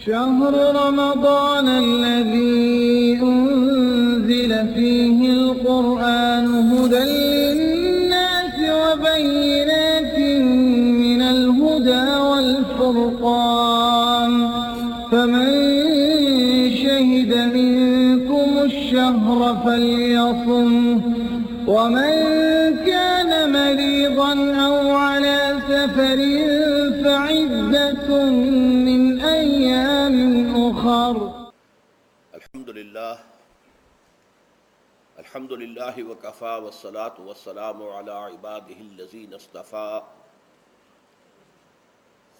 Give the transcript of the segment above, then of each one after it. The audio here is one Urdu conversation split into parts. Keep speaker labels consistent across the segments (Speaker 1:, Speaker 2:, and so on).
Speaker 1: شهر رمضان الذي أنزل فيه القرآن هدى للناس وبينات من الهدى والفرقان فمن شهد منكم الشهر فليصمه ومن كان مريضا أو على سفر فعدة من أيام أخر.
Speaker 2: الحمد لله وكفى والصلاة والسلام على عباده الذين اصطفى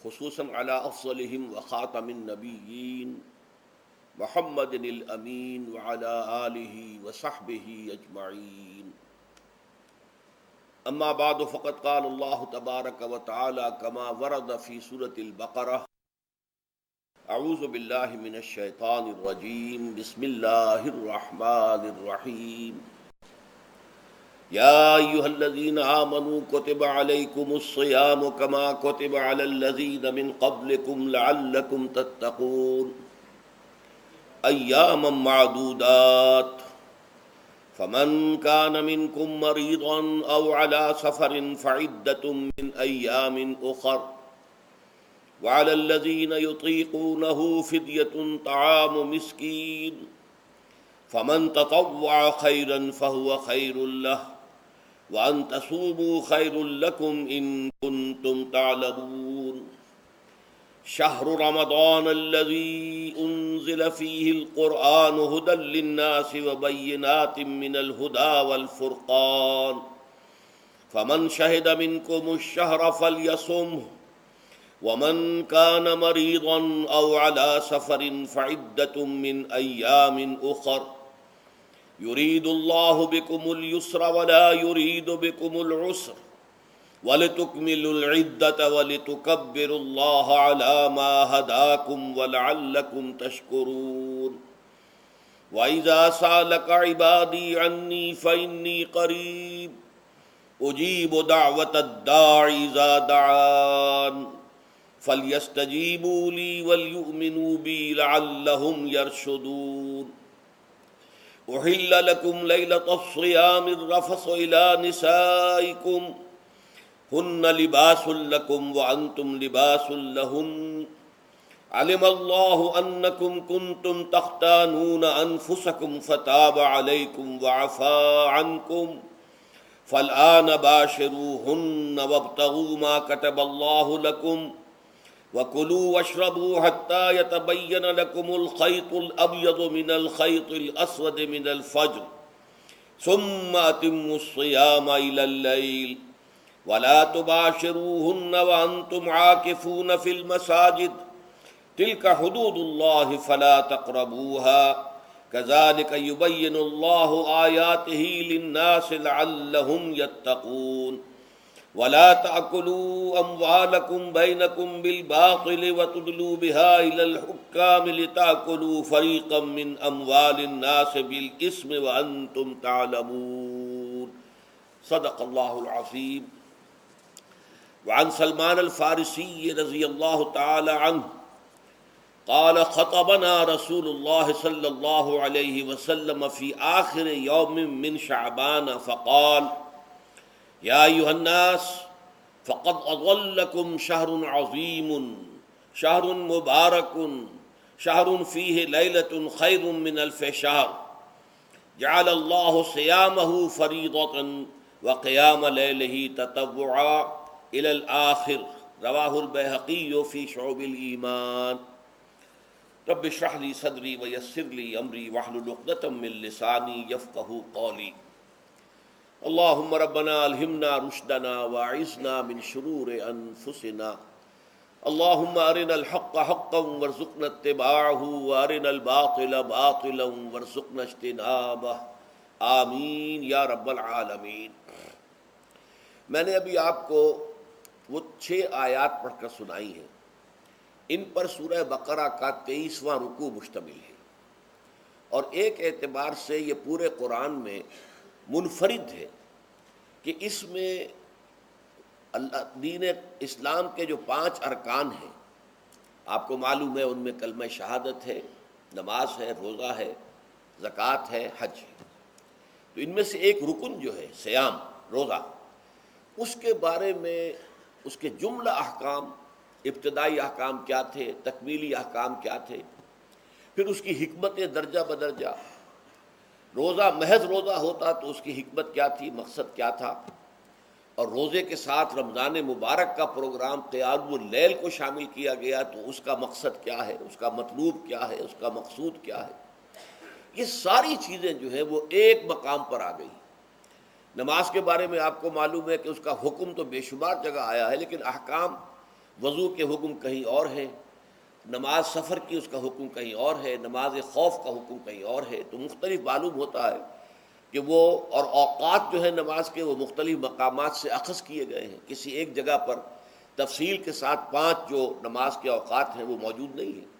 Speaker 2: خصوصا على أفضلهم وخاتم النبيين محمد الأمين وعلى آله وصحبه أجمعين. أما بعد فقد قال الله تبارك وتعالى كما ورد في سورة البقرة: اعوذ باللہ من الشیطان الرجیم بسم اللہ الرحمن الرحیم یا ایہا الذین آمنوا کتب علیکم الصیام کما کتب علی الذین من قبلکم لعلکم تتقون ایاما معدودات فمن کان منکم مریضا او علی سفر فعدۃ من ایام اخر وعلى الذين يطيقونه فدية طعام مسكين فمن تطوع خيرا فهو خير له وأن تصوموا خير لكم إن كنتم تعلمون شهر رمضان الذي أنزل فيه القرآن هدى للناس وبينات من الهدى والفرقان فمن شهد منكم الشهر فليصمه ومن كان مريضا أو على سفر فعدة من أيام أخر يريد الله بكم اليسر ولا يريد بكم العسر ولتكملوا العدة ولتكبروا الله على ما هداكم ولعلكم تشكرون وإذا سألك عبادي عني فإني قريب أجيب دعوة الداع إذا دعان فَلْيَسْتَجِيبُوا لِي وَلْيُؤْمِنُوا بِي لَعَلَّهُمْ يَرْشُدُونَ أُحِلَّ لَكُمْ لَيْلَةَ الصِّيَامِ الرَّفَثُ إِلَى نِسَائِكُمْ هُنَّ لِبَاسٌ لَكُمْ وَأَنْتُمْ لِبَاسٌ لَهُنَّ عَلِمَ اللَّهُ أَنَّكُمْ كُنْتُمْ تَخْتَانُونَ أَنفُسَكُمْ فَتَابَ عَلَيْكُمْ وَعَفَا عَنْكُمْ فَالْآنَ بَاشِرُوهُنَّ وَابْتَغُوا مَا كَتَبَ اللَّهُ لَكُمْ وَكُلُوا وَاشْرَبُوا حَتَّى يَتَبَيَّنَ لَكُمُ الْخَيْطُ الْأَبْيَضُ مِنَ الْخَيْطِ الْأَسْوَدِ مِنَ الْفَجْرِ ثُمَّ أَتِمُّوا الصِّيَامَ إِلَى اللَّيْلِ وَلَا تُبَاشِرُوهُنَّ وَأَنْتُمْ عَاكِفُونَ فِي الْمَسَاجِدِ تِلْكَ حُدُودُ اللَّهِ فَلَا تَقْرَبُوهَا كَذَلِكَ يُبَيِّنُ اللَّهُ آيَاتِهِ لِلنَّاسِ لَعَلَّهُمْ يَتَّقُونَ وَلَا تَأْكُلُوا أَمْوَالَكُمْ بَيْنَكُمْ بِالْبَاطِلِ وَتُدْلُوا بِهَا إِلَى الْحُكَّامِ لِتَأْكُلُوا فَرِيقًا مِّنْ أَمْوَالِ النَّاسِ بِالْإِثْمِ وَأَنْتُمْ تَعْلَمُونَ صدق اللہ العظیم. وعن سلمان الفارسی رضی اللہ تعالی عنہ قال خطبنا رسول اللہ صلی اللہ علیہ وسلم فی آخر یوم من شعبان فقال یا ایھا الناس فقد اضلکم شہر عظیم شہر مبارک شہر فیہ لیلۃ خیر من الف شہر جعل اللہ صیامہ فریضۃ وقیام لیلہ تطوعا الی الآخر رواہ البیہقی فی شعب الایمان. رب اشرح لی صدری ویسر لی امری واحلل عقدۃ من لسانی یفقہوا قولی. اللہم ربنا الہمنا رشدنا واعذنا من شرور انفسنا. اللہم ارنا الحق حقا وارزقنا اتباعہ وارنا الباطل باطلا وارزقنا اجتنابہ. آمین یا رب العالمین. میں نے ابھی آپ کو وہ 6 آیات پڑھ کر سنائی ہیں. ان پر سورہ بقرہ کا 23واں رکوع مشتمل ہے، اور ایک اعتبار سے یہ پورے قرآن میں منفرد ہے کہ اس میں دین اسلام کے جو 5 ارکان ہیں آپ کو معلوم ہے ان میں کلمہ شہادت ہے، نماز ہے، روزہ ہے، زکوٰۃ ہے، حج ہے۔ تو ان میں سے ایک رکن جو ہے صیام، روزہ، اس کے بارے میں اس کے جملہ احکام، ابتدائی احکام کیا تھے، تکمیلی احکام کیا تھے، پھر اس کی حکمت درجہ بدرجہ، روزہ محض روزہ ہوتا تو اس کی حکمت کیا تھی، مقصد کیا تھا، اور روزے کے ساتھ رمضان مبارک کا پروگرام قیام اللیل کو شامل کیا گیا تو اس کا مقصد کیا ہے، اس کا مطلوب کیا ہے، اس کا مقصود کیا ہے۔ یہ ساری چیزیں جو ہیں وہ ایک مقام پر آ گئی۔ نماز کے بارے میں آپ کو معلوم ہے کہ اس کا حکم تو بے شمار جگہ آیا ہے، لیکن احکام، وضو کے حکم کہیں اور ہیں، نماز سفر کی اس کا حکم کہیں اور ہے، نماز خوف کا حکم کہیں اور ہے، تو مختلف معلوم ہوتا ہے کہ وہ، اور اوقات جو ہے نماز کے وہ مختلف مقامات سے اخذ کیے گئے ہیں، کسی ایک جگہ پر تفصیل کے ساتھ 5 جو نماز کے اوقات ہیں وہ موجود نہیں ہیں۔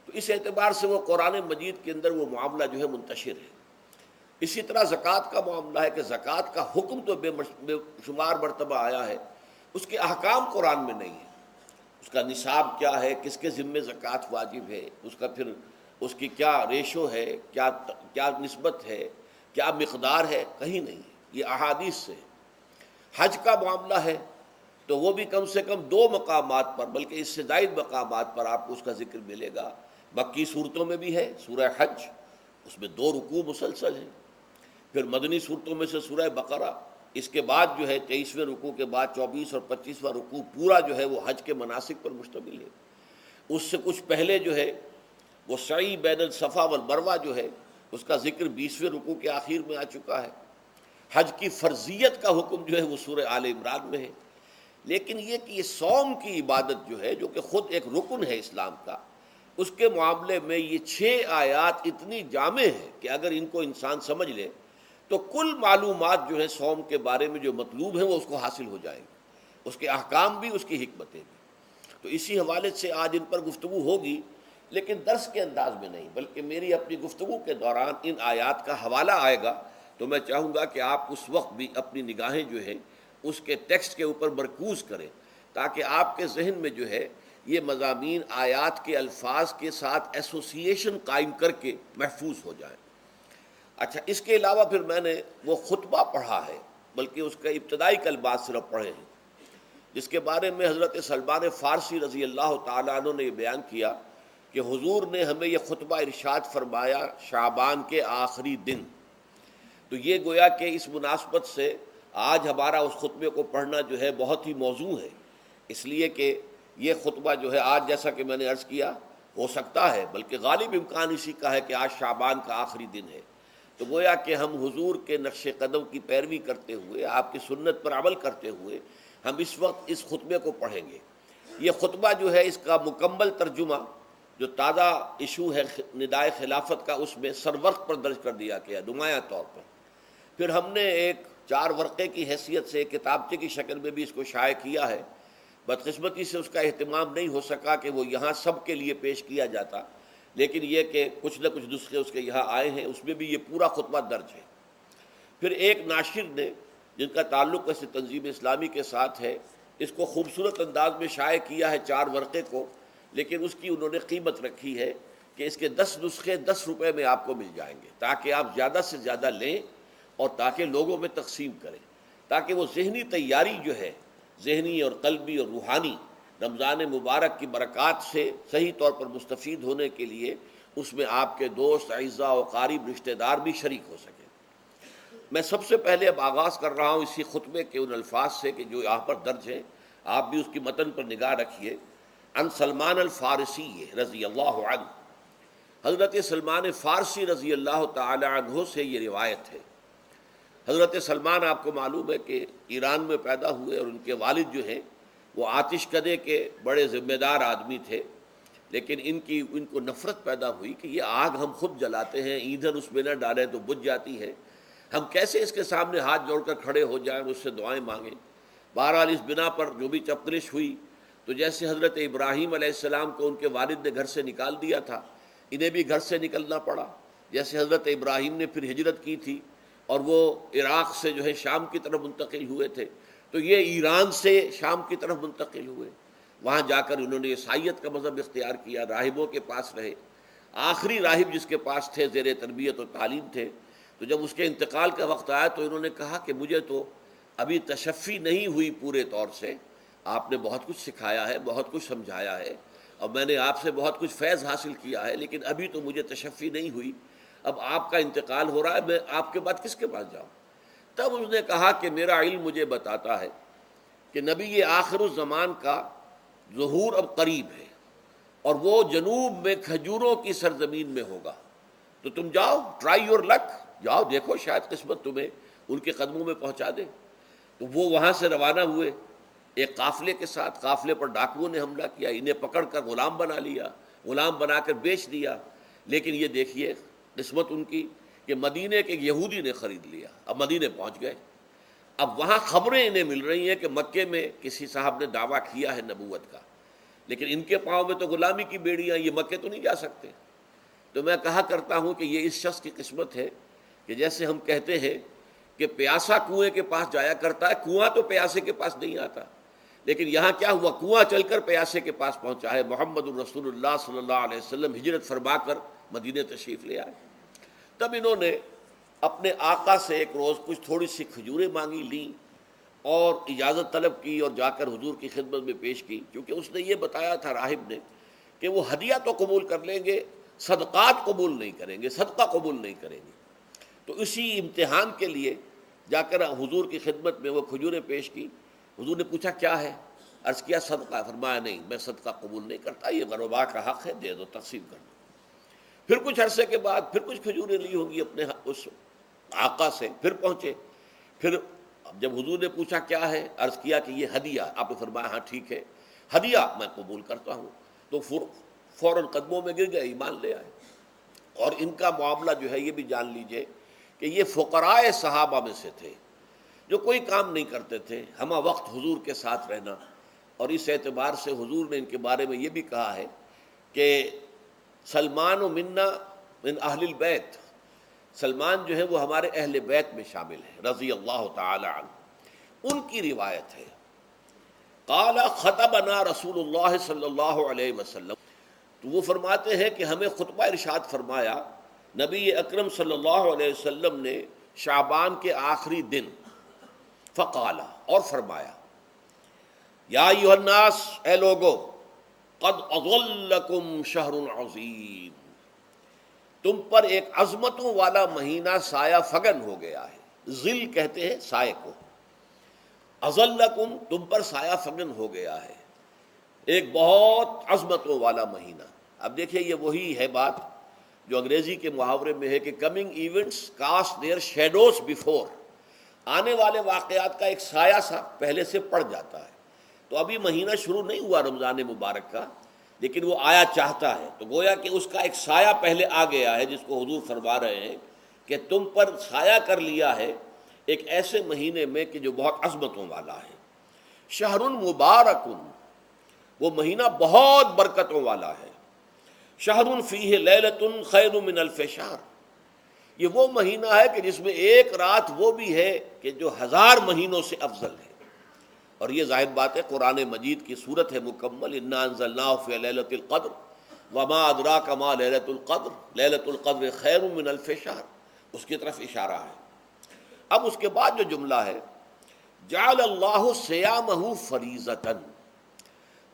Speaker 2: تو اس اعتبار سے وہ قرآن مجید کے اندر وہ معاملہ جو ہے منتشر ہے۔ اسی طرح زکوٰۃ کا معاملہ ہے کہ زکوٰۃ کا حکم تو بے شمار مرتبہ آیا ہے، اس کے احکام قرآن میں نہیں ہیں۔ اس کا نصاب کیا ہے، کس کے ذمے زکوٰۃ واجب ہے، اس کا پھر اس کی کیا ریشو ہے، کیا نسبت ہے، کیا مقدار ہے، کہیں نہیں ہے، یہ احادیث سے۔ حج کا معاملہ ہے تو وہ بھی کم سے کم 2 مقامات پر، بلکہ اس سے زائد مقامات پر آپ کو اس کا ذکر ملے گا۔ مکی صورتوں میں بھی ہے سورہ حج، اس میں 2 رکوع مسلسل ہیں، پھر مدنی صورتوں میں سے سورہ بقرہ، اس کے بعد جو ہے 23ویں رکوع کے بعد 24 اور 25واں رکوع پورا جو ہے وہ حج کے مناسک پر مشتمل ہے۔ اس سے کچھ پہلے جو ہے وہ سعی بین الصفا والمروہ جو ہے اس کا ذکر 20ویں رکوع کے آخر میں آ چکا ہے۔ حج کی فرضیت کا حکم جو ہے وہ سورہ آل عمران میں ہے۔ لیکن یہ کہ یہ صوم کی عبادت جو ہے، جو کہ خود ایک رکن ہے اسلام کا، اس کے معاملے میں یہ 6 آیات اتنی جامع ہیں کہ اگر ان کو انسان سمجھ لے تو کل معلومات جو ہے صوم کے بارے میں جو مطلوب ہیں وہ اس کو حاصل ہو جائیں گے، اس کے احکام بھی، اس کی حکمتیں بھی۔ تو اسی حوالے سے آج ان پر گفتگو ہوگی، لیکن درس کے انداز میں نہیں، بلکہ میری اپنی گفتگو کے دوران ان آیات کا حوالہ آئے گا تو میں چاہوں گا کہ آپ اس وقت بھی اپنی نگاہیں جو ہیں اس کے ٹیکسٹ کے اوپر مرکوز کریں، تاکہ آپ کے ذہن میں جو ہے یہ مضامین آیات کے الفاظ کے ساتھ ایسوسیشن قائم کر کے محفوظ ہو جائیں۔ اچھا، اس کے علاوہ پھر میں نے وہ خطبہ پڑھا ہے، بلکہ اس کا ابتدائی کلمات صرف پڑھے ہیں، جس کے بارے میں حضرت سلمان فارسی رضی اللہ تعالیٰ عنہ نے یہ بیان کیا کہ حضور نے ہمیں یہ خطبہ ارشاد فرمایا شعبان کے آخری دن۔ تو یہ گویا کہ اس مناسبت سے آج ہمارا اس خطبے کو پڑھنا جو ہے بہت ہی موزوں ہے، اس لیے کہ یہ خطبہ جو ہے آج، جیسا کہ میں نے عرض کیا، ہو سکتا ہے بلکہ غالب امکان اسی کا ہے کہ آج شعبان کا آخری دن ہے، تو گویا کہ ہم حضور کے نقش قدم کی پیروی کرتے ہوئے، آپ کی سنت پر عمل کرتے ہوئے ہم اس وقت اس خطبے کو پڑھیں گے۔ یہ خطبہ جو ہے اس کا مکمل ترجمہ جو تازہ ایشو ہے ندائے خلافت کا، اس میں سرورق پر درج کر دیا گیا نمایاں طور پر۔ پھر ہم نے ایک 4 ورقے کی حیثیت سے کتابچے کی شکل میں بھی اس کو شائع کیا ہے، بدقسمتی سے اس کا اہتمام نہیں ہو سکا کہ وہ یہاں سب کے لیے پیش کیا جاتا، لیکن یہ کہ کچھ نہ کچھ نسخے اس کے یہاں آئے ہیں، اس میں بھی یہ پورا خطبہ درج ہے۔ پھر ایک ناشر نے جن کا تعلق اس تنظیم اسلامی کے ساتھ ہے، اس کو خوبصورت انداز میں شائع کیا ہے 4 ورقے کو، لیکن اس کی انہوں نے قیمت رکھی ہے کہ اس کے 10 نسخے 10 روپے میں آپ کو مل جائیں گے، تاکہ آپ زیادہ سے زیادہ لیں اور تاکہ لوگوں میں تقسیم کریں، تاکہ وہ ذہنی تیاری جو ہے، ذہنی اور قلبی اور روحانی، رمضان مبارک کی برکات سے صحیح طور پر مستفید ہونے کے لیے اس میں آپ کے دوست، اعزاء و قارب، رشتہ دار بھی شریک ہو سکیں۔ میں سب سے پہلے اب آغاز کر رہا ہوں اسی خطبے کے ان الفاظ سے کہ جو یہاں پر درج ہیں، آپ بھی اس کی متن پر نگاہ رکھیے۔ ان سلمان الفارسی رضی اللہ عنہ، حضرت سلمان فارسی رضی اللہ تعالی عنہ سے یہ روایت ہے۔ حضرت سلمان آپ کو معلوم ہے کہ ایران میں پیدا ہوئے، اور ان کے والد جو ہیں وہ آتش کدے کے بڑے ذمہ دار آدمی تھے، لیکن ان کو نفرت پیدا ہوئی کہ یہ آگ ہم خود جلاتے ہیں، ایندھن اس میں نہ ڈالیں تو بجھ جاتی ہے، ہم کیسے اس کے سامنے ہاتھ جوڑ کر کھڑے ہو جائیں، اس سے دعائیں مانگیں۔ بہرحال اس بنا پر جو بھی چپقلش ہوئی، تو جیسے حضرت ابراہیم علیہ السلام کو ان کے والد نے گھر سے نکال دیا تھا، انہیں بھی گھر سے نکلنا پڑا۔ جیسے حضرت ابراہیم نے پھر ہجرت کی تھی اور وہ عراق سے جو ہے شام کی طرف منتقل ہوئے تھے، تو یہ ایران سے شام کی طرف منتقل ہوئے۔ وہاں جا کر انہوں نے عیسائیت کا مذہب اختیار کیا، راہبوں کے پاس رہے، آخری راہب جس کے پاس تھے زیر تربیت و تعلیم تھے، تو جب اس کے انتقال کا وقت آیا تو انہوں نے کہا کہ مجھے تو ابھی تشفی نہیں ہوئی پورے طور سے، آپ نے بہت کچھ سکھایا ہے، بہت کچھ سمجھایا ہے، اور میں نے آپ سے بہت کچھ فیض حاصل کیا ہے، لیکن ابھی تو مجھے تشفی نہیں ہوئی، اب آپ کا انتقال ہو رہا ہے، میں آپ کے بعد کس کے پاس جاؤں؟ تب اس نے کہا کہ میرا علم مجھے بتاتا ہے کہ نبی آخر الزمان کا ظہور اب قریب ہے، اور وہ جنوب میں کھجوروں کی سرزمین میں ہوگا، تو تم جاؤ، ٹرائی یور لک، جاؤ دیکھو شاید قسمت تمہیں ان کے قدموں میں پہنچا دے۔ تو وہ وہاں سے روانہ ہوئے ایک قافلے کے ساتھ، قافلے پر ڈاکوؤں نے حملہ کیا، انہیں پکڑ کر غلام بنا لیا، غلام بنا کر بیچ دیا، لیکن یہ دیکھیے قسمت ان کی کہ مدینے کے ایک یہودی نے خرید لیا، اب مدینے پہنچ گئے۔ اب وہاں خبریں انہیں مل رہی ہیں کہ مکے میں کسی صاحب نے دعویٰ کیا ہے نبوت کا، لیکن ان کے پاؤں میں تو غلامی کی بیڑیاں، یہ مکے تو نہیں جا سکتے۔ تو میں کہا کرتا ہوں کہ یہ اس شخص کی قسمت ہے کہ جیسے ہم کہتے ہیں کہ پیاسا کنویں کے پاس جایا کرتا ہے، کنواں تو پیاسے کے پاس نہیں آتا، لیکن یہاں کیا ہوا، کنواں چل کر پیاسے کے پاس پہنچا ہے۔ محمد الرسول اللہ صلی اللہ علیہ وسلم ہجرت فرما کر مدینے تشریف لے آئے۔ تب انہوں نے اپنے آقا سے ایک روز کچھ تھوڑی سی کھجوریں مانگی، لیں اور اجازت طلب کی اور جا کر حضور کی خدمت میں پیش کی، کیونکہ اس نے یہ بتایا تھا راہب نے کہ وہ ہدیہ تو قبول کر لیں گے، صدقات قبول نہیں کریں گے، صدقہ قبول نہیں کریں گے۔ تو اسی امتحان کے لیے جا کر حضور کی خدمت میں وہ کھجوریں پیش کی۔ حضور نے پوچھا کیا ہے؟ عرض کیا صدقہ، فرمایا نہیں میں صدقہ قبول نہیں کرتا، یہ غربا کا حق ہے، دے دو، تقسیم کر دو۔ پھر کچھ عرصے کے بعد پھر کچھ کھجوریں لی ہوں گی اپنے اس آقا سے، پھر پہنچے، پھر جب حضور نے پوچھا کیا ہے، عرض کیا کہ یہ ہدیہ، آپ نے فرمایا ہاں ٹھیک ہے، ہدیہ میں قبول کرتا ہوں۔ تو فوراً قدموں میں گر گئے، ایمان لے آئے۔ اور ان کا معاملہ جو ہے یہ بھی جان لیجئے کہ یہ فقراء صحابہ میں سے تھے جو کوئی کام نہیں کرتے تھے، ہمہ وقت حضور کے ساتھ رہنا، اور اس اعتبار سے حضور نے ان کے بارے میں یہ بھی کہا ہے کہ سلمان و منا من اہل البیت، سلمان جو ہے وہ ہمارے اہل بیت میں شامل ہے رضی اللہ تعالی عنہ۔ ان کی روایت ہے قال خطبنا رسول اللہ صلی اللہ علیہ وسلم، تو وہ فرماتے ہیں کہ ہمیں خطبہ ارشاد فرمایا نبی اکرم صلی اللہ علیہ وسلم نے شعبان کے آخری دن، فقال، اور فرمایا یا ایھا الناس، اے لوگو، قد اظلکم شہر عظیم، تم پر ایک عظمتوں والا مہینہ سایہ فگن ہو گیا ہے۔ ظل کہتے ہیں سائے کو، اظلکم تم پر سایہ فگن ہو گیا ہے، ایک بہت عظمتوں والا مہینہ۔ اب دیکھیے یہ وہی ہے بات جو انگریزی کے محاورے میں ہے کہ coming events cast their shadows before, آنے والے واقعات کا ایک سایہ سا پہلے سے پڑ جاتا ہے۔ تو ابھی مہینہ شروع نہیں ہوا رمضان مبارک کا، لیکن وہ آیا چاہتا ہے، تو گویا کہ اس کا ایک سایہ پہلے آ گیا ہے، جس کو حضور فرما رہے ہیں کہ تم پر سایہ کر لیا ہے ایک ایسے مہینے میں کہ جو بہت عظمتوں والا ہے۔ شہر مبارک، وہ مہینہ بہت برکتوں والا ہے۔ شہر فیہ لیلۃ خیر من الف شہر، یہ وہ مہینہ ہے کہ جس میں ایک رات وہ بھی ہے کہ جو 1000 مہینوں سے افضل ہے۔ اور یہ ظاہر بات ہے قرآن مجید کی صورت ہے مکمل، انا انزلناہ فی لیلۃ القدر وما ادراک ما لیلۃ القدر لیلۃ القدر خیر من الف شہر، اس کی طرف اشارہ ہے۔ اب اس کے بعد جو جملہ ہے جعل اللہ صیامہ فریضۃ،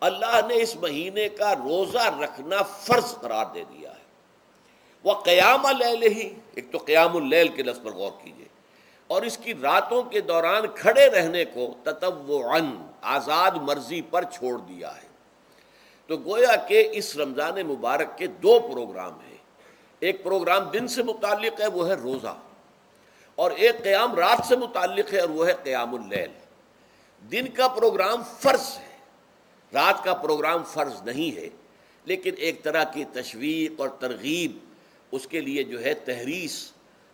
Speaker 2: اللہ نے اس مہینے کا روزہ رکھنا فرض قرار دے دیا ہے۔ وقیام لیلہ، ایک تو قیام اللیل کے لفظ پر غور کیجیے، اور اس کی راتوں کے دوران کھڑے رہنے کو تطوعاً، آزاد مرضی پر چھوڑ دیا ہے۔ تو گویا کہ اس رمضان مبارک کے 2 پروگرام ہیں، ایک پروگرام دن سے متعلق ہے وہ ہے روزہ، اور ایک قیام رات سے متعلق ہے اور وہ ہے قیام اللیل۔ دن کا پروگرام فرض ہے، رات کا پروگرام فرض نہیں ہے، لیکن ایک طرح کی تشویق اور ترغیب، اس کے لیے جو ہے تحریص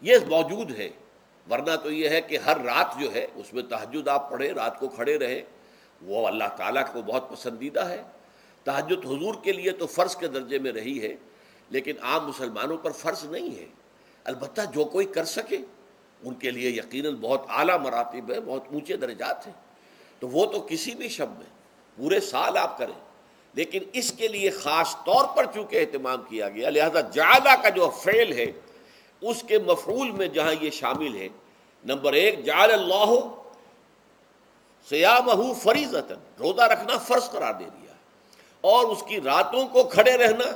Speaker 2: یہ موجود ہے۔ ورنہ تو یہ ہے کہ ہر رات جو ہے اس میں تہجد آپ پڑھیں، رات کو کھڑے رہیں، وہ اللہ تعالیٰ کو بہت پسندیدہ ہے۔ تہجد حضور کے لیے تو فرض کے درجے میں رہی ہے، لیکن عام مسلمانوں پر فرض نہیں ہے۔ البتہ جو کوئی کر سکے ان کے لیے یقیناً بہت اعلیٰ مراتب ہے، بہت اونچے درجات ہیں، تو وہ تو کسی بھی شب میں پورے سال آپ کریں، لیکن اس کے لیے خاص طور پر چونکہ اہتمام کیا گیا، لہذا جعلہ کا جو فعل ہے اس کے مفعول میں جہاں یہ شامل ہے، نمبر ایک جعل اللہ صیامہ فریضۃ، روزہ رکھنا فرض قرار دے دیا، اور اس کی راتوں کو کھڑے رہنا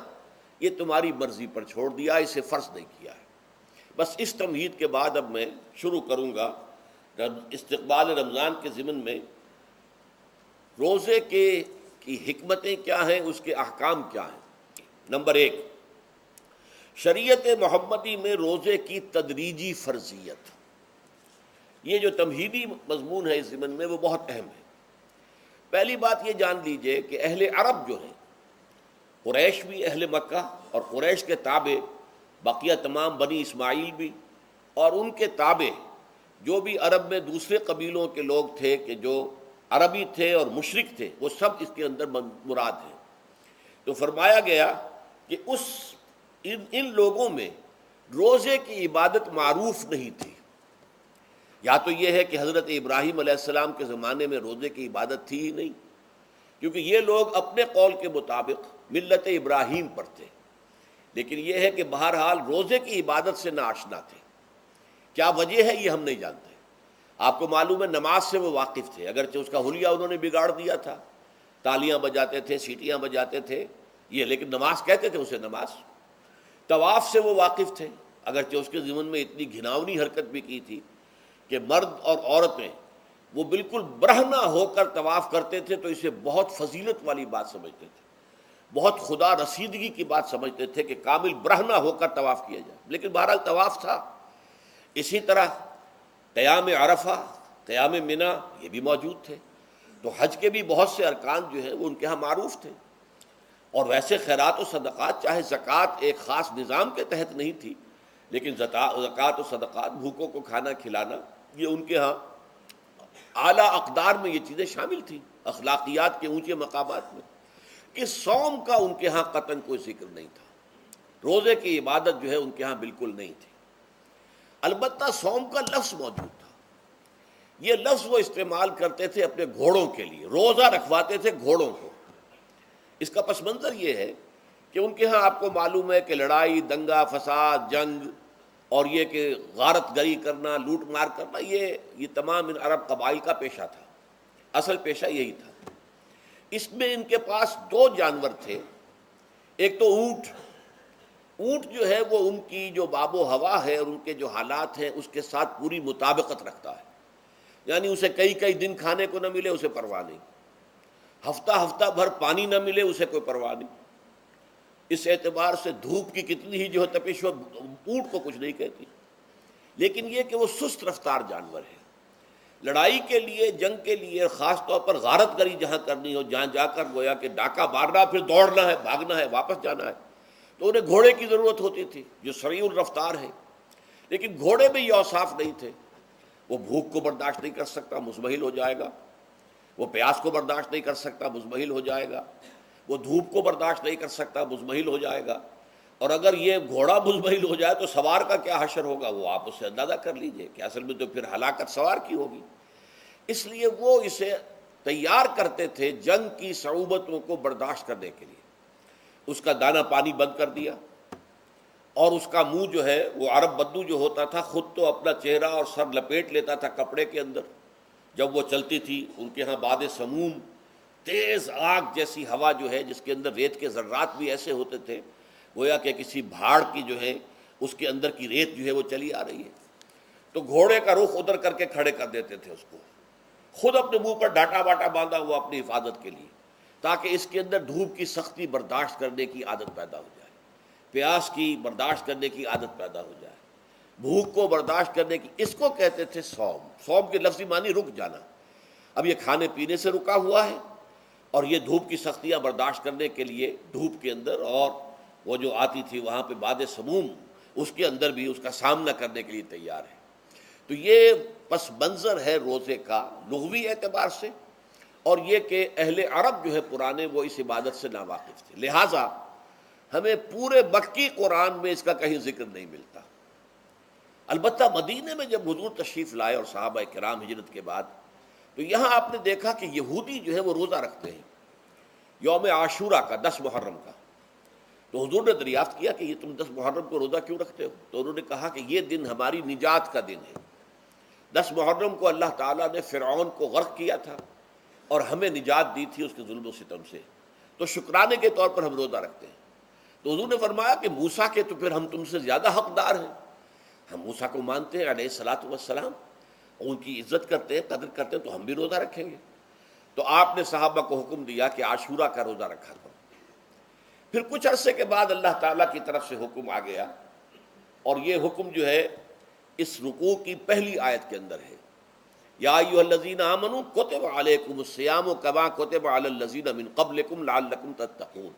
Speaker 2: یہ تمہاری مرضی پر چھوڑ دیا، اسے فرض نہیں کیا ہے۔ بس اس تمہید کے بعد اب میں شروع کروں گا استقبال رمضان کے ضمن میں روزے کی حکمتیں کیا ہیں، اس کے احکام کیا ہیں۔ نمبر ایک، شریعت محمدی میں روزے کی تدریجی فرضیت، یہ جو تمہیدی مضمون ہے اس ضمن میں وہ بہت اہم ہے۔ پہلی بات یہ جان لیجئے کہ اہل عرب جو ہیں، قریش بھی، اہل مکہ اور قریش کے تابع بقیہ تمام بنی اسماعیل بھی، اور ان کے تابع جو بھی عرب میں دوسرے قبیلوں کے لوگ تھے کہ جو عربی تھے اور مشرک تھے، وہ سب اس کے اندر مراد ہیں۔ تو فرمایا گیا کہ ان لوگوں میں روزے کی عبادت معروف نہیں تھی۔ یا تو یہ ہے کہ حضرت ابراہیم علیہ السلام کے زمانے میں روزے کی عبادت تھی ہی نہیں، کیونکہ یہ لوگ اپنے قول کے مطابق ملت ابراہیم پر تھے، لیکن یہ ہے کہ بہرحال روزے کی عبادت سے ناآشنا تھے۔ کیا وجہ ہے یہ ہم نہیں جانتے۔ آپ کو معلوم ہے نماز سے وہ واقف تھے، اگرچہ اس کا حلیہ انہوں نے بگاڑ دیا تھا، تالیاں بجاتے تھے، سیٹیاں بجاتے تھے یہ، لیکن نماز کہتے تھے اسے نماز۔ طواف سے وہ واقف تھے، اگرچہ اس کے ضمن میں اتنی گھناؤنی حرکت بھی کی تھی کہ مرد اور عورتیں وہ بالکل برہنہ ہو کر طواف کرتے تھے، تو اسے بہت فضیلت والی بات سمجھتے تھے، بہت خدا رسیدگی کی بات سمجھتے تھے کہ کامل برہنہ ہو کر طواف کیا جائے، لیکن بہرحال طواف تھا۔ اسی طرح قیام عرفہ، قیام منی یہ بھی موجود تھے۔ تو حج کے بھی بہت سے ارکان جو ہیں وہ ان کے ہاں معروف تھے، اور ویسے خیرات و صدقات، چاہے زکوٰۃ ایک خاص نظام کے تحت نہیں تھی، لیکن زکوٰۃ و صدقات، بھوکوں کو کھانا کھلانا، یہ ان کے ہاں اعلیٰ اقدار میں یہ چیزیں شامل تھیں، اخلاقیات کے اونچے مقامات میں۔ کہ صوم کا ان کے ہاں قطعاً کوئی ذکر نہیں تھا، روزے کی عبادت جو ہے ان کے ہاں بالکل نہیں تھی۔ البتہ صوم کا لفظ موجود تھا، یہ لفظ وہ استعمال کرتے تھے اپنے گھوڑوں کے لیے، روزہ رکھواتے تھے گھوڑوں کو۔ اس کا پس منظر یہ ہے کہ ان کے ہاں آپ کو معلوم ہے کہ لڑائی، دنگا فساد، جنگ، اور یہ کہ غارت گری کرنا، لوٹ مار کرنا، یہ تمام ان عرب قبائل کا پیشہ تھا، اصل پیشہ یہی تھا۔ اس میں ان کے پاس دو جانور تھے، ایک تو اونٹ جو ہے وہ ان کی جو آب و ہوا ہے اور ان کے جو حالات ہیں اس کے ساتھ پوری مطابقت رکھتا ہے، یعنی اسے کئی دن کھانے کو نہ ملے اسے پرواہ نہیں، ہفتہ بھر پانی نہ ملے اسے کوئی پرواہ نہیں۔ اس اعتبار سے دھوپ کی کتنی ہی جو ہے تپش ہو، اونٹ کو کچھ نہیں کہتی، لیکن یہ کہ وہ سست رفتار جانور ہے۔ لڑائی کے لیے، جنگ کے لیے، خاص طور پر غارت گری جہاں کرنی ہو، جہاں جا کر گویا کہ ڈاکہ مارنا، پھر دوڑنا ہے، بھاگنا ہے، واپس جانا ہے، تو انہیں گھوڑے کی ضرورت ہوتی تھی جو سریع الرفتار ہے، لیکن گھوڑے میں یہ اوصاف نہیں تھے۔ وہ بھوک کو برداشت نہیں کر سکتا، مزمحل ہو جائے گا، وہ پیاس کو برداشت نہیں کر سکتا، مزمحل ہو جائے گا، وہ دھوپ کو برداشت نہیں کر سکتا، مزمحل ہو جائے گا، اور اگر یہ گھوڑا مزمحل ہو جائے تو سوار کا کیا حشر ہوگا، وہ آپ اس سے اندازہ کر لیجئے کہ اصل میں تو پھر ہلاکت سوار کی ہوگی۔ اس لیے وہ اسے تیار کرتے تھے جنگ کی صعوبتوں کو برداشت کرنے کے لیے۔ اس کا دانہ پانی بند کر دیا، اور اس کا منہ جو ہے وہ عرب بدو جو ہوتا تھا خود تو اپنا چہرہ اور سر لپیٹ لیتا تھا کپڑے کے اندر، جب وہ چلتی تھی ان کے ہاں باد سموم، تیز آگ جیسی ہوا جو ہے جس کے اندر ریت کے ذرات بھی ایسے ہوتے تھے گویا کہ کسی بھاڑ کی جو ہے اس کے اندر کی ریت جو ہے وہ چلی آ رہی ہے، تو گھوڑے کا رخ ادھر کر کے کھڑے کر دیتے تھے اس کو، خود اپنے منہ پر ڈاٹا باٹا باندھا ہوا اپنی حفاظت کے لیے، تاکہ اس کے اندر دھوپ کی سختی برداشت کرنے کی عادت پیدا ہو جائے، پیاس کی برداشت کرنے کی عادت پیدا ہو جائے، بھوک کو برداشت کرنے کی۔ اس کو کہتے تھے صوم۔ صوم کے لفظی معنی رک جانا۔ اب یہ کھانے پینے سے رکا ہوا ہے، اور یہ دھوپ کی سختیاں برداشت کرنے کے لیے دھوپ کے اندر، اور وہ جو آتی تھی وہاں پہ باد سموم، اس کے اندر بھی اس کا سامنا کرنے کے لیے تیار ہے۔ تو یہ پس منظر ہے روزے کا لغوی اعتبار سے، اور یہ کہ اہل عرب جو ہے پرانے وہ اس عبادت سے ناواقف تھے، لہٰذا ہمیں پورے مکی قرآن میں اس کا کہیں ذکر نہیں ملتا۔ البتہ مدینے میں جب حضور تشریف لائے اور صحابہ کرام ہجرت کے بعد، تو یہاں آپ نے دیکھا کہ یہودی جو ہے وہ روزہ رکھتے ہیں، یوم عاشورہ کا، 10 محرم کا۔ تو حضور نے دریافت کیا کہ یہ تم 10 محرم کو روزہ کیوں رکھتے ہو؟ تو انہوں نے کہا کہ یہ دن ہماری نجات کا دن ہے۔ 10 محرم کو اللہ تعالیٰ نے فرعون کو غرق کیا تھا اور ہمیں نجات دی تھی اس کے ظلم و ستم سے، تو شکرانے کے طور پر ہم روزہ رکھتے ہیں۔ تو حضور نے فرمایا کہ موسیٰ کے تو پھر ہم تم سے زیادہ حقدار ہیں، ہم موسیٰ کو مانتے ہیں علیہ الصلاۃ والسلام، ان کی عزت کرتے ہیں، قدر کرتے ہیں، تو ہم بھی روزہ رکھیں گے۔ تو آپ نے صحابہ کو حکم دیا کہ عاشورہ کا روزہ رکھا کرو۔ پھر کچھ عرصے کے بعد اللہ تعالیٰ کی طرف سے حکم آ گیا، اور یہ حکم جو ہے اس رکوع کی پہلی آیت کے اندر ہے، یا ایھا الذین آمنوا کتب علیکم الصیام کما کتب علی الذین من قبلکم لعلکم تتقون۔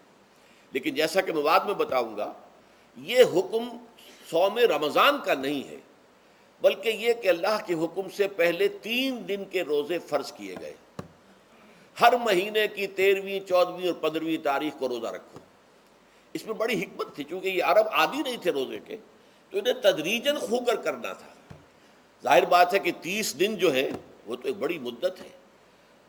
Speaker 2: لیکن جیسا کہ میں بعد میں بتاؤں گا، یہ حکم صوم رمضان کا نہیں ہے، بلکہ یہ کہ اللہ کے حکم سے پہلے 3 دن کے روزے فرض کیے گئے۔ ہر مہینے کی 13ویں، 14ویں اور 15ویں تاریخ کو روزہ رکھو۔ اس میں بڑی حکمت تھی، چونکہ یہ عرب عادی نہیں تھے روزے کے، تو انہیں تدریجاً خو کر کرنا تھا۔ ظاہر بات ہے کہ 30 دن جو ہے وہ تو ایک بڑی مدت ہے،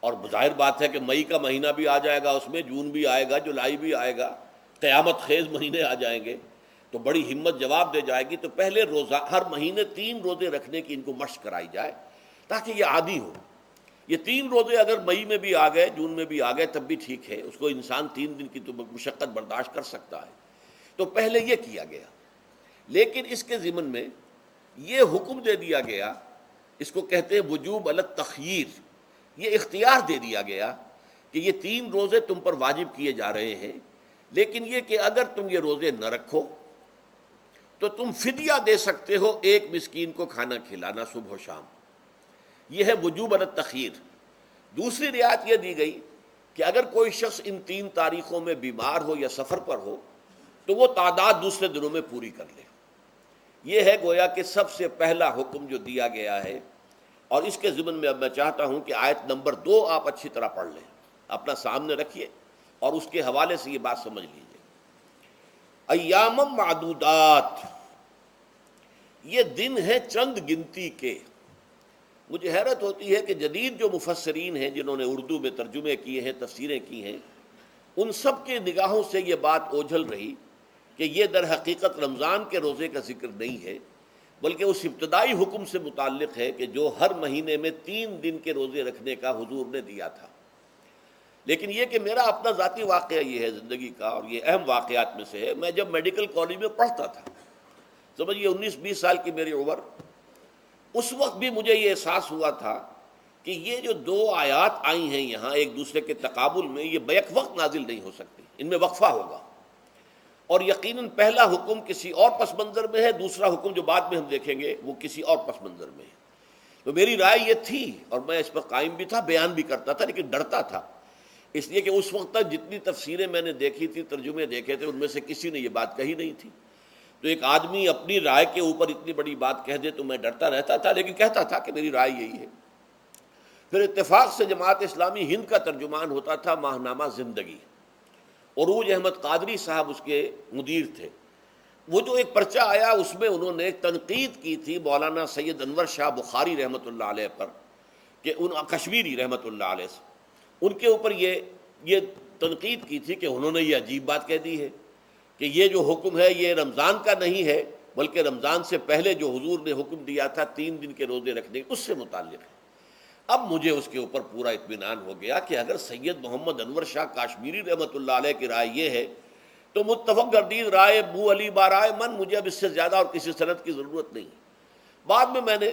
Speaker 2: اور ظاہر بات ہے کہ مئی کا مہینہ بھی آ جائے گا، اس میں جون بھی آئے گا، جولائی بھی آئے گا، قیامت خیز مہینے آ جائیں گے، تو بڑی ہمت جواب دے جائے گی۔ تو پہلے روزہ ہر مہینے 3 روزے رکھنے کی ان کو مشق کرائی جائے تاکہ یہ عادی ہو۔ یہ 3 روزے اگر مئی میں بھی آ گئے، جون میں بھی آ گئے، تب بھی ٹھیک ہے، اس کو انسان 3 دن کی تو مشقت برداشت کر سکتا ہے۔ تو پہلے یہ کیا گیا، لیکن اس کے ضمن میں یہ حکم دے دیا گیا، اس کو کہتے ہیں وجوب علی التخییر، یہ اختیار دے دیا گیا کہ یہ 3 روزے تم پر واجب کیے جا رہے ہیں، لیکن یہ کہ اگر تم یہ روزے نہ رکھو تو تم فدیہ دے سکتے ہو، 1 مسکین کو کھانا کھلانا صبح و شام۔ یہ ہے وجوب علی التخییر۔ دوسری رعایت یہ دی گئی کہ اگر کوئی شخص ان 3 تاریخوں میں بیمار ہو یا سفر پر ہو تو وہ تعداد دوسرے دنوں میں پوری کر لے۔ یہ ہے گویا کہ سب سے پہلا حکم جو دیا گیا ہے، اور اس کے ضمن میں اب میں چاہتا ہوں کہ آیت نمبر 2 آپ اچھی طرح پڑھ لیں، اپنا سامنے رکھیے اور اس کے حوالے سے یہ بات سمجھ لیجیے۔ ایام معدودات، یہ دن ہیں چند گنتی کے۔ مجھے حیرت ہوتی ہے کہ جدید جو مفسرین ہیں جنہوں نے اردو میں ترجمے کیے ہیں، تفسیریں کی ہیں، ان سب کے نگاہوں سے یہ بات اوجھل رہی کہ یہ در حقیقت رمضان کے روزے کا ذکر نہیں ہے، بلکہ اس ابتدائی حکم سے متعلق ہے کہ جو ہر مہینے میں 3 دن کے روزے رکھنے کا حضور نے دیا تھا۔ لیکن یہ کہ میرا اپنا ذاتی واقعہ یہ ہے زندگی کا، اور یہ اہم واقعات میں سے ہے، میں جب میڈیکل کالج میں پڑھتا تھا، سمجھیے 19-20 سال کی میری عمر، اس وقت بھی مجھے یہ احساس ہوا تھا کہ یہ جو 2 آیات آئی ہیں یہاں ایک دوسرے کے تقابل میں، یہ بیک وقت نازل نہیں ہو سکتی، ان میں وقفہ ہوگا، اور یقیناً پہلا حکم کسی اور پس منظر میں ہے، دوسرا حکم جو بعد میں ہم دیکھیں گے وہ کسی اور پس منظر میں ہے۔ تو میری رائے یہ تھی، اور میں اس پر قائم بھی تھا، بیان بھی کرتا تھا، لیکن ڈرتا تھا، اس لیے کہ اس وقت تک جتنی تفسیریں میں نے دیکھی تھی، ترجمے دیکھے تھے، ان میں سے کسی نے یہ بات کہی نہیں تھی۔ تو ایک آدمی اپنی رائے کے اوپر اتنی بڑی بات کہہ دے تو میں ڈرتا رہتا تھا، لیکن کہتا تھا کہ میری رائے یہی ہے۔ پھر اتفاق سے جماعت اسلامی ہند کا ترجمان ہوتا تھا ماہنامہ زندگی، عروج احمد قادری صاحب اس کے مدیر تھے۔ وہ جو ایک پرچہ آیا اس میں انہوں نے تنقید کی تھی مولانا سید انور شاہ بخاری رحمۃ اللہ علیہ پر، کہ ان کشمیری رحمۃ اللہ علیہ سے ان کے اوپر یہ تنقید کی تھی کہ انہوں نے یہ عجیب بات کہہ دی ہے کہ یہ جو حکم ہے یہ رمضان کا نہیں ہے، بلکہ رمضان سے پہلے جو حضور نے حکم دیا تھا 3 دن کے روزے رکھنے اس سے متعلق ہے۔ اب مجھے اس کے اوپر پورا اطمینان ہو گیا کہ اگر سید محمد انور شاہ کاشمیری رحمۃ اللہ علیہ کی رائے یہ ہے تو متفق گردید رائے ابو علی بارائے من، مجھے اب اس سے زیادہ اور کسی سند کی ضرورت نہیں۔ بعد میں نے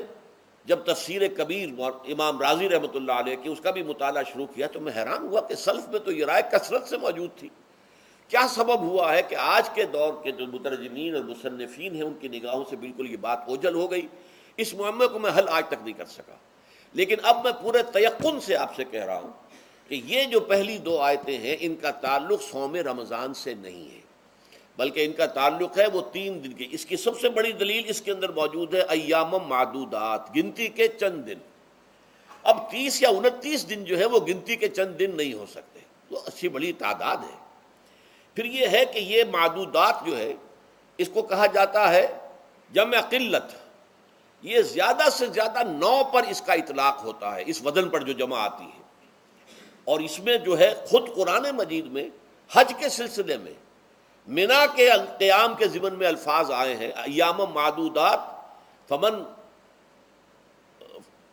Speaker 2: جب تفسیر کبیر امام رازی رحمۃ اللہ علیہ کی اس کا بھی مطالعہ شروع کیا تو میں حیران ہوا کہ سلف میں تو یہ رائے کثرت سے موجود تھی۔ کیا سبب ہوا ہے کہ آج کے دور کے جو مترجمین اور مصنفین ہیں ان کی نگاہوں سے بالکل یہ بات اوجھل ہو گئی؟ اس معاملے کو میں حل آج تک نہیں کر سکا، لیکن اب میں پورے تیقن سے آپ سے کہہ رہا ہوں کہ یہ جو پہلی 2 آیتیں ہیں ان کا تعلق صوم رمضان سے نہیں ہے، بلکہ ان کا تعلق ہے وہ 3 دن کی۔ اس کی سب سے بڑی دلیل اس کے اندر موجود ہے ایام معدودات، گنتی کے چند دن۔ اب 30 یا 29 دن جو ہے وہ گنتی کے چند دن نہیں ہو سکتے، وہ اچھی بڑی تعداد ہے۔ پھر یہ ہے کہ یہ معدودات جو ہے اس کو کہا جاتا ہے جمع قلت، یہ زیادہ سے زیادہ 9 پر اس کا اطلاق ہوتا ہے، اس وزن پر جو جمع آتی ہے، اور اس میں جو ہے خود قرآن مجید میں حج کے سلسلے میں منا کے قیام کے ضمن میں الفاظ آئے ہیں، ایام معدودات،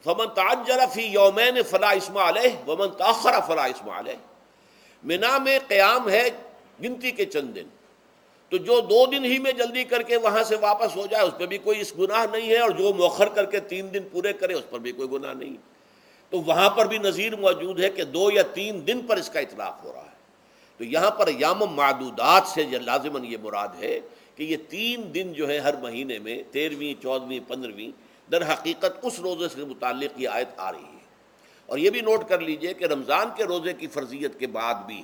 Speaker 2: فمن تعجل فی یومین فلا اثم علیہ ومن تاخر فلا اثم علیہ۔ منا میں قیام ہے گنتی کے چند دن، تو جو 2 دن ہی میں جلدی کر کے وہاں سے واپس ہو جائے اس پہ بھی کوئی اس گناہ نہیں ہے، اور جو مؤخر کر کے 3 دن پورے کرے اس پر بھی کوئی گناہ نہیں۔ تو وہاں پر بھی نظیر موجود ہے کہ 2 یا 3 دن پر اس کا اطلاق ہو رہا ہے۔ تو یہاں پر ایام معدودات سے لازماً یہ مراد ہے کہ یہ 3 دن جو ہے ہر مہینے میں 13ویں، 14ویں، 15ویں، در حقیقت اس روزے سے متعلق یہ آیت آ رہی ہے۔ اور یہ بھی نوٹ کر لیجئے کہ رمضان کے روزے کی فرضیت کے بعد بھی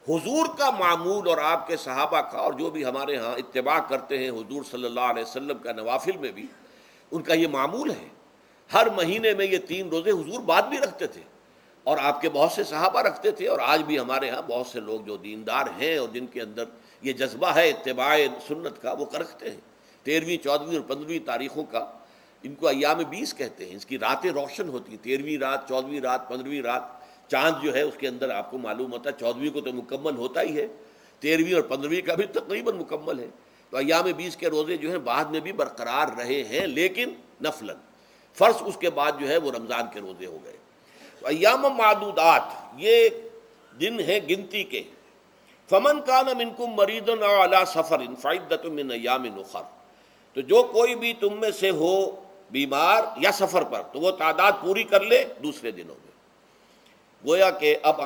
Speaker 2: حضور کا معمول اور آپ کے صحابہ کا، اور جو بھی ہمارے ہاں اتباع کرتے ہیں حضور صلی اللہ علیہ وسلم کا نوافل میں بھی ان کا یہ معمول ہے۔ ہر مہینے میں یہ 3 روزے حضور بعد بھی رکھتے تھے، اور آپ کے بہت سے صحابہ رکھتے تھے، اور آج بھی ہمارے ہاں بہت سے لوگ جو دیندار ہیں اور جن کے اندر یہ جذبہ ہے اتباع سنت کا، وہ رکھتے ہیں۔ 13ویں، 14ویں اور 15ویں تاریخوں کا ان کو ایام 20 کہتے ہیں۔ اس کی راتیں روشن ہوتی ہیں، 13ویں رات، 14ویں رات، 15ویں رات۔ چاند جو ہے اس کے اندر آپ کو معلوم ہوتا ہے 14ویں کو تو مکمل ہوتا ہی ہے، 13ویں اور 15ویں کا بھی تقریباً مکمل ہے۔ تو ایام 20 کے روزے جو ہیں بعد میں بھی برقرار رہے ہیں، لیکن نفلاً۔ فرض اس کے بعد جو ہے وہ رمضان کے روزے ہو گئے۔ تو ایام معدودات یہ دن ہیں گنتی کے۔ فمن کان منکم مریضا او علی سفر فعدۃ من ایام اخر، تو جو کوئی بھی تم میں سے ہو بیمار یا سفر پر تو وہ تعداد پوری کر لے دوسرے دنوں میں۔ گویا کہ اب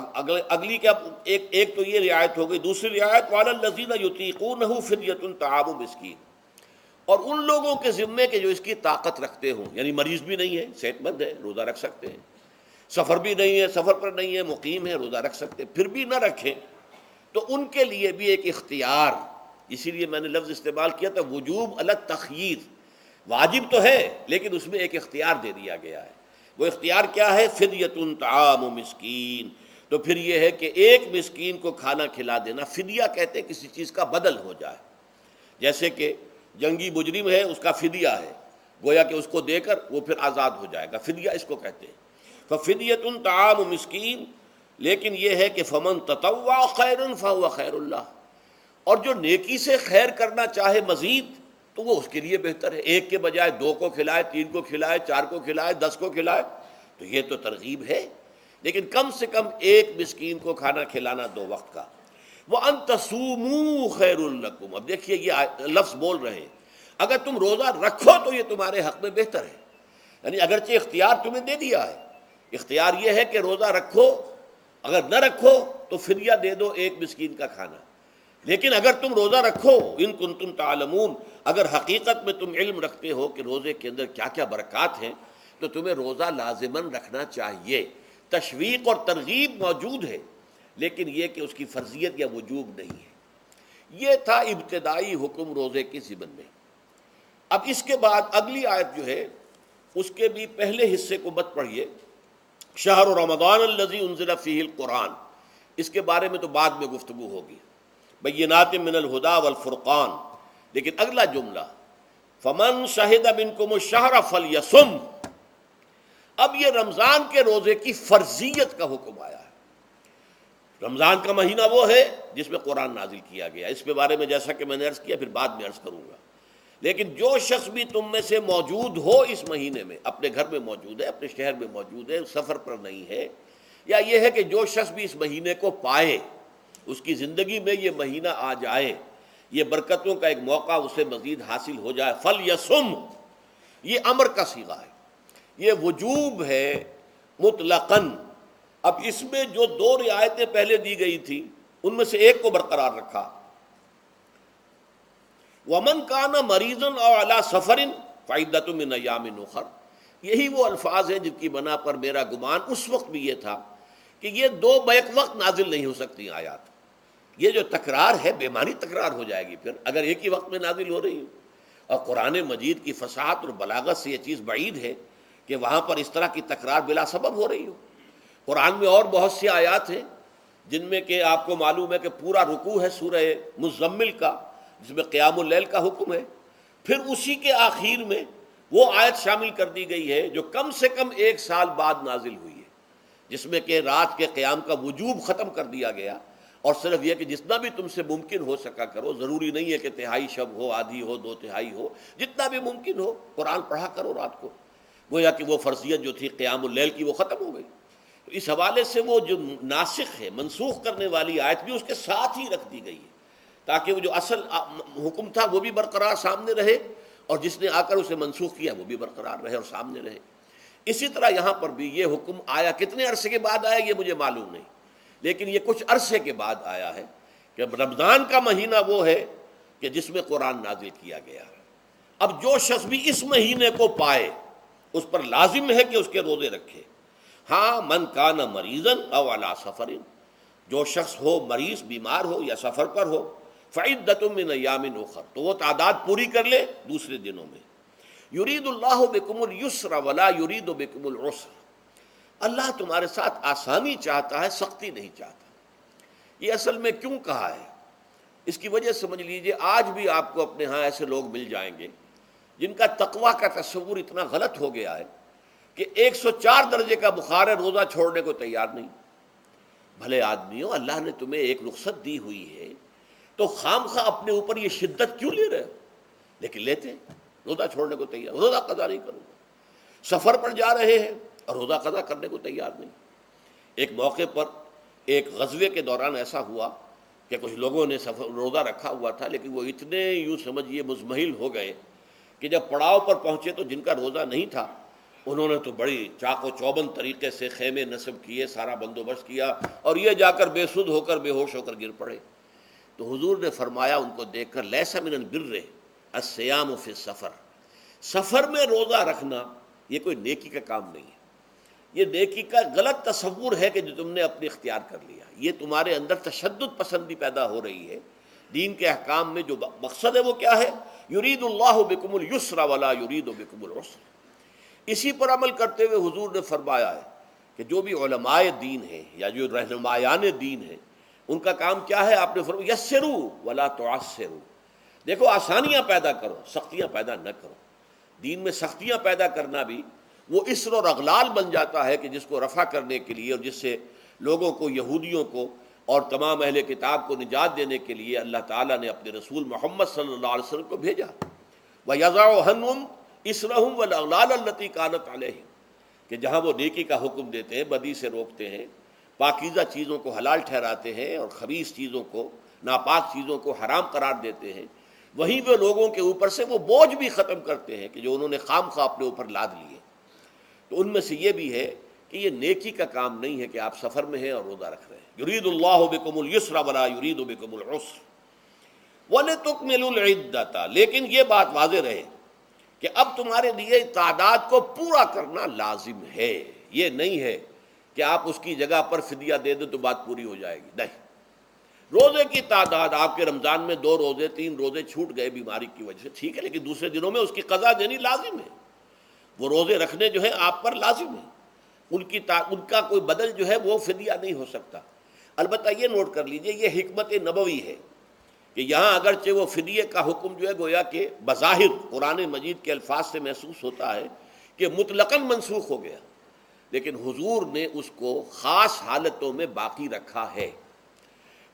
Speaker 2: اگلی کے اب ایک تو یہ رعایت ہو گئی، دوسری رعایت وعلی الذین یطیقونہ فدیۃ طعام مسکین، اور ان لوگوں کے ذمے کے جو اس کی طاقت رکھتے ہوں، یعنی مریض بھی نہیں ہے، صحت مند ہے، روزہ رکھ سکتے ہیں، سفر بھی نہیں ہے، سفر پر نہیں ہے، مقیم ہے، روزہ رکھ سکتے ہیں، پھر بھی نہ رکھیں تو ان کے لیے بھی ایک اختیار، اسی لیے میں نے لفظ استعمال کیا تھا وجوب علی التخییر، واجب تو ہے لیکن اس میں ایک اختیار دے دیا گیا ہے۔ وہ اختیار کیا ہے؟ فدیۃ طعام مسکین۔ تو پھر یہ ہے کہ ایک مسکین کو کھانا کھلا دینا، فدیہ کہتے ہیں کسی چیز کا بدل ہو جائے، جیسے کہ جنگی مجرم ہے اس کا فدیہ ہے، گویا کہ اس کو دے کر وہ پھر آزاد ہو جائے گا، فدیہ اس کو کہتے ہیں۔ ففدیۃ طعام مسکین، لیکن یہ ہے کہ فمن تطوع خیرا فهو خیر اللہ، اور جو نیکی سے خیر کرنا چاہے مزید تو وہ اس کے لیے بہتر ہے، ایک کے بجائے 2 کو کھلائے، 3 کو کھلائے، 4 کو کھلائے، 10 کو کھلائے، تو یہ تو ترغیب ہے، لیکن کم سے کم ایک مسکین کو کھانا کھلانا 2 وقت کا۔ وَأَن تَصُومُوا خَيْرٌ لَكُمْ، اب دیکھیے یہ لفظ بول رہے ہیں، اگر تم روزہ رکھو تو یہ تمہارے حق میں بہتر ہے، یعنی اگرچہ اختیار تمہیں دے دیا ہے، اختیار یہ ہے کہ روزہ رکھو، اگر نہ رکھو تو فدیہ دے دو ایک مسکین کا کھانا، لیکن اگر تم روزہ رکھو، ان کنتم تعلمون، اگر حقیقت میں تم علم رکھتے ہو کہ روزے کے اندر کیا کیا برکات ہیں، تو تمہیں روزہ لازماً رکھنا چاہیے۔ تشویق اور ترغیب موجود ہے، لیکن یہ کہ اس کی فرضیت یا وجوب نہیں ہے۔ یہ تھا ابتدائی حکم روزے کے ضمن میں۔ اب اس کے بعد اگلی آیت جو ہے اس کے بھی پہلے حصے کو مت پڑھیے، شہر رمضان الذی انزل فیہ القرآن، اس کے بارے میں تو بعد میں گفتگو ہوگی، بینات من الہدی والفرقان، لیکن اگلا جملہ فمن شہد منکم الشہر فلیصم، اب یہ رمضان کے روزے کی فرضیت کا حکم آیا ہے۔ رمضان کا مہینہ وہ ہے جس میں قرآن نازل کیا گیا، اس کے بارے میں جیسا کہ میں نے عرض کیا پھر بعد میں عرض کروں گا، لیکن جو شخص بھی تم میں سے موجود ہو اس مہینے میں، اپنے گھر میں موجود ہے، اپنے شہر میں موجود ہے، سفر پر نہیں ہے، یا یہ ہے کہ جو شخص بھی اس مہینے کو پائے، اس کی زندگی میں یہ مہینہ آ جائے، یہ برکتوں کا ایک موقع اسے مزید حاصل ہو جائے، فلیصم، یہ امر کا صیغہ ہے، یہ وجوب ہے مطلقاً۔ اب اس میں جو 2 رعایتیں پہلے دی گئی تھی ان میں سے ایک کو برقرار رکھا، وَمَنْ كَانَ مَرِيضًا أَوْ عَلَى سَفَرٍ فَعِدَّةٌ مِّنْ أَيَّامٍ أُخَرَ، یہی وہ الفاظ ہیں جن کی بنا پر میرا گمان اس وقت بھی یہ تھا کہ یہ 2 بیک وقت نازل نہیں ہو سکتی آیات، یہ جو تکرار ہے بے معنی تکرار ہو جائے گی پھر اگر ایک ہی وقت میں نازل ہو رہی ہو، اور قرآن مجید کی فصاحت اور بلاغت سے یہ چیز بعید ہے کہ وہاں پر اس طرح کی تکرار بلا سبب ہو رہی ہو۔ قرآن میں اور بہت سی آیات ہیں جن میں کہ آپ کو معلوم ہے کہ پورا رکوع ہے سورہ مزمل کا، جس میں قیام اللیل کا حکم ہے، پھر اسی کے آخر میں وہ آیت شامل کر دی گئی ہے جو کم سے کم 1 سال بعد نازل ہوئی ہے، جس میں کہ رات کے قیام کا وجوب ختم کر دیا گیا، اور صرف یہ کہ جتنا بھی تم سے ممکن ہو سکا کرو، ضروری نہیں ہے کہ تہائی شب ہو، آدھی ہو، دو تہائی ہو، جتنا بھی ممکن ہو قرآن پڑھا کرو رات کو، گویا کہ وہ فرضیت جو تھی قیام اللیل کی وہ ختم ہو گئی۔ تو اس حوالے سے وہ جو ناسخ ہے، منسوخ کرنے والی آیت بھی اس کے ساتھ ہی رکھ دی گئی ہے، تاکہ وہ جو اصل حکم تھا وہ بھی برقرار سامنے رہے، اور جس نے آ کر اسے منسوخ کیا وہ بھی برقرار رہے اور سامنے رہے۔ اسی طرح یہاں پر بھی یہ حکم آیا، کتنے عرصے کے بعد آیا یہ مجھے معلوم نہیں، لیکن یہ کچھ عرصے کے بعد آیا ہے کہ رمضان کا مہینہ وہ ہے کہ جس میں قرآن نازل کیا گیا۔ اب جو شخص بھی اس مہینے کو پائے اس پر لازم ہے کہ اس کے روزے رکھے۔ ہاں، من کان مریضن او علی سفر، جو شخص ہو مریض، بیمار ہو یا سفر پر ہو، فعدۃ من ایام اخر، تو وہ تعداد پوری کر لے دوسرے دنوں میں۔ یرید اللہ بکم الیسر ولا یرید بکم العسر، اللہ تمہارے ساتھ آسانی چاہتا ہے، سختی نہیں چاہتا۔ یہ اصل میں کیوں کہا ہے، اس کی وجہ سمجھ لیجئے۔ آج بھی آپ کو اپنے ہاں ایسے لوگ مل جائیں گے جن کا تقویٰ کا تصور اتنا غلط ہو گیا ہے کہ 104 درجے کا بخار ہے، روزہ چھوڑنے کو تیار نہیں۔ بھلے آدمیوں، اللہ نے تمہیں ایک رخصت دی ہوئی ہے تو خام خواہ اپنے اوپر یہ شدت کیوں لے رہے ہو؟ لیکن لیتے، روزہ چھوڑنے کو تیار، روزہ قضا نہیں کروں گا۔ سفر پر جا رہے ہیں اور روزہ قضا کرنے کو تیار نہیں۔ ایک موقع پر ایک غزوے کے دوران ایسا ہوا کہ کچھ لوگوں نے روزہ رکھا ہوا تھا، لیکن وہ اتنے یوں سمجھیے مزمحل ہو گئے کہ جب پڑاؤ پر پہنچے تو جن کا روزہ نہیں تھا انہوں نے تو بڑی چاق و چوبند طریقے سے خیمے نصب کیے، سارا بندوبست کیا، اور یہ جا کر بے سدھ ہو کر بے ہوش ہو کر گر پڑے۔ تو حضور نے فرمایا ان کو دیکھ کر، لیس من البر الصیام فی السفر، سفر میں روزہ رکھنا یہ کوئی نیکی کا کام نہیں ہے، یہ نیکی کا غلط تصور ہے کہ جو تم نے اپنے اختیار کر لیا۔ یہ تمہارے اندر تشدد پسندی پیدا ہو رہی ہے۔ دین کے احکام میں جو مقصد ہے وہ کیا ہے؟ یرید اللہ بکم الیسر ولا یرید بکم العسر۔ اسی پر عمل کرتے ہوئے حضور نے فرمایا ہے کہ جو بھی علماء دین ہیں یا جو رہنمایان دین ہیں ان کا کام کیا ہے؟ آپ نے فرمایا یسروا ولا تعسروا، دیکھو آسانیاں پیدا کرو، سختیاں پیدا نہ کرو۔ دین میں سختیاں پیدا کرنا بھی وہ اسر اور اغلال بن جاتا ہے کہ جس کو رفع کرنے کے لیے اور جس سے لوگوں کو، یہودیوں کو اور تمام اہل کتاب کو نجات دینے کے لیے اللہ تعالیٰ نے اپنے رسول محمد صلی اللہ علیہ وسلم کو بھیجا۔ وَيَضَعُ عَنْهُمْ إِصْرَهُمْ وَالْأَغْلَالَ الَّتِي كَانَتْ عَلَيْهِمْ، کہ جہاں وہ نیکی کا حکم دیتے ہیں، بدی سے روکتے ہیں، پاکیزہ چیزوں کو حلال ٹھہراتے ہیں اور خبیث چیزوں کو، ناپاک چیزوں کو حرام قرار دیتے ہیں، وہیں وہ لوگوں کے اوپر سے وہ بوجھ بھی ختم کرتے ہیں کہ جو انہوں نے خام خواہ اپنے اوپر لاد لیے۔ تو ان میں سے یہ بھی ہے کہ یہ نیکی کا کام نہیں ہے کہ آپ سفر میں ہیں اور روزہ رکھ رہے ہیں۔ یرید اللہ بکم الیسر ولا یرید بکم العسر وَلِتُكْمِلُوا الْعِدَّةَ، لیکن یہ بات واضح رہے کہ اب تمہارے لیے تعداد کو پورا کرنا لازم ہے۔ یہ نہیں ہے کہ آپ اس کی جگہ پر فدیہ دے دیں تو بات پوری ہو جائے گی، نہیں۔ روزے کی تعداد آپ کے رمضان میں 2 روزے 3 روزے چھوٹ گئے بیماری کی وجہ سے، ٹھیک ہے، لیکن دوسرے دنوں میں اس کی قضا دینی لازم ہے۔ وہ روزے رکھنے جو ہیں آپ پر لازم ہیں، ان کا کوئی بدل جو ہے وہ فدیہ نہیں ہو سکتا۔ البتہ یہ نوٹ کر لیجئے، یہ حکمت نبوی ہے کہ یہاں اگرچہ وہ فدیے کا حکم جو ہے گویا کہ بظاہر قرآن مجید کے الفاظ سے محسوس ہوتا ہے کہ مطلقاً منسوخ ہو گیا، لیکن حضور نے اس کو خاص حالتوں میں باقی رکھا ہے۔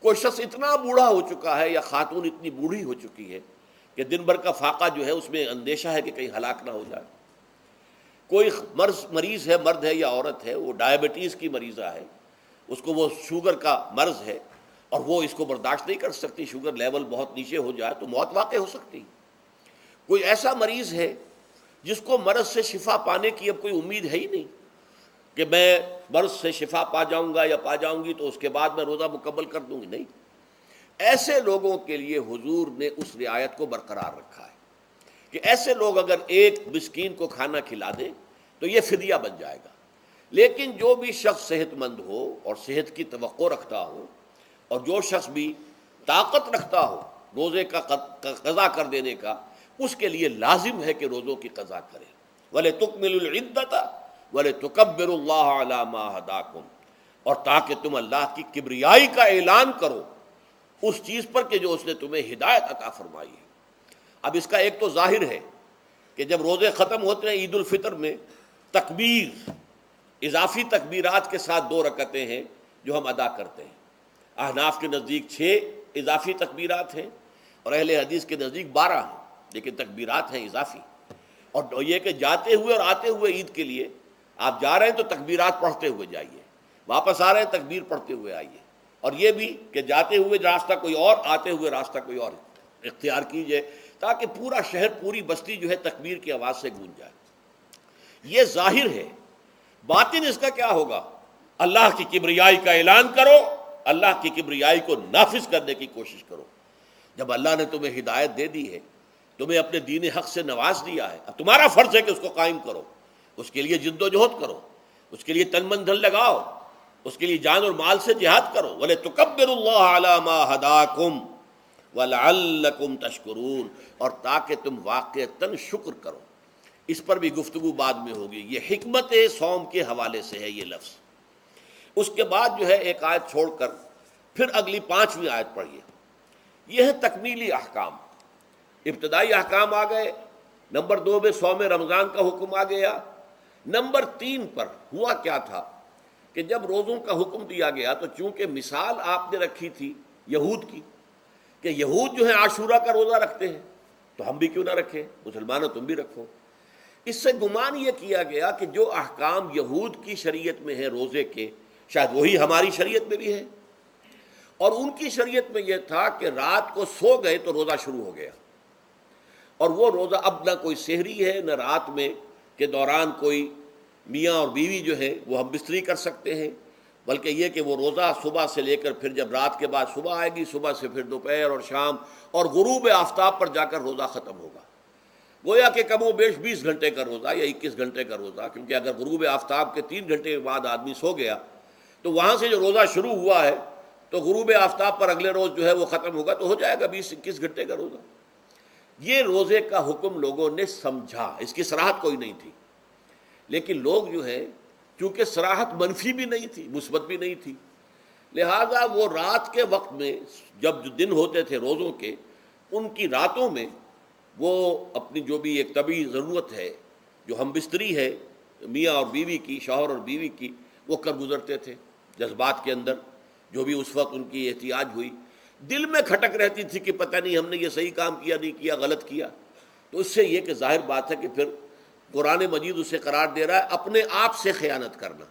Speaker 2: کوئی شخص اتنا بوڑھا ہو چکا ہے یا خاتون اتنی بوڑھی ہو چکی ہے کہ دن بھر کا فاقہ جو ہے اس میں اندیشہ ہے کہ کہیں ہلاک نہ ہو جائے، کوئی مریض ہے، مرد ہے یا عورت ہے، وہ ڈائبٹیز کی مریضہ ہے، اس کو وہ شوگر کا مرض ہے اور وہ اس کو برداشت نہیں کر سکتی، شوگر لیول بہت نیچے ہو جائے تو موت واقع ہو سکتی۔ کوئی ایسا مریض ہے جس کو مرض سے شفا پانے کی اب کوئی امید ہے ہی نہیں کہ میں مرض سے شفا پا جاؤں گا یا پا جاؤں گی تو اس کے بعد میں روزہ مکمل کر دوں گی، نہیں۔ ایسے لوگوں کے لیے حضور نے اس رعایت کو برقرار رکھا ہے کہ ایسے لوگ اگر ایک مسکین کو کھانا کھلا دیں تو یہ فدیہ بن جائے گا۔ لیکن جو بھی شخص صحت مند ہو اور صحت کی توقع رکھتا ہو اور جو شخص بھی طاقت رکھتا ہو روزے کا قضا کر دینے کا، اس کے لیے لازم ہے کہ روزوں کی قضا کرے۔ وَلِتُكْمِلُوا الْعِدَّةَ وَلِتُكَبِّرُوا اللَّهَ عَلَىٰ مَا هَدَاكُمْ، اور تاکہ تم اللہ کی کبریائی کا اعلان کرو اس چیز پر کہ جو اس نے تمہیں ہدایت عطا فرمائی ہے۔ اب اس کا ایک تو ظاہر ہے کہ جب روزے ختم ہوتے ہیں عید الفطر میں تکبیر اضافی تکبیرات کے ساتھ 2 رکعتیں ہیں جو ہم ادا کرتے ہیں۔ احناف کے نزدیک 6 اضافی تکبیرات ہیں اور اہل حدیث کے نزدیک 12 ہیں، لیکن تکبیرات ہیں اضافی۔ اور یہ کہ جاتے ہوئے اور آتے ہوئے عید کے لیے آپ جا رہے ہیں تو تکبیرات پڑھتے ہوئے جائیے، واپس آ رہے ہیں تکبیر پڑھتے ہوئے آئیے، اور یہ بھی کہ جاتے ہوئے راستہ کوئی اور، آتے ہوئے راستہ کوئی اور اختیار کیجئے، تاکہ پورا شہر پوری بستی جو ہے تکبیر کی آواز سے گونج جائے۔ یہ ظاہر ہے، باطن اس کا کیا ہوگا؟ اللہ کی کبریائی کا اعلان کرو، اللہ کی کبریائی کو نافذ کرنے کی کوشش کرو۔ جب اللہ نے تمہیں ہدایت دے دی ہے، تمہیں اپنے دین حق سے نواز دیا ہے، اب تمہارا فرض ہے کہ اس کو قائم کرو، اس کے لیے جد و جہد کرو، اس کے لیے تن من دھن لگاؤ، اس کے لیے جان اور مال سے جہاد کرو۔ وَلِتُكَبِّرُوا اللَّهَ عَلَى مَا هَدَاكُمْ وَلَعَلَّكُمْ تَشْكُرُونَ، اور تاکہ تم واقعتاً شکر کرو۔ اس پر بھی گفتگو بعد میں ہوگی۔ یہ حکمت صوم کے حوالے سے ہے یہ لفظ۔ اس کے بعد جو ہے ایک آیت چھوڑ کر پھر اگلی 5ویں آیت پڑھیے۔ یہ ہے تکمیلی احکام۔ ابتدائی احکام آ گئے، نمبر 2 میں صوم رمضان کا حکم آ گیا، نمبر 3 پر ہوا کیا تھا کہ جب روزوں کا حکم دیا گیا تو چونکہ مثال آپ نے رکھی تھی یہود کی کہ یہود جو ہے عاشورہ کا روزہ رکھتے ہیں تو ہم بھی کیوں نہ رکھیں، مسلمانوں تم بھی رکھو۔ اس سے گمان یہ کیا گیا کہ جو احکام یہود کی شریعت میں ہیں روزے کے، شاید وہی ہماری شریعت میں بھی ہے، اور ان کی شریعت میں یہ تھا کہ رات کو سو گئے تو روزہ شروع ہو گیا، اور وہ روزہ اب نہ کوئی سحری ہے نہ رات میں کے دوران کوئی میاں اور بیوی جو ہے وہ ہم بستری کر سکتے ہیں، بلکہ یہ کہ وہ روزہ صبح سے لے کر پھر جب رات کے بعد صبح آئے گی، صبح سے پھر دوپہر اور شام اور غروب آفتاب پر جا کر روزہ ختم ہوگا۔ گویا کہ کم و بیش 20 گھنٹے کا روزہ یا 21 گھنٹے کا روزہ، کیونکہ اگر غروب آفتاب کے 3 گھنٹے کے بعد آدمی سو گیا تو وہاں سے جو روزہ شروع ہوا ہے تو غروب آفتاب پر اگلے روز جو ہے وہ ختم ہوگا، تو ہو جائے گا 20-21 گھنٹے کا روزہ۔ یہ روزے کا حکم لوگوں نے سمجھا، اس کی صراحت کوئی نہیں تھی، لیکن لوگ جو ہے چونکہ صراحت منفی بھی نہیں تھی مثبت بھی نہیں تھی، لہذا وہ رات کے وقت میں جب جو دن ہوتے تھے روزوں کے، ان کی راتوں میں وہ اپنی جو بھی ایک طبعی ضرورت ہے، جو ہم بستری ہے میاں اور بیوی کی، شوہر اور بیوی کی، وہ کر گزرتے تھے۔ جذبات کے اندر جو بھی اس وقت ان کی احتیاج ہوئی، دل میں کھٹک رہتی تھی کہ پتہ نہیں ہم نے یہ صحیح کام کیا نہیں کیا، غلط کیا، تو اس سے یہ کہ ظاہر بات ہے کہ پھر قرآن مجید اسے قرار دے رہا ہے اپنے آپ سے خیانت کرنا۔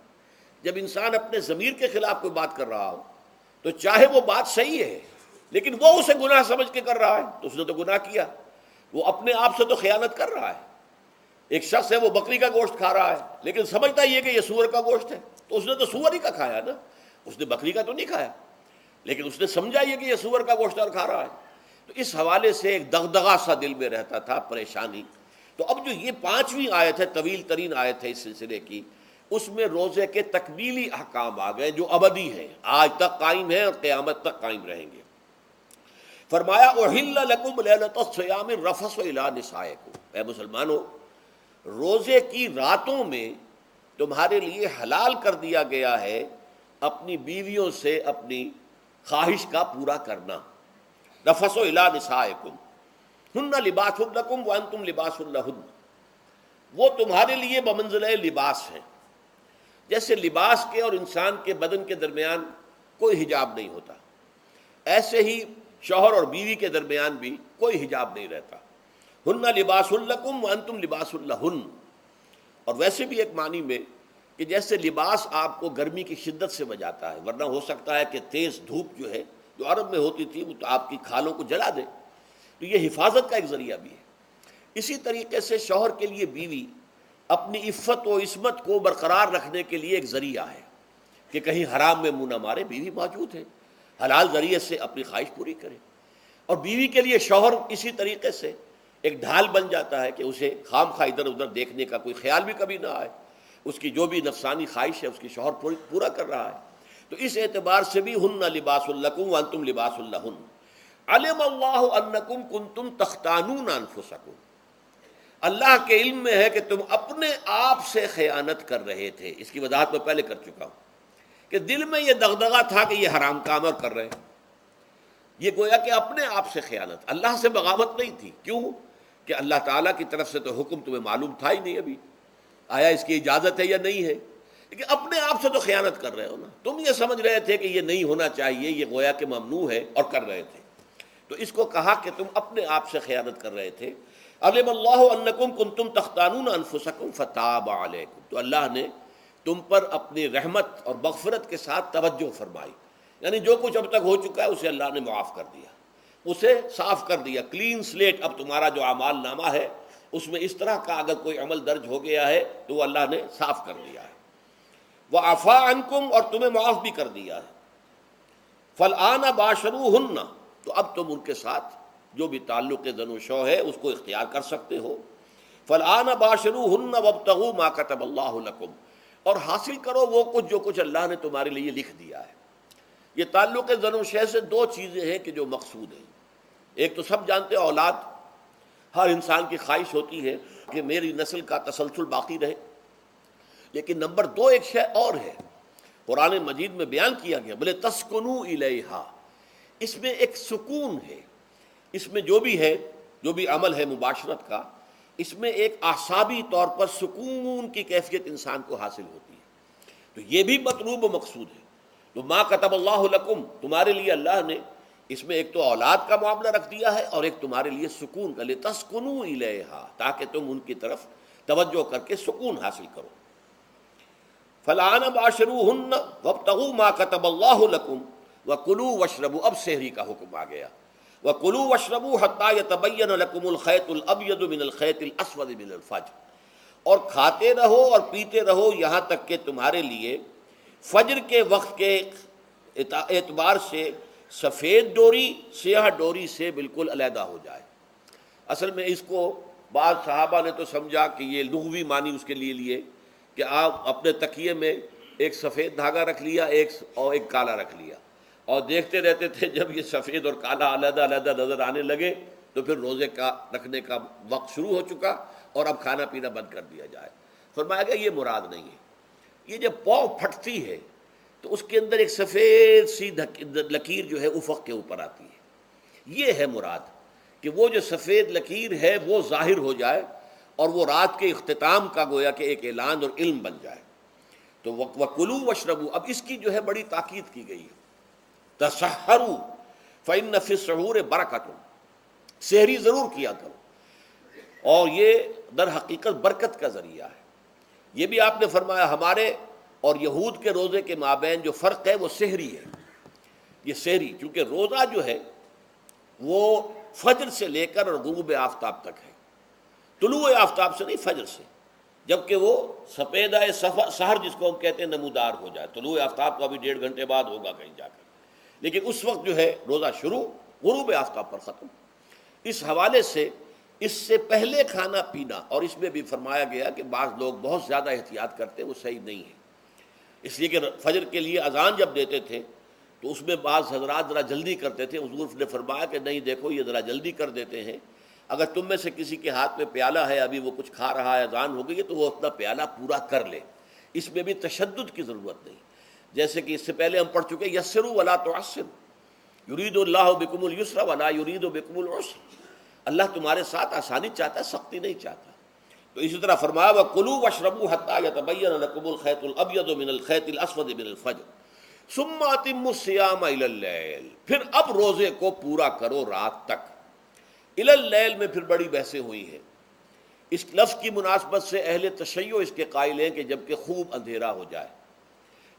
Speaker 2: جب انسان اپنے ضمیر کے خلاف کوئی بات کر رہا ہو تو چاہے وہ بات صحیح ہے لیکن وہ اسے گناہ سمجھ کے کر رہا ہے تو اس نے تو گناہ کیا، وہ اپنے آپ سے تو خیانت کر رہا ہے۔ ایک شخص ہے وہ بکری کا گوشت کھا رہا ہے لیکن سمجھتا یہ کہ یہ سور کا گوشت ہے، تو اس نے تو سور ہی کا کھایا نا، اس نے بکری کا تو نہیں کھایا، لیکن اس نے سمجھا یہ کہ یہ سور کا گوشت اور کھا رہا ہے۔ تو اس حوالے سے ایک دغدغہ سا دل میں رہتا تھا، پریشانی۔ تو اب جو یہ 5ویں آیت ہے، طویل ترین آیت ہے اس سلسلے کی، اس میں روزے کے تکمیلی احکام آ گئے جو ابدی ہیں، آج تک قائم ہیں اور قیامت تک قائم رہیں گے۔ فرمایا احل لکم لیلۃ الصیام الرفث الی نسائکم، اے مسلمانوں روزے کی راتوں میں تمہارے لیے حلال کر دیا گیا ہے اپنی بیویوں سے اپنی خواہش کا پورا کرنا۔ رفث الی نسائکم ہن لباس لکم وانتم لباس لہن، وہ تمہارے لیے بمنزلہ لباس ہیں، جیسے لباس کے اور انسان کے بدن کے درمیان کوئی حجاب نہیں ہوتا، ایسے ہی شوہر اور بیوی کے درمیان بھی کوئی حجاب نہیں رہتا۔ ہن لباس لکم وانتم لباس لہن، اور ویسے بھی ایک معنی میں کہ جیسے لباس آپ کو گرمی کی شدت سے بچاتا ہے، ورنہ ہو سکتا ہے کہ تیز دھوپ جو ہے جو عرب میں ہوتی تھی وہ تو آپ کی کھالوں کو جلا دے، تو یہ حفاظت کا ایک ذریعہ بھی ہے۔ اسی طریقے سے شوہر کے لیے بیوی اپنی عفت و عصمت کو برقرار رکھنے کے لیے ایک ذریعہ ہے کہ کہیں حرام میں منہ نہ مارے، بیوی موجود ہے، حلال ذریعے سے اپنی خواہش پوری کرے۔ اور بیوی کے لیے شوہر اسی طریقے سے ایک ڈھال بن جاتا ہے کہ اسے خام خواہ ادھر ادھر دیکھنے کا کوئی خیال بھی کبھی نہ آئے، اس کی جو بھی نفسانی خواہش ہے اس کی شوہر پورا کر رہا ہے۔ تو اس اعتبار سے بھی ہن لباس لکم وانتم لباس لہن، علم اللہ انکم کنتم تختانون انفسکم، اللہ کے علم میں ہے کہ تم اپنے آپ سے خیانت کر رہے تھے۔ اس کی وضاحت میں پہلے کر چکا ہوں کہ دل میں یہ دغدغہ تھا کہ یہ حرام کام اور کر رہے ہیں، یہ گویا کہ اپنے آپ سے خیانت، اللہ سے بغاوت نہیں تھی۔ کیوں کہ اللہ تعالیٰ کی طرف سے تو حکم تمہیں معلوم تھا ہی نہیں ابھی، آیا اس کی اجازت ہے یا نہیں ہے، لیکن اپنے آپ سے تو خیانت کر رہے ہو نا. تم یہ سمجھ رہے تھے کہ یہ نہیں ہونا چاہیے، یہ گویا کہ ممنوع ہے، اور کر رہے تھے. تو اس کو کہا کہ تم اپنے آپ سے خیانت کر رہے تھے. علم اللہ انکم کنتم تختانون انفسکم فتاب علیکم. تو اللہ نے تم پر اپنی رحمت اور مغفرت کے ساتھ توجہ فرمائی، یعنی جو کچھ اب تک ہو چکا ہے اسے اللہ نے معاف کر دیا، اسے صاف کر دیا، کلین سلیٹ. اب تمہارا جو اعمال نامہ ہے اس میں اس طرح کا اگر کوئی عمل درج ہو گیا ہے تو وہ اللہ نے صاف کر دیا ہے. وعفا عنکم، اور تمہیں معاف بھی کر دیا ہے. فالآن باشروہن، تو اب تم ان کے ساتھ جو بھی تعلق زن و شو ہے اس کو اختیار کر سکتے ہو. فالآن باشروہن وابتغوا ما کتب اللہ لکم، اور حاصل کرو وہ کچھ جو کچھ اللہ نے تمہارے لیے لکھ دیا ہے. یہ تعلق زن و شے سے دو چیزیں ہیں کہ جو مقصود ہیں. ایک تو سب جانتے اولاد، ہر انسان کی خواہش ہوتی ہے کہ میری نسل کا تسلسل باقی رہے. لیکن نمبر دو ایک شے اور ہے، قرآن مجید میں بیان کیا گیا، بلے تسکنو الیہا، اس میں ایک سکون ہے. اس میں جو بھی ہے، جو بھی عمل ہے مباشرت کا، اس میں ایک اعصابی طور پر سکون کی کیفیت انسان کو حاصل ہوتی ہے. تو یہ بھی مطلوب و مقصود ہے. تو ما کتب اللہ لکم، تمہارے لیے اللہ نے اس میں ایک تو اولاد کا معاملہ رکھ دیا ہے، اور ایک تمہارے لیے سکون کا، لتسکنو الیہا، تاکہ تم ان کی طرف توجہ کر کے سکون حاصل کرو. فالآن باشروہن وابتغوا ما کتب اللہ لکم وکلوا واشربوا، اب سحری کا حکم آ گیا. وکلوا واشربوا حتی یتبین لکم الخیط الابیض من الخیط الاسود من الفجر، اور کھاتے رہو اور پیتے رہو یہاں تک کہ تمہارے لیے فجر کے وقت کے اعتبار سے سفید ڈوری سیاہ ڈوری سے بالکل علیحدہ ہو جائے. اصل میں اس کو بعض صحابہ نے تو سمجھا کہ یہ لغوی معنی اس کے لیے کہ آپ اپنے تکیے میں ایک سفید دھاگا رکھ لیا اور ایک کالا رکھ لیا، اور دیکھتے رہتے تھے. جب یہ سفید اور کالا علیحدہ علیحدہ نظر آنے لگے تو پھر روزے کا رکھنے کا وقت شروع ہو چکا اور اب کھانا پینا بند کر دیا جائے. فرمایا گیا یہ مراد نہیں ہے. یہ جب پاؤں پھٹتی ہے تو اس کے اندر ایک سفید سی لکیر جو ہے افق کے اوپر آتی ہے. یہ ہے مراد کہ وہ جو سفید لکیر ہے وہ ظاہر ہو جائے اور وہ رات کے اختتام کا گویا کہ ایک اعلان اور علم بن جائے. تو وَكُلُوا وَاشْرَبُوا، اب اس کی جو ہے بڑی تاکید کی گئی ہے. تَسَحَّرُوا فَإِنَّ فِي السَّحُورِ بَرَكَةٌ، سحری ضرور کیا کرو، اور یہ در حقیقت برکت کا ذریعہ ہے. یہ بھی آپ نے فرمایا ہمارے اور یہود کے روزے کے مابین جو فرق ہے وہ سحری ہے. یہ سحری چونکہ روزہ جو ہے وہ فجر سے لے کر اور غروب آفتاب تک ہے، طلوع آفتاب سے نہیں، فجر سے، جبکہ وہ سفیدہ سحر جس کو ہم کہتے ہیں نمودار ہو جائے. طلوع آفتاب کا بھی 1.5 گھنٹے بعد ہوگا کہیں جا کر، لیکن اس وقت جو ہے روزہ شروع، غروب آفتاب پر ختم. اس حوالے سے اس سے پہلے کھانا پینا، اور اس میں بھی فرمایا گیا کہ بعض لوگ بہت زیادہ احتیاط کرتے ہیں، وہ صحیح نہیں ہے. اس لیے کہ فجر کے لیے اذان جب دیتے تھے تو اس میں بعض حضرات ذرا جلدی کرتے تھے. حضور نے فرمایا کہ نہیں، دیکھو یہ ذرا جلدی کر دیتے ہیں، اگر تم میں سے کسی کے ہاتھ میں پیالہ ہے، ابھی وہ کچھ کھا رہا ہے، اذان ہو گئی ہے، تو وہ اپنا پیالہ پورا کر لے. اس میں بھی تشدد کی ضرورت نہیں. جیسے کہ اس سے پہلے ہم پڑھ چکے یسروا ولا تعسروا، یرید اللہ بکم الیسر ولا یرید بکم العسر، اللہ تمہارے ساتھ آسانی چاہتا ہے، سختی نہیں چاہتا. تو اسی طرح فرمایا وَكُلُوا وَاشْرَبُوا حَتَّى يَتَبَيَّنَ لَكُمُ الْخَيْطُ الْأَبْيَضُ مِنَ الْخَيْطِ الْأَسْوَدِ مِنَ الْفَجْرِ ثُمَّ أَتِمُّوا الصِّيَامَ إِلَى اللَّيْلِ، پھر اب روزے کو پورا کرو رات تک. إِلَى اللَّيْلِ میں پھر بڑی بحثیں ہوئی ہیں. اس لفظ کی مناسبت سے اہل تشیع اس کے قائل ہیں کہ جب کہ خوب اندھیرا ہو جائے،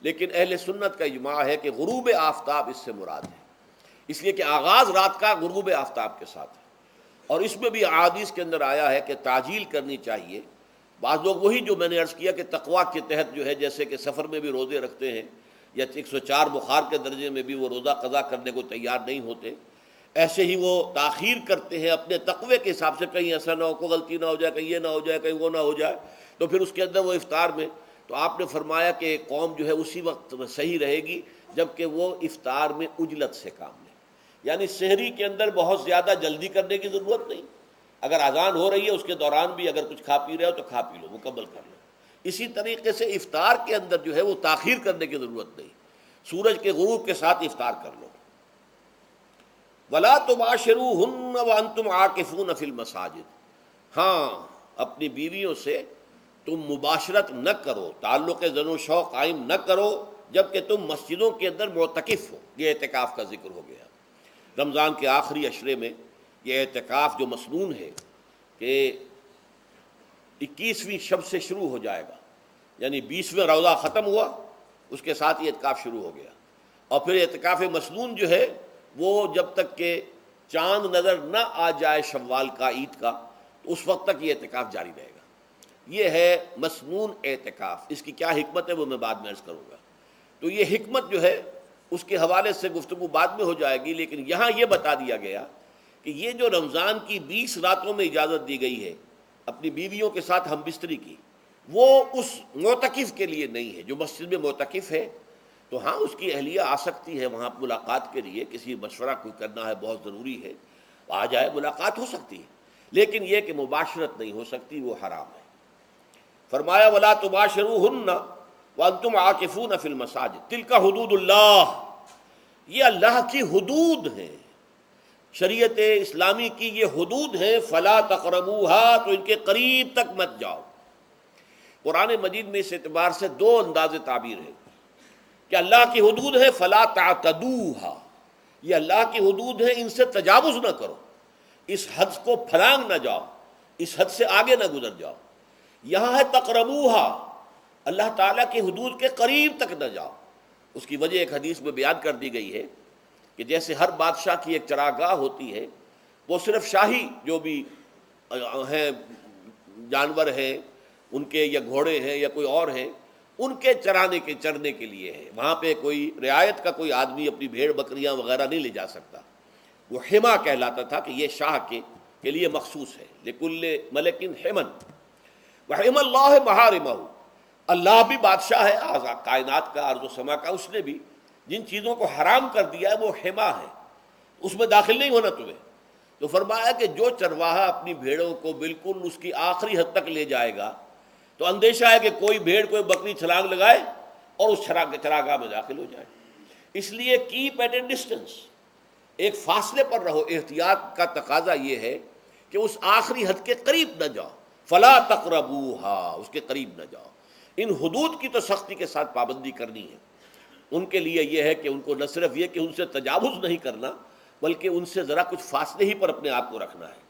Speaker 2: لیکن اہل سنت کا اجماع ہے کہ غروب آفتاب اس سے مراد ہے، اس لیے کہ آغاز رات کا غروب آفتاب کے ساتھ ہے. اور اس میں بھی احادیث کے اندر آیا ہے کہ تعجیل کرنی چاہیے. بعض لوگ وہی جو میں نے عرض کیا کہ تقویٰ کے تحت جو ہے، جیسے کہ سفر میں بھی روزے رکھتے ہیں یا 104 بخار کے درجے میں بھی وہ روزہ قضا کرنے کو تیار نہیں ہوتے، ایسے ہی وہ تاخیر کرتے ہیں اپنے تقوی کے حساب سے، کہیں ایسا نہ ہو، کوئی غلطی نہ ہو جائے، کہیں یہ نہ ہو جائے، کہیں وہ نہ ہو جائے، تو پھر اس کے اندر وہ افطار میں. تو آپ نے فرمایا کہ قوم جو ہے اسی وقت صحیح رہے گی جبکہ وہ افطار میں عجلت سے کام لے، یعنی سحری کے اندر بہت زیادہ جلدی کرنے کی ضرورت نہیں. اگر اذان ہو رہی ہے اس کے دوران بھی اگر کچھ کھا پی رہے ہو تو کھا پی لو، مکمل کر لو. اسی طریقے سے افطار کے اندر جو ہے وہ تاخیر کرنے کی ضرورت نہیں، سورج کے غروب کے ساتھ افطار کر لو. وَلَا تُبَاشِرُوهُنَّ وَأَنْتُمْ عَاكِفُونَ فِي الْمَسَاجِدِ، ہاں اپنی بیویوں سے تم مباشرت نہ کرو، تعلق زن و شوق قائم نہ کرو جب کہ تم مسجدوں کے اندر معتکف ہو۔ یہ اعتکاف کا ذکر ہو گیا۔ رمضان کے آخری عشرے میں یہ اعتکاف جو مسنون ہے کہ 21ویں شب سے شروع ہو جائے گا، یعنی 20واں روزہ ختم ہوا اس کے ساتھ یہ اعتکاف شروع ہو گیا، اور پھر اعتکاف مسنون جو ہے وہ جب تک کہ چاند نظر نہ آ جائے شوال کا، عید کا، تو اس وقت تک یہ اعتکاف جاری رہے گا۔ یہ ہے مسنون اعتکاف۔ اس کی کیا حکمت ہے وہ میں بعد میں عرض کروں گا۔ تو یہ حکمت جو ہے اس کے حوالے سے گفتگو بعد میں ہو جائے گی، لیکن یہاں یہ بتا دیا گیا کہ یہ جو رمضان کی 20 راتوں میں اجازت دی گئی ہے اپنی بیویوں کے ساتھ ہم بستری کی، وہ اس معتکف کے لیے نہیں ہے جو مسجد میں معتکف ہے۔ تو ہاں اس کی اہلیہ آ سکتی ہے وہاں ملاقات کے لیے، کسی مشورہ کوئی کرنا ہے بہت ضروری ہے، آ جائے، ملاقات ہو سکتی ہے، لیکن یہ کہ مباشرت نہیں ہو سکتی، وہ حرام ہے۔ فرمایا وَلَا تُبَاشِرُوهُنَّ وَأَنْتُمْ عَاكِفُونَ فِي الْمَسَاجِدِ تِلْكَ حُدُودُ اللَّهِ، یہ اللہ کی حدود ہیں، شریعت اسلامی کی یہ حدود ہیں، فَلَا تَقْرَبُوهَا، تو ان کے قریب تک مت جاؤ۔ قرآن مجید میں اس اعتبار سے دو انداز تعبیر ہے کہ اللہ کی حدود ہے فلا تعتدوها، یہ اللہ کی حدود ہے، ان سے تجاوز نہ کرو، اس حد کو پھلانگ نہ جاؤ، اس حد سے آگے نہ گزر جاؤ۔ یہاں ہے تقربوها، اللہ تعالیٰ کی حدود کے قریب تک نہ جاؤ۔ اس کی وجہ ایک حدیث میں بیان کر دی گئی ہے کہ جیسے ہر بادشاہ کی ایک چراگاہ ہوتی ہے، وہ صرف شاہی جو بھی ہیں جانور ہیں ان کے، یا گھوڑے ہیں یا کوئی اور ہیں، ان کے چرنے کے لیے ہے، وہاں پہ کوئی رعایت کا کوئی آدمی اپنی بھیڑ بکریاں وغیرہ نہیں لے جا سکتا۔ وہ حما کہلاتا تھا کہ یہ شاہ کے لیے مخصوص ہے، لکل ملک حمن وحم اللہ محارمہ، اللہ بھی بادشاہ ہے کائنات کا، ارض و سما کا، اس نے بھی جن چیزوں کو حرام کر دیا ہے وہ حما ہے، اس میں داخل نہیں ہونا تمہیں۔ تو فرمایا کہ جو چرواہا اپنی بھیڑوں کو بالکل اس کی آخری حد تک لے جائے گا تو اندیشہ ہے کہ کوئی بھیڑ کوئی بکری چھلانگ لگائے اور اس چراگاہ میں داخل ہو جائے۔ اس لیے کیپ ایٹ اے ڈسٹینس، ایک فاصلے پر رہو۔ احتیاط کا تقاضا یہ ہے کہ اس آخری حد کے قریب نہ جاؤ، فلا تقربوها، اس کے قریب نہ جاؤ۔ ان حدود کی تو سختی کے ساتھ پابندی کرنی ہے۔ ان کے لیے یہ ہے کہ ان کو نہ صرف یہ کہ ان سے تجاوز نہیں کرنا، بلکہ ان سے ذرا کچھ فاصلے ہی پر اپنے آپ کو رکھنا ہے۔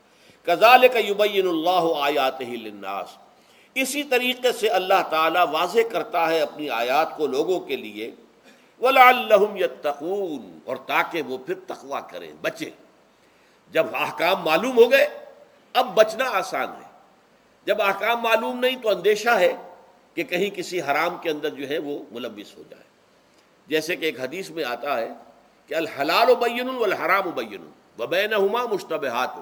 Speaker 2: کذالک یبین اللہ آیاتہ للناس، اسی طریقے سے اللہ تعالیٰ واضح کرتا ہے اپنی آیات کو لوگوں کے لیے، وَلَعَلَّهُمْ يَتَّقُونَ، اور تاکہ وہ پھر تقویٰ کریں، بچیں۔ جب احکام معلوم ہو گئے اب بچنا آسان ہے، جب احکام معلوم نہیں تو اندیشہ ہے کہ کہیں کسی حرام کے اندر جو ہے وہ ملوث ہو جائے۔ جیسے کہ ایک حدیث میں آتا ہے کہ الحلال بین والحرام بین وبینہما مشتبہات،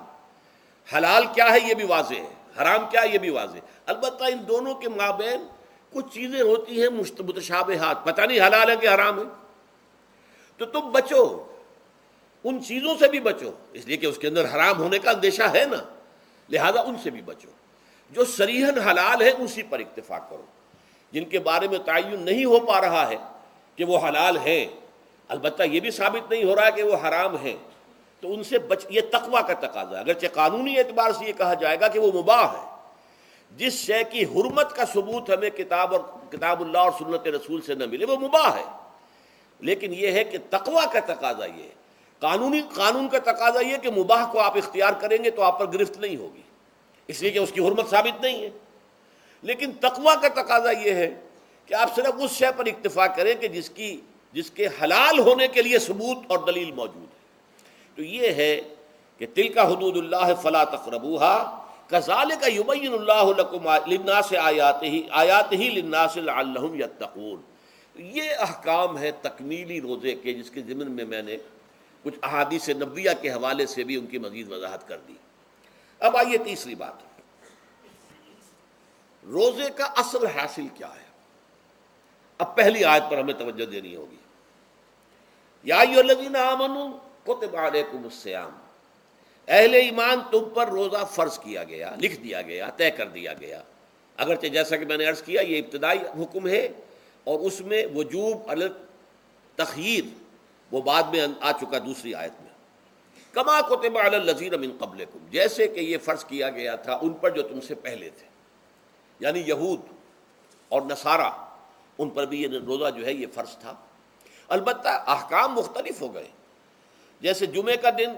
Speaker 2: حلال کیا ہے یہ بھی واضح ہے، حرام کیا ہے یہ بھی واضح ہے، البتہ ان دونوں کے مابین کچھ چیزیں ہوتی ہیں متشابہات، پتہ نہیں حلال ہے کہ حرام ہے، تو تم بچو، ان چیزوں سے بھی بچو، اس لیے کہ اس کے اندر حرام ہونے کا اندیشہ ہے نا، لہذا ان سے بھی بچو۔ جو صریحاً حلال ہے اسی پر اکتفا کرو، جن کے بارے میں تعین نہیں ہو پا رہا ہے کہ وہ حلال ہیں، البتہ یہ بھی ثابت نہیں ہو رہا ہے کہ وہ حرام ہیں، تو ان سے یہ تقویٰ کا تقاضا ہے۔ اگرچہ قانونی اعتبار سے یہ کہا جائے گا کہ وہ مباح ہے، جس شے کی حرمت کا ثبوت ہمیں کتاب اللہ اور سنت رسول سے نہ ملے وہ مباح ہے، لیکن یہ ہے کہ تقویٰ کا تقاضا یہ ہے، قانون کا تقاضا یہ کہ مباح کو آپ اختیار کریں گے تو آپ پر گرفت نہیں ہوگی، اس لیے کہ اس کی حرمت ثابت نہیں ہے، لیکن تقویٰ کا تقاضا یہ ہے کہ آپ صرف اس شے پر اکتفا کریں کہ جس کے حلال ہونے کے لیے ثبوت اور دلیل موجود ہے۔ تو یہ ہے کہ تلک حدود اللہ فلا تقربوها کذالک یبین اللہ لکم للناس آیاتہ للناس لعلہم یتقون۔ یہ احکام ہے تکمیلی روزے کے، جس کے ضمن میں میں نے کچھ احادیث نبویہ کے حوالے سے بھی ان کی مزید وضاحت کر دی۔ اب آئیے تیسری بات، روزے کا اصل حاصل کیا ہے۔ اب پہلی آیت پر ہمیں توجہ دینی ہوگی، یا ایھا الذین آمنوا کتب علیکم الصیام، اہل ایمان تم پر روزہ فرض کیا گیا، لکھ دیا گیا، طے کر دیا گیا۔ اگرچہ جیسا کہ میں نے عرض کیا یہ ابتدائی حکم ہے اور اس میں وجوب علی تخییر وہ بعد میں آ چکا دوسری آیت میں، کما کتب علی الذین من قبلکم، جیسے کہ یہ فرض کیا گیا تھا ان پر جو تم سے پہلے تھے۔ یعنی یہود اور نصارہ، ان پر بھی یہ روزہ جو ہے یہ فرض تھا۔ البتہ احکام مختلف ہو گئے، جیسے جمعے کا دن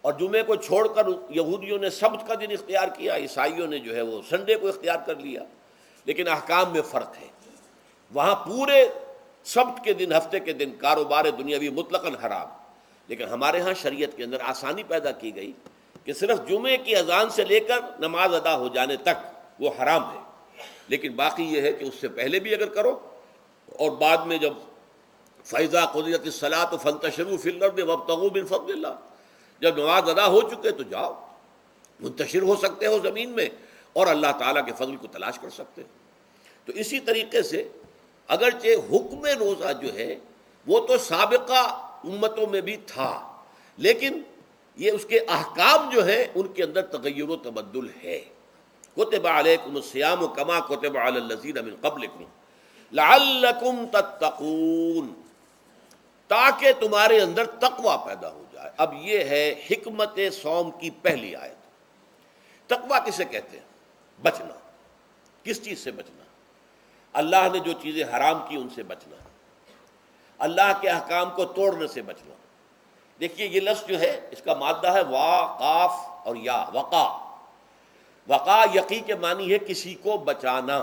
Speaker 2: اور جمعے کو چھوڑ کر یہودیوں نے سبت کا دن اختیار کیا، عیسائیوں نے جو ہے وہ سنڈے کو اختیار کر لیا، لیکن احکام میں فرق ہے۔ وہاں پورے سبت کے دن، ہفتے کے دن کاروبار دنیاوی مطلقاً حرام، لیکن ہمارے ہاں شریعت کے اندر آسانی پیدا کی گئی کہ صرف جمعے کی اذان سے لے کر نماز ادا ہو جانے تک وہ حرام ہے، لیکن باقی یہ ہے کہ اس سے پہلے بھی اگر کرو اور بعد میں جب فَإِذَا قُضِيَتِ الصَّلَاةُ فَانتَشِرُوا فِي الْأَرْضِ وَابْتَغُوا مِن فَضْلِ اللَّهِ، جب نماز ادا ہو چکے تو جاؤ، منتشر ہو سکتے ہو زمین میں اور اللہ تعالیٰ کے فضل کو تلاش کر سکتے ہو۔ تو اسی طریقے سے اگرچہ حکم روزہ جو ہے وہ تو سابقہ امتوں میں بھی تھا، لیکن یہ اس کے احکام جو ہیں ان کے اندر تغیر و تبدل ہے۔ کتب علیکم الصیام کما کتب علی الذین من قبلکم لعلکم تتقون، تاکہ تمہارے اندر تقوی پیدا ہو جائے۔ اب یہ ہے حکمت صوم کی پہلی آیت۔ تقوی کسے کہتے ہیں؟ بچنا۔ کس چیز سے بچنا؟ اللہ نے جو چیزیں حرام کی ان سے بچنا، اللہ کے احکام کو توڑنے سے بچنا۔ دیکھیے یہ لفظ جو ہے اس کا مادہ ہے وا، قاف اور یا، وقا۔ وقا یقی کے معنی ہے کسی کو بچانا۔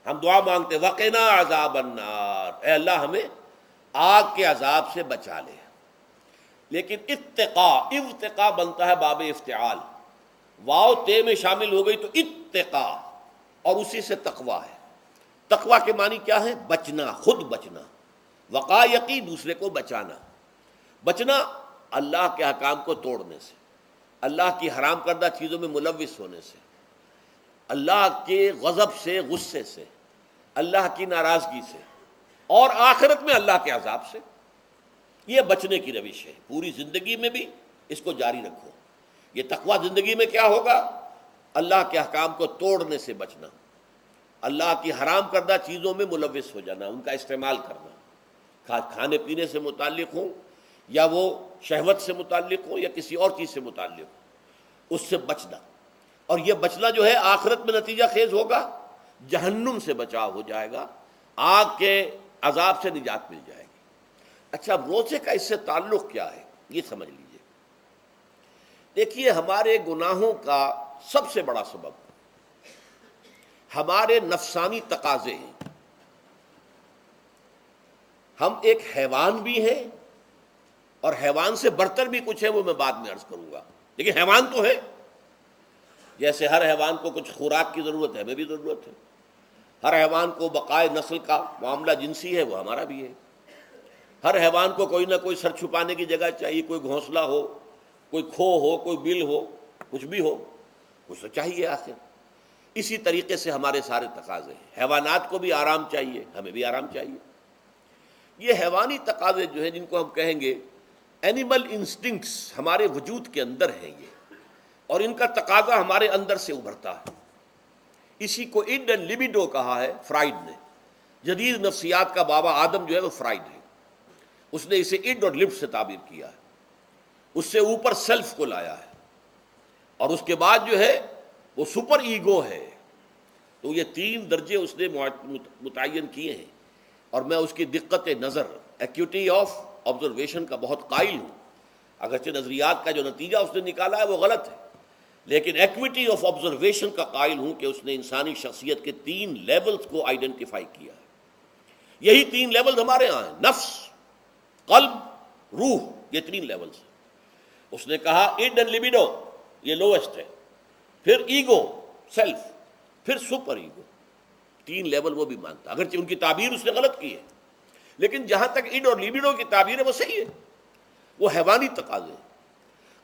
Speaker 2: ہم دعا مانگتے وقنا عذاب النار، اے اللہ ہمیں آگ کے عذاب سے بچا لے۔ لیکن اتقا بنتا ہے باب افتعال، واو تے میں شامل ہو گئی تو اتقا، اور اسی سے تقوی ہے۔ تقوی کے معنی کیا ہے؟ بچنا، خود بچنا۔ وقا یقی دوسرے کو بچانا۔ بچنا اللہ کے احکام کو توڑنے سے، اللہ کی حرام کردہ چیزوں میں ملوث ہونے سے، اللہ کے غضب سے، غصے سے، اللہ کی ناراضگی سے، اور آخرت میں اللہ کے عذاب سے۔ یہ بچنے کی روش ہے، پوری زندگی میں بھی اس کو جاری رکھو۔ یہ تقوی زندگی میں کیا ہوگا؟ اللہ کے احکام کو توڑنے سے بچنا، اللہ کی حرام کردہ چیزوں میں ملوث ہو جانا، ان کا استعمال کرنا، کھانے پینے سے متعلق ہوں یا وہ شہوت سے متعلق ہو یا کسی اور چیز سے متعلق ہو، اس سے بچنا۔ اور یہ بچنا جو ہے آخرت میں نتیجہ خیز ہوگا، جہنم سے بچاؤ ہو جائے گا، آگ کے عذاب سے نجات مل جائے گی۔ اچھا، روزے کا اس سے تعلق کیا ہے یہ سمجھ لیجئے۔ دیکھیے ہمارے گناہوں کا سب سے بڑا سبب ہمارے نفسانی تقاضے ہیں۔ ہم ایک حیوان بھی ہیں اور حیوان سے برتر بھی کچھ ہے، وہ میں بعد میں عرض کروں گا، لیکن حیوان تو ہے۔ جیسے ہر حیوان کو کچھ خوراک کی ضرورت ہے، ہمیں بھی ضرورت ہے۔ ہر حیوان کو بقائے نسل کا معاملہ جنسی ہے، وہ ہمارا بھی ہے۔ ہر حیوان کو کوئی نہ کوئی سر چھپانے کی جگہ چاہیے، کوئی گھونسلہ ہو، کوئی کھو ہو، کوئی بل ہو، کچھ بھی ہو، کچھ تو چاہیے آخر۔ اسی طریقے سے ہمارے سارے تقاضے ہیں۔ حیوانات کو بھی آرام چاہیے، ہمیں بھی آرام چاہیے۔ یہ حیوانی تقاضے جو ہیں، جن کو ہم کہیں گے اینیمل انسٹنکٹس، ہمارے وجود کے اندر ہیں یہ، اور ان کا تقاضا ہمارے اندر سے ابھرتا ہے۔ اسی کو اڈ اینڈ لیبیڈو کہا ہے فرائڈ نے۔ جدید نفسیات کا بابا آدم جو ہے وہ فرائڈ ہے، اس نے اسے اڈ اور لبڈ سے تعبیر کیا ہے، اس سے اوپر سیلف کو لایا ہے، اور اس کے بعد جو ہے وہ سپر ایگو ہے۔ تو یہ تین درجے اس نے متعین کیے ہیں، اور میں اس کی دقت نظر، ایکیوٹی آف آبزرویشن کا بہت قائل ہوں۔ اگرچہ نظریات کا جو نتیجہ اس نے نکالا ہے وہ غلط ہے، لیکن ایکویٹی آف آبزرویشن کا قائل ہوں کہ اس نے انسانی شخصیت کے تین لیولز کو آئیڈینٹیفائی کیا ہے۔ یہی تین لیولز ہمارے ہاں ہیں، نفس، قلب، روح، یہ تین لیولز ہیں۔ اس نے کہا اڈ اینڈ لیبیڈو یہ لوسٹ ہے، پھر ایگو، سیلف، پھر سپر ایگو۔ تین لیول وہ بھی مانتا، اگرچہ ان کی تعبیر اس نے غلط کی ہے، لیکن جہاں تک اڈ اور لیبیڈو کی تعبیر ہے وہ صحیح ہے، وہ حیوانی تقاضے ہیں۔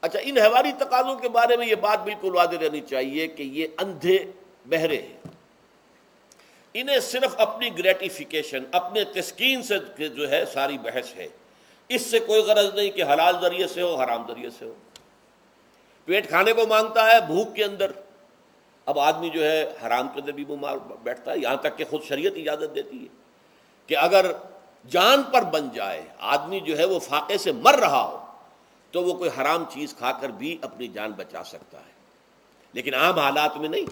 Speaker 2: اچھا، ان حیوانی تقاضوں کے بارے میں یہ بات بالکل واضح رہنی چاہیے کہ یہ اندھے بہرے ہیں، انہیں صرف اپنی گریٹیفیکیشن، اپنے تسکین سے جو ہے ساری بحث ہے، اس سے کوئی غرض نہیں کہ حلال ذریعے سے ہو، حرام ذریعے سے ہو۔ پیٹ کھانے کو مانگتا ہے بھوک کے اندر، اب آدمی جو ہے حرام کے اندر بھی بیمار بیٹھتا ہے، یہاں تک کہ خود شریعت اجازت دیتی ہے کہ اگر جان پر بن جائے، آدمی جو ہے وہ فاقے سے مر رہا ہو، تو وہ کوئی حرام چیز کھا کر بھی اپنی جان بچا سکتا ہے، لیکن عام حالات میں نہیں۔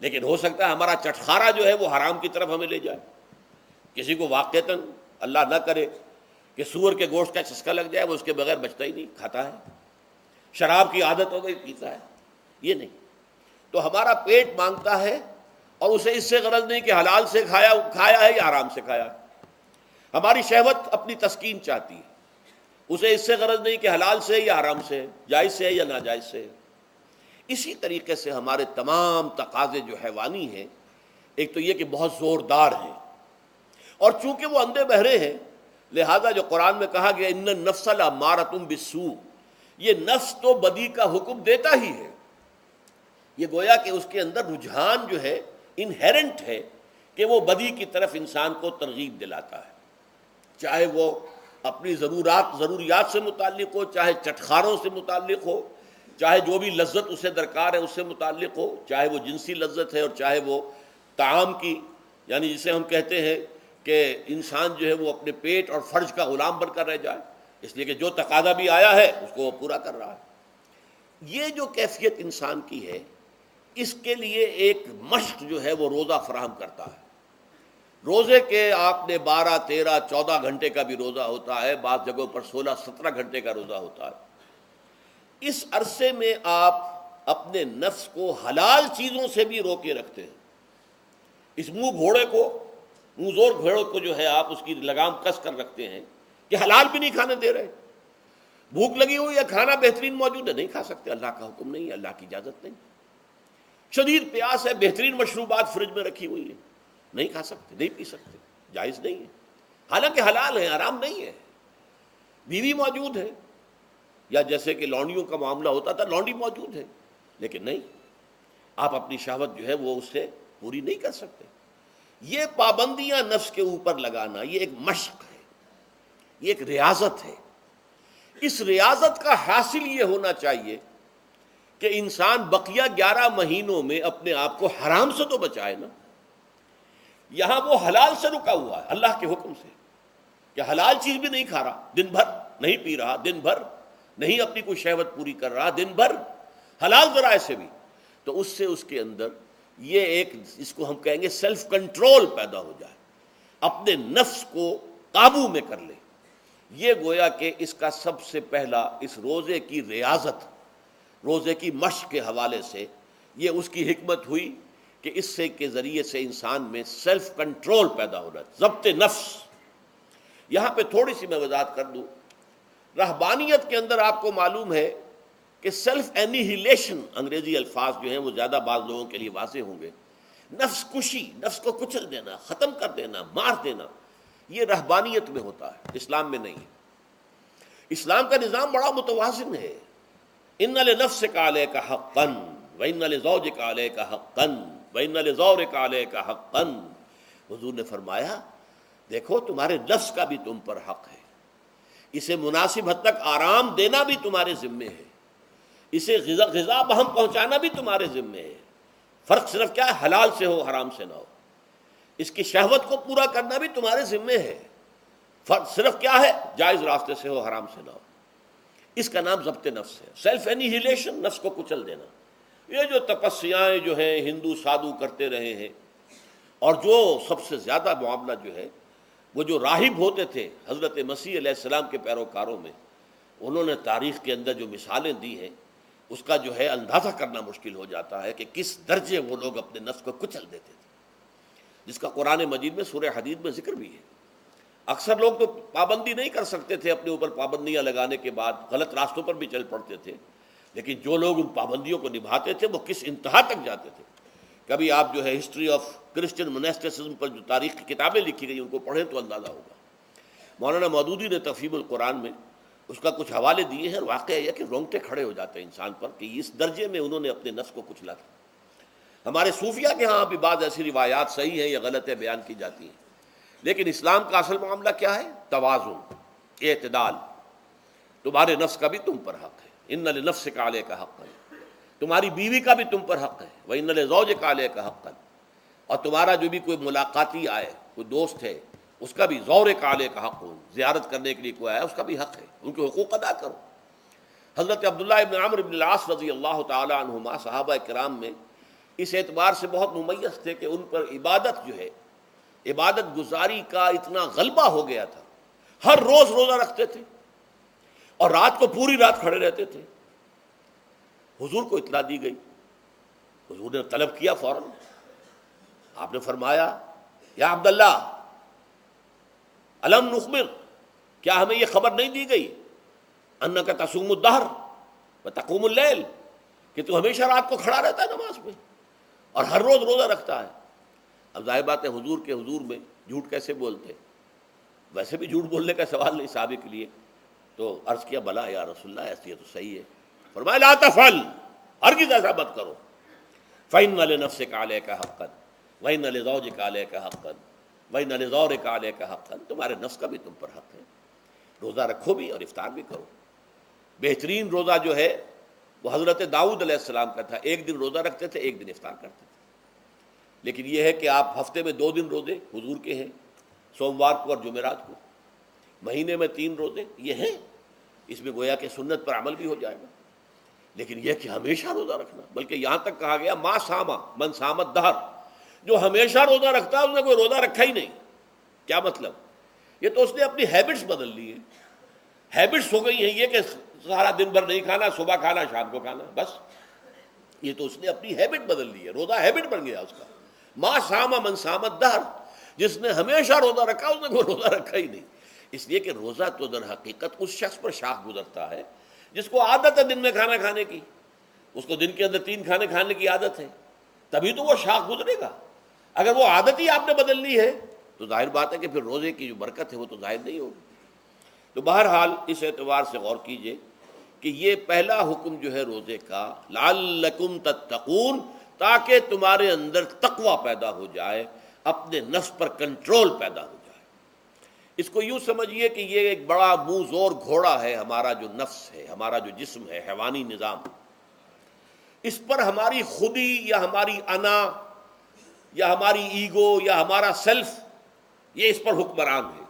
Speaker 2: لیکن ہو سکتا ہے ہمارا چٹخارا جو ہے وہ حرام کی طرف ہمیں لے جائے. کسی کو واقعتاً اللہ نہ کرے کہ سور کے گوشت کا چسکا لگ جائے، وہ اس کے بغیر بچتا ہی نہیں، کھاتا ہے. شراب کی عادت ہو گئی، پیتا ہے. یہ نہیں. تو ہمارا پیٹ مانگتا ہے اور اسے اس سے غرض نہیں کہ حلال سے کھایا ہے یا حرام سے کھایا ہے. ہماری شہوت اپنی تسکین چاہتی ہے، اسے اس سے غرض نہیں کہ حلال سے یا حرام سے، جائز سے یا ناجائز سے. اسی طریقے سے ہمارے تمام تقاضے جو حیوانی ہیں، ایک تو یہ کہ بہت زوردار ہیں، اور چونکہ وہ اندھے بہرے ہیں، لہذا جو قرآن میں کہا گیا ان النفس لامارۃ بالسوء، یہ نفس تو بدی کا حکم دیتا ہی ہے. یہ گویا کہ اس کے اندر رجحان جو ہے انہیرنٹ ہے کہ وہ بدی کی طرف انسان کو ترغیب دلاتا ہے، چاہے وہ اپنی ضروریات سے متعلق ہو، چاہے چٹخاروں سے متعلق ہو، چاہے جو بھی لذت اسے درکار ہے اس سے متعلق ہو، چاہے وہ جنسی لذت ہے اور چاہے وہ طعام کی، یعنی جسے ہم کہتے ہیں کہ انسان جو ہے وہ اپنے پیٹ اور فرج کا غلام بن کر رہ جائے، اس لیے کہ جو تقاضا بھی آیا ہے اس کو وہ پورا کر رہا ہے. یہ جو کیفیت انسان کی ہے، اس کے لیے ایک مشق جو ہے وہ روزہ فراہم کرتا ہے. روزے کے آپ نے 12 13 14 گھنٹے کا بھی روزہ ہوتا ہے، بعض جگہوں پر 16 17 گھنٹے کا روزہ ہوتا ہے. اس عرصے میں آپ اپنے نفس کو حلال چیزوں سے بھی روکے رکھتے ہیں. اس منہ زور گھوڑے کو جو ہے آپ اس کی لگام کس کر رکھتے ہیں کہ حلال بھی نہیں کھانے دے رہے. بھوک لگی ہوئی ہے، کھانا بہترین موجود ہے، نہیں کھا سکتے، اللہ کا حکم نہیں ہے، اللہ کی اجازت نہیں. شدید پیاس ہے، بہترین مشروبات فریج میں رکھی ہوئی ہے، نہیں کھا سکتے، نہیں پی سکتے، جائز نہیں ہے، حالانکہ حلال ہے، حرام نہیں ہے. بیوی موجود ہے، یا جیسے کہ لونڈیوں کا معاملہ ہوتا تھا، لونڈی موجود ہے، لیکن نہیں، آپ اپنی شہوت جو ہے وہ اس سے پوری نہیں کر سکتے. یہ پابندیاں نفس کے اوپر لگانا، یہ ایک مشق ہے، یہ ایک ریاضت ہے. اس ریاضت کا حاصل یہ ہونا چاہیے کہ انسان بقیہ 11 مہینوں میں اپنے آپ کو حرام سے تو بچائے نا. یہاں وہ حلال سے رکا ہوا ہے اللہ کے حکم سے، کہ حلال چیز بھی نہیں کھا رہا، دن بھر نہیں پی رہا، دن بھر نہیں اپنی کوئی شہوت پوری کر رہا، دن بھر حلال ذرائع سے بھی، تو اس سے اس کے اندر یہ ایک، اس کو ہم کہیں گے سیلف کنٹرول پیدا ہو جائے، اپنے نفس کو قابو میں کر لے. یہ گویا کہ اس کا سب سے پہلا، اس روزے کی ریاضت، روزے کی مشق کے حوالے سے یہ اس کی حکمت ہوئی کہ اس سے کے ذریعے سے انسان میں سیلف کنٹرول پیدا ہو رہا ہے، ضبط نفس. یہاں پہ تھوڑی سی میں وضاحت کر دوں. رہبانیت کے اندر آپ کو معلوم ہے کہ سیلف اینیہیلیشن، انگریزی الفاظ جو ہیں وہ زیادہ بعض لوگوں کے لیے واضح ہوں گے، نفس کشی، نفس کو کچل دینا، ختم کر دینا، مار دینا، یہ رہبانیت میں ہوتا ہے، اسلام میں نہیں. اسلام کا نظام بڑا متوازن ہے. ان لنفسک علیک حقا وان لزوجک علیک حقا وان لزورک علیک حقا. حضور نے فرمایا دیکھو تمہارے نفس کا بھی تم پر حق ہے، اسے مناسب حد تک آرام دینا بھی تمہارے ذمے ہے، اسے غذا بہم پہنچانا بھی تمہارے ذمے ہے. فرق صرف کیا ہے، حلال سے ہو حرام سے نہ ہو. اس کی شہوت کو پورا کرنا بھی تمہارے ذمے ہے، فرق صرف کیا ہے، جائز راستے سے ہو حرام سے نہ ہو. اس کا نام ضبط نفس ہے، سیلف اینیہیلیشن، نفس کو کچل دینا. یہ جو تپسیاں جو ہیں ہندو سادھو کرتے رہے ہیں، اور جو سب سے زیادہ معاملہ جو ہے وہ جو راہب ہوتے تھے حضرت مسیح علیہ السلام کے پیروکاروں میں، انہوں نے تاریخ کے اندر جو مثالیں دی ہیں اس کا جو ہے اندازہ کرنا مشکل ہو جاتا ہے کہ کس درجے وہ لوگ اپنے نفس کو کچل دیتے تھے، جس کا قرآن مجید میں سورہ حدید میں ذکر بھی ہے. اکثر لوگ تو پابندی نہیں کر سکتے تھے، اپنے اوپر پابندیاں لگانے کے بعد غلط راستوں پر بھی چل پڑتے تھے، لیکن جو لوگ ان پابندیوں کو نبھاتے تھے وہ کس انتہا تک جاتے تھے. کبھی آپ جو ہے ہسٹری آف کرسچن مناسٹسزم پر جو تاریخ کی کتابیں لکھی گئی ان کو پڑھیں تو اندازہ ہوگا. مولانا مودودی نے تفہیم القرآن میں اس کا کچھ حوالے دیے ہیں، واقعہ یہ کہ رونگٹے کھڑے ہو جاتے ہیں انسان پر کہ اس درجے میں انہوں نے اپنے نفس کو کچلا تھا. ہمارے صوفیہ کے ہاں بھی بعض ایسی روایات صحیح ہیں یا غلط ہے بیان کی جاتی ہیں، لیکن اسلام کا اصل معاملہ کیا ہے، توازن، اعتدال. تمہارے نفس کا بھی تم پر حق ہے، ان لنفسک علیک حقا، تمہاری بیوی کا بھی تم پر حق ہے، وَإِنَّ لِزَوْجِكَ عَلَيْكَ حَقًّا، اور تمہارا جو بھی کوئی ملاقاتی آئے، کوئی دوست ہے، اس کا بھی زورک علیک حق، زیارت کرنے کے لیے کوئی آیا اس کا بھی حق ہے، ان کے حقوق ادا کرو. حضرت عبداللہ ابن عمرو بن العاص رضی اللہ تعالی عنہما صحابہ کرام میں اس اعتبار سے بہت ممیز تھے کہ ان پر عبادت جو ہے، عبادت گزاری کا اتنا غلبہ ہو گیا تھا، ہر روز روزہ رکھتے تھے اور رات کو پوری رات کھڑے رہتے تھے۔ حضور کو اطلاع دی گئی، حضور نے طلب کیا فوراً، آپ نے فرمایا یا عبداللہ الم نخبر، کیا ہمیں یہ خبر نہیں دی گئی انک تصوم الدہر وتقوم اللیل، کہ تو ہمیشہ رات کو کھڑا رہتا ہے نماز میں اور ہر روز روزہ رکھتا ہے۔ اب ظاہر بات ہے حضور کے حضور میں جھوٹ کیسے بولتے، ویسے بھی جھوٹ بولنے کا سوال نہیں صحابے کے لیے، تو عرض کیا بلا یا رسول اللہ ایسی ہے تو صحیح ہے۔ فرمایا لا تفعل، ہرگز ایسا مت کرو، فإن لنفسك عليك حقا وإن لزوجك عليك حقا وإن لزورك عليك حقا، تمہارے نفس کا بھی تم پر حق ہے، روزہ رکھو بھی اور افطار بھی کرو۔ بہترین روزہ جو ہے وہ حضرت داؤد علیہ السلام کا تھا، ایک دن روزہ رکھتے تھے، ایک دن افطار کرتے تھے۔ لیکن یہ ہے کہ آپ ہفتے میں 2 دن روزے حضور کے ہیں، سوموار کو اور جمعرات کو، مہینے میں 3 روزے یہ ہیں، اس میں گویا کہ سنت پر عمل بھی ہو جائے گا۔ لیکن یہ کہ ہمیشہ روزہ رکھنا، بلکہ یہاں تک کہا گیا ما ساما من سامت دہر، جو ہمیشہ روزہ رکھتا ہے اس نے کوئی روزہ رکھا ہی نہیں۔ کیا مطلب؟ یہ تو اس نے اپنی ہیبٹس بدل لی ہیں، ہیبٹس ہو گئی ہیں یہ کہ سارا دن بھر نہیں کھانا، صبح کھانا شام کو کھانا، بس یہ تو اس نے اپنی ہیبٹ بدل لی ہے، روزہ ہیبٹ بن گیا اس کا۔ ما ساما من سامت دہر، جس نے ہمیشہ روزہ رکھا اس نے کوئی روزہ رکھا ہی نہیں۔ اس لیے کہ روزہ تو در حقیقت اس شخص پر شاخ گزرتا ہے جس کو عادت ہے دن میں کھانا کھانے کی، اس کو دن کے اندر 3 کھانے کھانے کی عادت ہے، تبھی تو وہ شاخ گزرے گا۔ اگر وہ عادت ہی آپ نے بدل لی ہے تو ظاہر بات ہے کہ پھر روزے کی جو برکت ہے وہ تو ظاہر نہیں ہوگی۔ تو بہرحال اس اعتبار سے غور کیجئے کہ یہ پہلا حکم جو ہے روزے کا، لعلکم تتقون، تاکہ تمہارے اندر تقوی پیدا ہو جائے، اپنے نفس پر کنٹرول پیدا ہو جائے۔ اس کو یوں سمجھیے کہ یہ ایک بڑا منہ زور گھوڑا ہے، ہمارا جو نفس ہے، ہمارا جو جسم ہے، حیوانی نظام، اس پر ہماری خودی یا ہماری انا یا ہماری ایگو یا ہمارا سیلف، یہ اس پر حکمران ہے،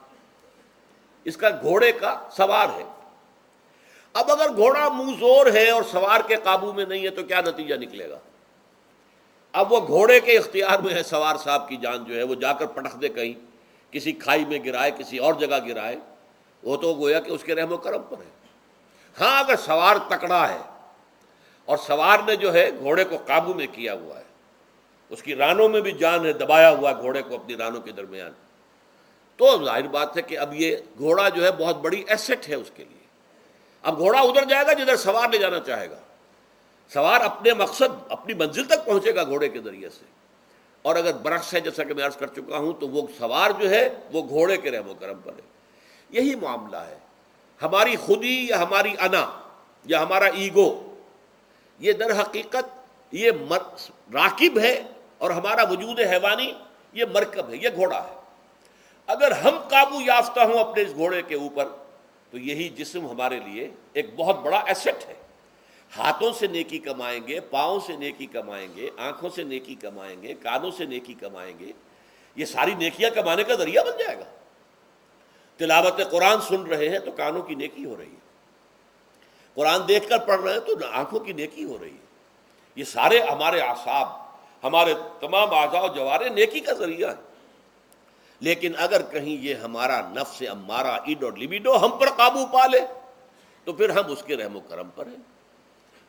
Speaker 2: اس کا گھوڑے کا سوار ہے۔ اب اگر گھوڑا منہ زور ہے اور سوار کے قابو میں نہیں ہے تو کیا نتیجہ نکلے گا؟ اب وہ گھوڑے کے اختیار میں ہے، سوار صاحب کی جان جو ہے وہ جا کر پٹخ دے کہیں، کسی کھائی میں گرائے، کسی اور جگہ گرائے، وہ تو گویا کہ اس کے رحم و کرم پر ہے۔ ہاں اگر سوار تکڑا ہے اور سوار نے جو ہے گھوڑے کو قابو میں کیا ہوا ہے، اس کی رانوں میں بھی جان ہے، دبایا ہوا ہے گھوڑے کو اپنی رانوں کے درمیان، تو ظاہر بات ہے کہ اب یہ گھوڑا جو ہے بہت بڑی ایسٹ ہے اس کے لیے۔ اب گھوڑا ادھر جائے گا جدھر سوار لے جانا چاہے گا، سوار اپنے مقصد، اپنی منزل تک پہنچے گا گھوڑے کے ذریعے سے۔ اور اگر برعکس ہے، جیسا کہ میں عرض کر چکا ہوں، تو وہ سوار جو ہے وہ گھوڑے کے رحم و کرم پر ہے۔ یہی معاملہ ہے، ہماری خودی یا ہماری انا یا ہمارا ایگو، یہ در حقیقت یہ راکب ہے، اور ہمارا وجود حیوانی یہ مرکب ہے، یہ گھوڑا ہے۔ اگر ہم قابو یافتہ ہوں اپنے اس گھوڑے کے اوپر تو یہی جسم ہمارے لیے ایک بہت بڑا ایسٹ ہے۔ ہاتھوں سے نیکی کمائیں گے، پاؤں سے نیکی کمائیں گے، آنکھوں سے نیکی کمائیں گے، کانوں سے نیکی کمائیں گے، یہ ساری نیکیاں کمانے کا ذریعہ بن جائے گا۔ تلاوت قرآن سن رہے ہیں تو کانوں کی نیکی ہو رہی ہے، قرآن دیکھ کر پڑھ رہے ہیں تو آنکھوں کی نیکی ہو رہی ہے۔ یہ سارے ہمارے اعصاب، ہمارے تمام اعضاء و جوارح نیکی کا ذریعہ ہے۔ لیکن اگر کہیں یہ ہمارا نفس امارہ، ایڈ اور لیبیڈو ہم پر قابو پا لے تو پھر ہم اس کے رحم و کرم پر ہیں،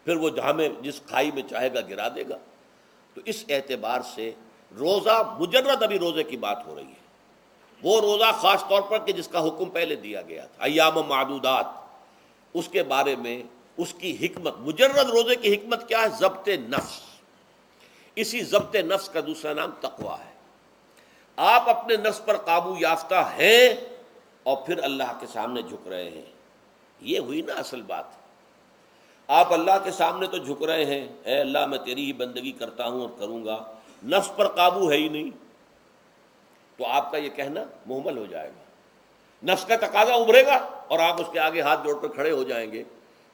Speaker 2: پھر وہ ہمیں جس کھائی میں چاہے گا گرا دے گا۔ تو اس اعتبار سے روزہ مجرد، ابھی روزے کی بات ہو رہی ہے، وہ روزہ خاص طور پر کہ جس کا حکم پہلے دیا گیا تھا، ایام معدودات، اس کے بارے میں اس کی حکمت، مجرد روزے کی حکمت کیا ہے؟ ضبط نفس۔ اسی ضبط نفس کا دوسرا نام تقویٰ ہے۔ آپ اپنے نفس پر قابو یافتہ ہیں اور پھر اللہ کے سامنے جھک رہے ہیں، یہ ہوئی نا اصل بات۔ آپ اللہ کے سامنے تو جھک رہے ہیں، اے اللہ میں تیری ہی بندگی کرتا ہوں اور کروں گا، نفس پر قابو ہے ہی نہیں، تو آپ کا یہ کہنا محمل ہو جائے گا، نفس کا تقاضا ابھرے گا اور آپ اس کے آگے ہاتھ جوڑ کر کھڑے ہو جائیں گے،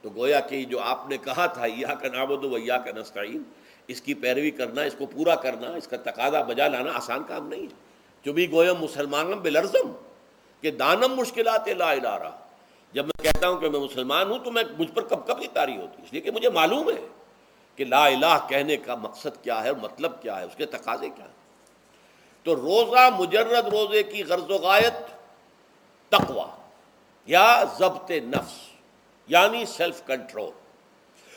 Speaker 2: تو گویا کہ جو آپ نے کہا تھا ایاک نعبد و ایاک نستعین، اس کی پیروی کرنا، اس کو پورا کرنا، اس کا تقاضا بجا لانا آسان کام نہیں ہے۔ چبی گویم مسلمانم بلرزم کہ دانم مشکلات لا الہ رہا، جب میں کہتا ہوں کہ میں مسلمان ہوں تو میں مجھ پر کب کب یہ طاری ہوتی ہے، اس لیے کہ مجھے معلوم ہے کہ لا الہ کہنے کا مقصد کیا ہے اور مطلب کیا ہے، اس کے تقاضے کیا ہیں۔ تو روزہ مجرد روزے کی غرض و غایت تقوی یا ضبط نفس یعنی سیلف کنٹرول،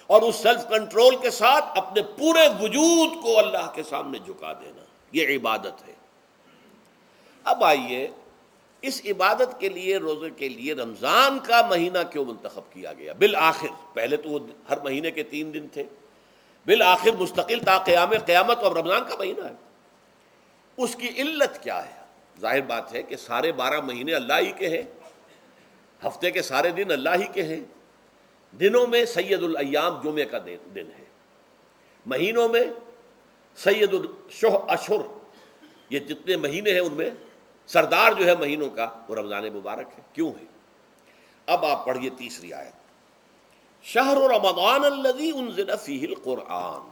Speaker 2: اور اس سیلف کنٹرول کے ساتھ اپنے پورے وجود کو اللہ کے سامنے جھکا دینا، یہ عبادت ہے۔ اب آئیے اس عبادت کے لیے، روزے کے لیے رمضان کا مہینہ کیوں منتخب کیا گیا بالآخر؟ پہلے تو وہ ہر مہینے کے 3 دن تھے، بالآخر مستقل تا قیام قیامت اور رمضان کا مہینہ ہے۔ اس کی علت کیا ہے؟ ظاہر بات ہے کہ سارے 12 مہینے اللہ ہی کے ہیں، ہفتے کے سارے دن اللہ ہی کے ہیں، دنوں میں سید الایام جمعے کا دن ہے، مہینوں میں سید الاشہر، یہ جتنے مہینے ہیں ان میں سردار جو ہے مہینوں کا وہ رمضان مبارک ہے۔ کیوں ہے؟ اب آپ پڑھیے تیسری آیت، شہر رمضان الذی انزل فیہ القرآن،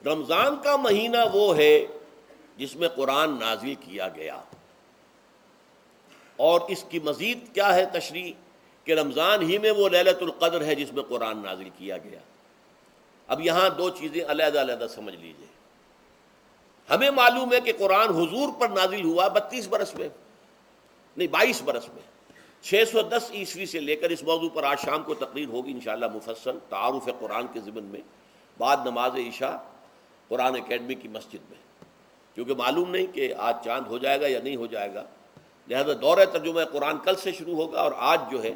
Speaker 2: رمضان کا مہینہ وہ ہے جس میں قرآن نازل کیا گیا۔ اور اس کی مزید کیا ہے تشریح کہ رمضان ہی میں وہ لیلۃ القدر ہے جس میں قرآن نازل کیا گیا۔ اب یہاں 2 چیزیں علیحدہ علیحدہ سمجھ لیجئے۔ ہمیں معلوم ہے کہ قرآن حضور پر نازل ہوا 32 برس میں، نہیں 22 برس میں، 610 عیسوی سے لے کر اس موضوع پر آج شام کو تقریر ہوگی انشاءاللہ مفصل تعارف قرآن کے ضمن میں، بعد نماز عشاء قرآن اکیڈمی کی مسجد میں، کیونکہ معلوم نہیں کہ آج چاند ہو جائے گا یا نہیں ہو جائے گا، لہذا دورہ ترجمہ قرآن کل سے شروع ہوگا، اور آج جو ہے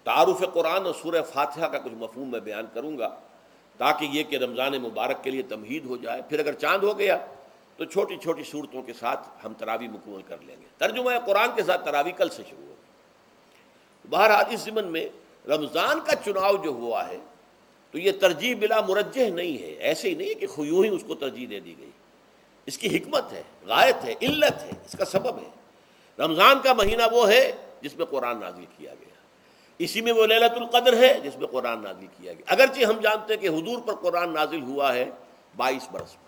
Speaker 2: تعارف قرآن اور سورہ فاتحہ کا کچھ مفہوم میں بیان کروں گا، تاکہ یہ کہ رمضان مبارک کے لیے تمہید ہو جائے۔ پھر اگر چاند ہو گیا تو چھوٹی چھوٹی صورتوں کے ساتھ ہم تراویح مکمل کر لیں گے، ترجمہ قرآن کے ساتھ تراویح کل سے شروع ہوگی۔ بہرحال اس ضمن میں رمضان کا چناؤ جو ہوا ہے تو یہ ترجیح بلا مرجح نہیں ہے، ایسے ہی نہیں ہے کہ یوں ہی اس کو ترجیح دے دی گئی، اس کی حکمت ہے، غایت ہے، علت ہے، اس کا سبب ہے۔ رمضان کا مہینہ وہ ہے جس میں قرآن نازل کیا گیا، اسی میں وہ لیلۃ القدر ہے جس میں قرآن نازل کیا گیا، اگرچہ ہم جانتے ہیں کہ حضور پر قرآن نازل ہوا ہے 22 برس میں،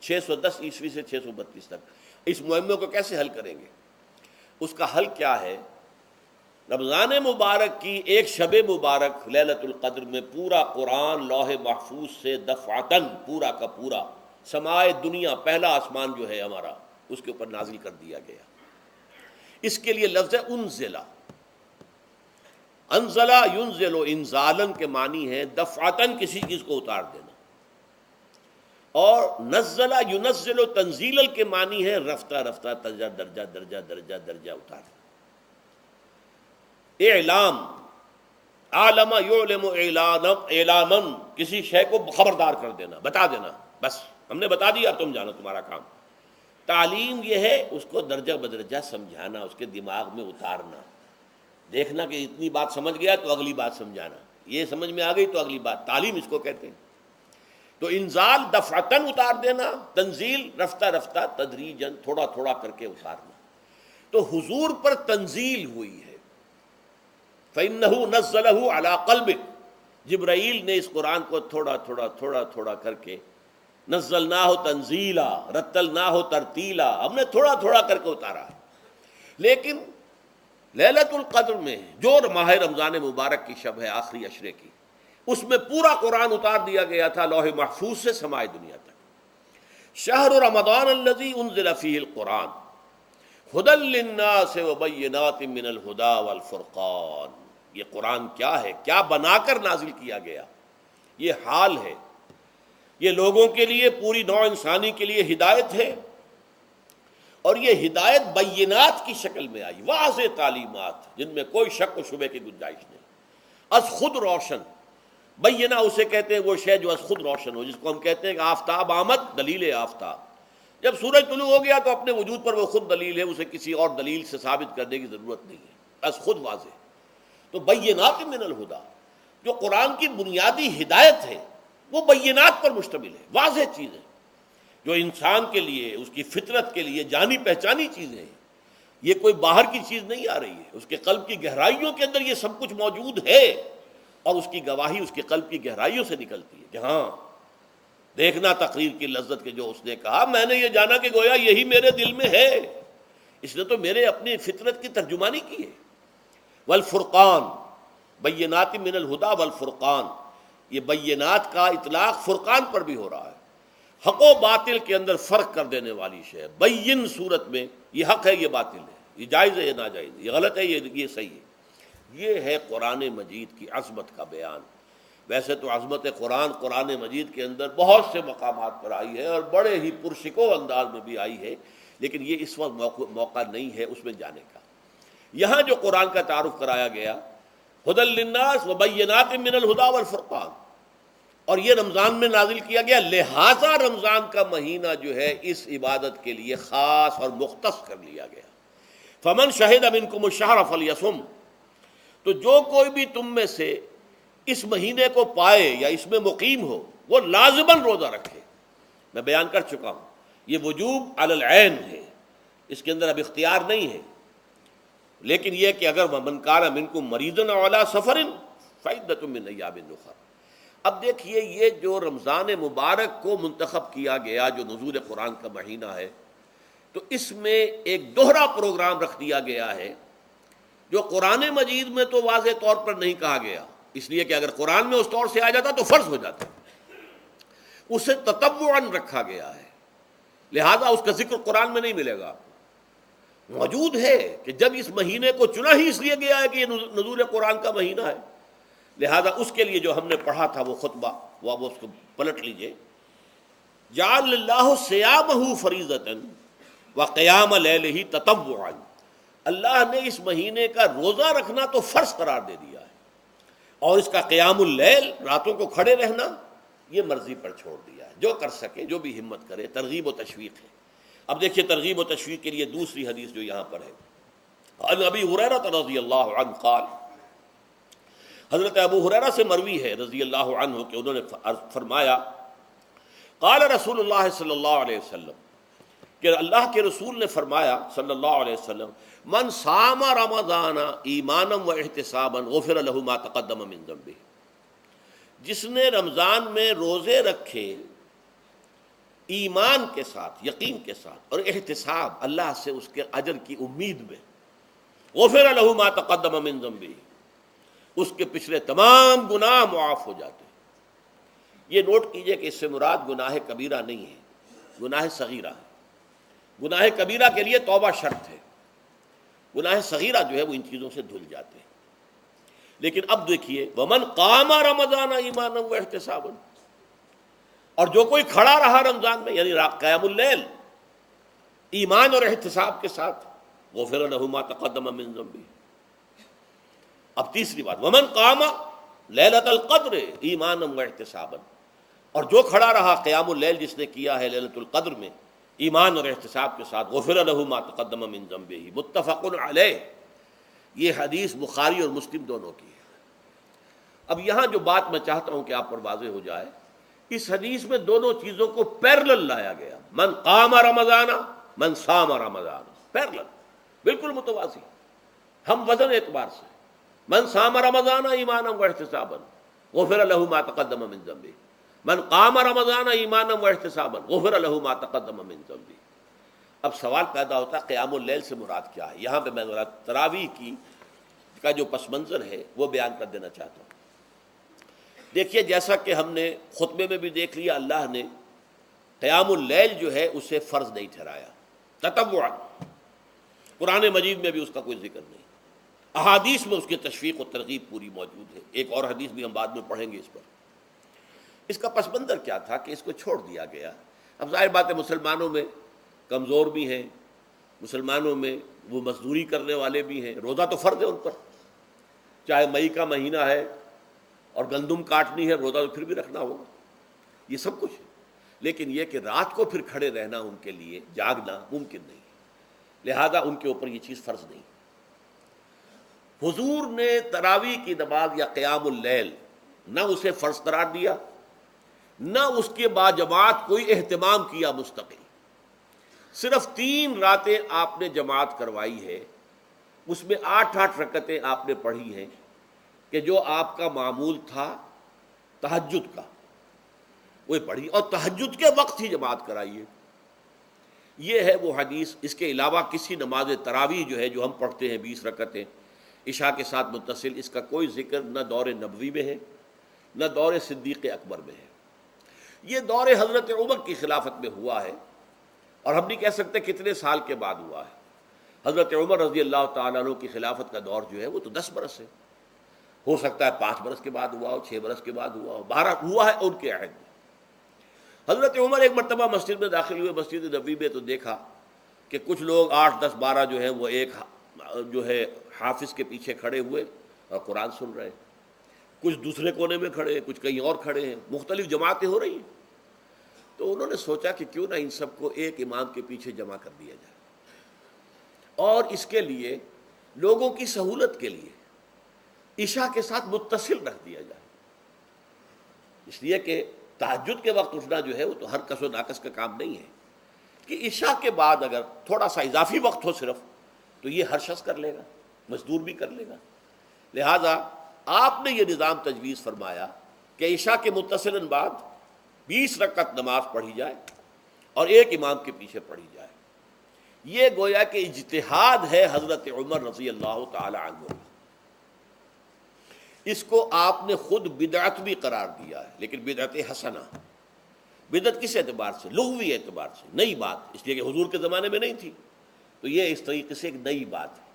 Speaker 2: 610 عیسوی سے 632 تک۔ اس معمے کو کیسے حل کریں گے؟ اس کا حل کیا ہے؟ رمضان مبارک کی ایک شب مبارک لیلۃ القدر میں پورا قرآن لوح محفوظ سے دفعتاً پورا کا پورا سمائے دنیا، پہلا آسمان جو ہے ہمارا، اس کے اوپر نازل کر دیا گیا۔ اس کے لیے لفظ ہے انزلہ، انزلہ ینزل انزالن کے معنی ہے دفعتاً کسی چیز کو اتار دینا، اور نزلہ ینزل تنزیلا کے معنی ہے رفتہ رفتہ درجہ درجہ درجہ درجہ درجہ اتارنا۔ اعلام، عالم یعلم اعلاما، کسی شے کو خبردار کر دینا، بتا دینا، بس ہم نے بتا دیا تم جانو، تمہارا کام۔ تعلیم یہ ہے اس کو درجہ بدرجہ سمجھانا، اس کے دماغ میں اتارنا، دیکھنا کہ اتنی بات سمجھ گیا تو اگلی بات سمجھانا، یہ سمجھ میں آ گئی تو اگلی بات، تعلیم اس کو کہتے ہیں۔ تو انزال دفعتاً اتار دینا، تنزیل رفتہ رفتہ تدریجاً تھوڑا تھوڑا کر کے اتارنا۔ تو حضور پر تنزیل ہوئی ہے، فَإِنَّهُ نَزَّلَهُ عَلَىٰ قَلْبِكَ، جبرائیل نے اس قرآن کو تھوڑا تھوڑا تھوڑا تھوڑا کر کے نزلناہ تنزیلا، رتلناہ ترتیلا، ہم نے تھوڑا تھوڑا کر کے اتارا ہے۔ لیکن لیلۃ القدر میں جو ماہ رمضان مبارک کی شب ہے آخری عشرے کی، اس میں پورا قرآن اتار دیا گیا تھا لوح محفوظ سے سمائے دنیا تک۔ شہر رمضان الذی انزل فیہ القرآن ھدی للناس وبینات من الہدی والفرقان، یہ قرآن کیا ہے، کیا بنا کر نازل کیا گیا؟ یہ حال ہے، یہ لوگوں کے لیے، پوری نوع انسانی کے لیے ہدایت ہے، اور یہ ہدایت بینات کی شکل میں آئی، واضح تعلیمات جن میں کوئی شک و شبے کی گنجائش نہیں، از خود روشن۔ بینہ اسے کہتے ہیں وہ شے جو از خود روشن ہو، جس کو ہم کہتے ہیں کہ آفتاب آمد دلیل آفتاب، جب سورج طلوع ہو گیا تو اپنے وجود پر وہ خود دلیل ہے، اسے کسی اور دلیل سے ثابت کرنے کی ضرورت نہیں ہے، از خود واضح۔ تو بینات من الہدی، جو قرآن کی بنیادی ہدایت ہے وہ بینات پر مشتمل ہے، واضح چیز ہے، جو انسان کے لیے، اس کی فطرت کے لیے جانی پہچانی چیزیں ہیں، یہ کوئی باہر کی چیز نہیں آ رہی ہے، اس کے قلب کی گہرائیوں کے اندر یہ سب کچھ موجود ہے، اور اس کی گواہی اس کے قلب کی گہرائیوں سے نکلتی ہے کہ ہاں دیکھنا تقریر کی لذت کے جو اس نے کہا، میں نے یہ جانا کہ گویا یہی میرے دل میں ہے، اس نے تو میرے اپنی فطرت کی ترجمانی کی ہے۔ والفرقان، بینات من الہدی والفرقان، یہ بینات کا اطلاق فرقان پر بھی ہو رہا ہے، حق و باطل کے اندر فرق کر دینے والی شے ہے۔ بین صورت میں یہ حق ہے، یہ باطل ہے، یہ جائز ہے، یہ ناجائز ہے، یہ غلط ہے، یہ صحیح ہے۔ یہ ہے قرآن مجید کی عظمت کا بیان۔ ویسے تو عظمت قرآن مجید کے اندر بہت سے مقامات پر آئی ہے اور بڑے ہی پرشکو انداز میں بھی آئی ہے، لیکن یہ اس وقت موقع نہیں ہے اس میں جانے کا۔ یہاں جو قرآن کا تعارف کرایا گیا، ھدی للناس وبینات من الہدی والفرقان، اور یہ رمضان میں نازل کیا گیا، لہذا رمضان کا مہینہ جو ہے اس عبادت کے لیے خاص اور مختص کر لیا گیا۔ فمن شہد منکم الشہر فلیصم، تو جو کوئی بھی تم میں سے اس مہینے کو پائے یا اس میں مقیم ہو وہ لازماً روزہ رکھے۔ میں بیان کر چکا ہوں یہ وجوب علی العین ہے، اس کے اندر اب اختیار نہیں ہے، لیکن یہ کہ اگر من کان منکم مریضا او علی سفر فعدۃ من ایام اخر۔ اب دیکھیے یہ جو رمضان مبارک کو منتخب کیا گیا جو نزول قرآن کا مہینہ ہے، تو اس میں ایک دوہرا پروگرام رکھ دیا گیا ہے جو قرآن مجید میں تو واضح طور پر نہیں کہا گیا، اس لیے کہ اگر قرآن میں اس طور سے آ جاتا تو فرض ہو جاتا، اسے تطوعاً رکھا گیا ہے، لہذا اس کا ذکر قرآن میں نہیں ملے گا۔ موجود ہے کہ جب اس مہینے کو چنا ہی اس لیے گیا ہے کہ یہ نزول قرآن کا مہینہ ہے، لہذا اس کے لیے جو ہم نے پڑھا تھا وہ خطبہ، وہ اب اس کو پلٹ لیجئے۔ جعل اللہ صیامہ فریضۃ وقیام لیلہ تطوعا، اللہ نے اس مہینے کا روزہ رکھنا تو فرض قرار دے دیا ہے، اور اس کا قیام اللیل، راتوں کو کھڑے رہنا، یہ مرضی پر چھوڑ دیا ہے، جو کر سکے، جو بھی ہمت کرے۔ ترغیب و تشویق ہے۔ اب دیکھیے ترغیب و تشویق کے لیے دوسری حدیث جو یہاں پر ہے، عن ابی ہریرہ رضی اللہ عنہ قال، حضرت ابو ہریرہ سے مروی ہے رضی اللہ عنہ کہ انہوں نے فرمایا، قال رسول اللہ صلی اللہ علیہ وسلم، کہ اللہ کے رسول نے فرمایا صلی اللہ علیہ وسلم، من صام رمضان ایمانا و احتسابا غفر له ما تقدم من ذنبه، جس نے رمضان میں روزے رکھے ایمان کے ساتھ، یقین کے ساتھ، اور احتساب، اللہ سے اس کے اجر کی امید میں، غفر له ما تقدم من ذنبه، اس کے پچھلے تمام گناہ معاف ہو جاتے ہیں۔ یہ نوٹ کیجئے کہ اس سے مراد گناہ کبیرہ نہیں ہے، گناہ صغیرہ ہے۔ گناہ کبیرہ کے لیے توبہ شرط ہے، گناہ صغیرہ جو ہے وہ ان چیزوں سے دھل جاتے ہیں۔ لیکن اب دیکھیے، ومن قام رمضان ایمانا و احتسابا، اور جو کوئی کھڑا رہا رمضان میں، یعنی قیام اللیل، ایمان اور احتساب کے ساتھ، غفر له ما تقدم من ذنبه۔ اب تیسری بات، ومن قام لیلۃ القدر ایمانا و احتسابا، اور جو کھڑا رہا قیام اللیل جس نے کیا ہے لیلۃ القدر میں ایمان اور احتساب کے ساتھ، غفر له ما تقدم من ذنبه، متفق علیہ۔ یہ حدیث بخاری اور مسلم دونوں کی ہے۔ اب یہاں جو بات میں چاہتا ہوں کہ آپ پر واضح ہو جائے، اس حدیث میں دونوں چیزوں کو پیرلل لایا گیا، من قام رمضان، من صام رمضان، پیرلل، بالکل متوازی، ہم وزن اعتبار سے۔ من صام رمضان ایمانا و احتسابا غفر له ما تقدم من ذنبه، من قام رمضان ایمانا و احتسابا غفر له ما تقدم من ذنبه۔ اب سوال پیدا ہوتا ہے قیام اللیل سے مراد کیا ہے؟ یہاں پہ میں ذرا تراویح کا جو پس منظر ہے وہ بیان کر دینا چاہتا ہوں۔ دیکھیے، جیسا کہ ہم نے خطبے میں بھی دیکھ لیا، اللہ نے قیام اللیل جو ہے اسے فرض نہیں ٹھہرایا، تطوعا۔ قرآن مجید میں بھی اس کا کوئی ذکر نہیں، احادیث میں اس کی تشویق و ترغیب پوری موجود ہے۔ ایک اور حدیث بھی ہم بعد میں پڑھیں گے اس پر۔ اس کا پس منظر کیا تھا کہ اس کو چھوڑ دیا گیا۔ اب ظاہر بات ہے مسلمانوں میں کمزور بھی ہیں، مسلمانوں میں وہ مزدوری کرنے والے بھی ہیں، روزہ تو فرض ہے ان پر، چاہے مئی کا مہینہ ہے اور گندم کاٹنی ہے، روزہ تو پھر بھی رکھنا ہوگا، یہ سب کچھ ہے۔ لیکن یہ کہ رات کو پھر کھڑے رہنا ان کے لیے، جاگنا ممکن نہیں، لہذا ان کے اوپر یہ چیز فرض نہیں۔ حضور نے تراویح کی نماز یا قیام اللیل نہ اسے فرض قرار دیا، نہ اس کے بعد جماعت کوئی اہتمام کیا مستقل، صرف 3 راتیں آپ نے جماعت کروائی ہے، اس میں 8 رکعتیں آپ نے پڑھی ہیں کہ جو آپ کا معمول تھا تہجد کا، وہ پڑھی، اور تہجد کے وقت ہی جماعت کرائی ہے۔ یہ ہے وہ حدیث۔ اس کے علاوہ کسی نماز تراویح جو ہے جو ہم پڑھتے ہیں 20 رکعتیں عشاء کے ساتھ متصل، اس کا کوئی ذکر نہ دور نبوی میں ہے، نہ دور صدیق اکبر میں ہے۔ یہ دور حضرت عمر کی خلافت میں ہوا ہے، اور ہم نہیں کہہ سکتے کتنے سال کے بعد ہوا ہے۔ حضرت عمر رضی اللہ تعالیٰ عنہ کی خلافت کا دور جو ہے وہ تو 10 برس ہے، ہو سکتا ہے 5 برس کے بعد ہوا ہو، 6 برس کے بعد ہوا ہو، 12 ہوا ہے ان کے عہد میں۔ حضرت عمر ایک مرتبہ مسجد میں داخل ہوئے، مسجد نبوی میں، تو دیکھا کہ کچھ لوگ 8 10 12 جو ہیں وہ ایک جو ہے حافظ کے پیچھے کھڑے ہوئے اور قرآن سن رہے ہیں، کچھ دوسرے کونے میں کھڑے ہیں، کچھ کہیں اور کھڑے ہیں، مختلف جماعتیں ہو رہی ہیں۔ تو انہوں نے سوچا کہ کیوں نہ ان سب کو ایک امام کے پیچھے جمع کر دیا جائے، اور اس کے لیے لوگوں کی سہولت کے لیے عشاء کے ساتھ متصل رکھ دیا جائے، اس لیے کہ تہجد کے وقت اٹھنا جو ہے وہ تو ہر کس و ناقص کا کام نہیں ہے، کہ عشاء کے بعد اگر تھوڑا سا اضافی وقت ہو صرف، تو یہ ہر شخص کر لے گا، مزدور بھی کر لے گا۔ لہذا آپ نے یہ نظام تجویز فرمایا کہ عشاء کے متصلاً بعد 20 رکعت نماز پڑھی جائے اور ایک امام کے پیچھے پڑھی جائے۔ یہ گویا کہ اجتہاد ہے حضرت عمر رضی اللہ تعالی عنہ، اس کو آپ نے خود بدعت بھی قرار دیا ہے، لیکن بدعت حسنہ۔ بدعت کس اعتبار سے؟ لغوی اعتبار سے، نئی بات، اس لیے کہ حضور کے زمانے میں نہیں تھی، تو یہ اس طریقے سے ایک نئی بات ہے۔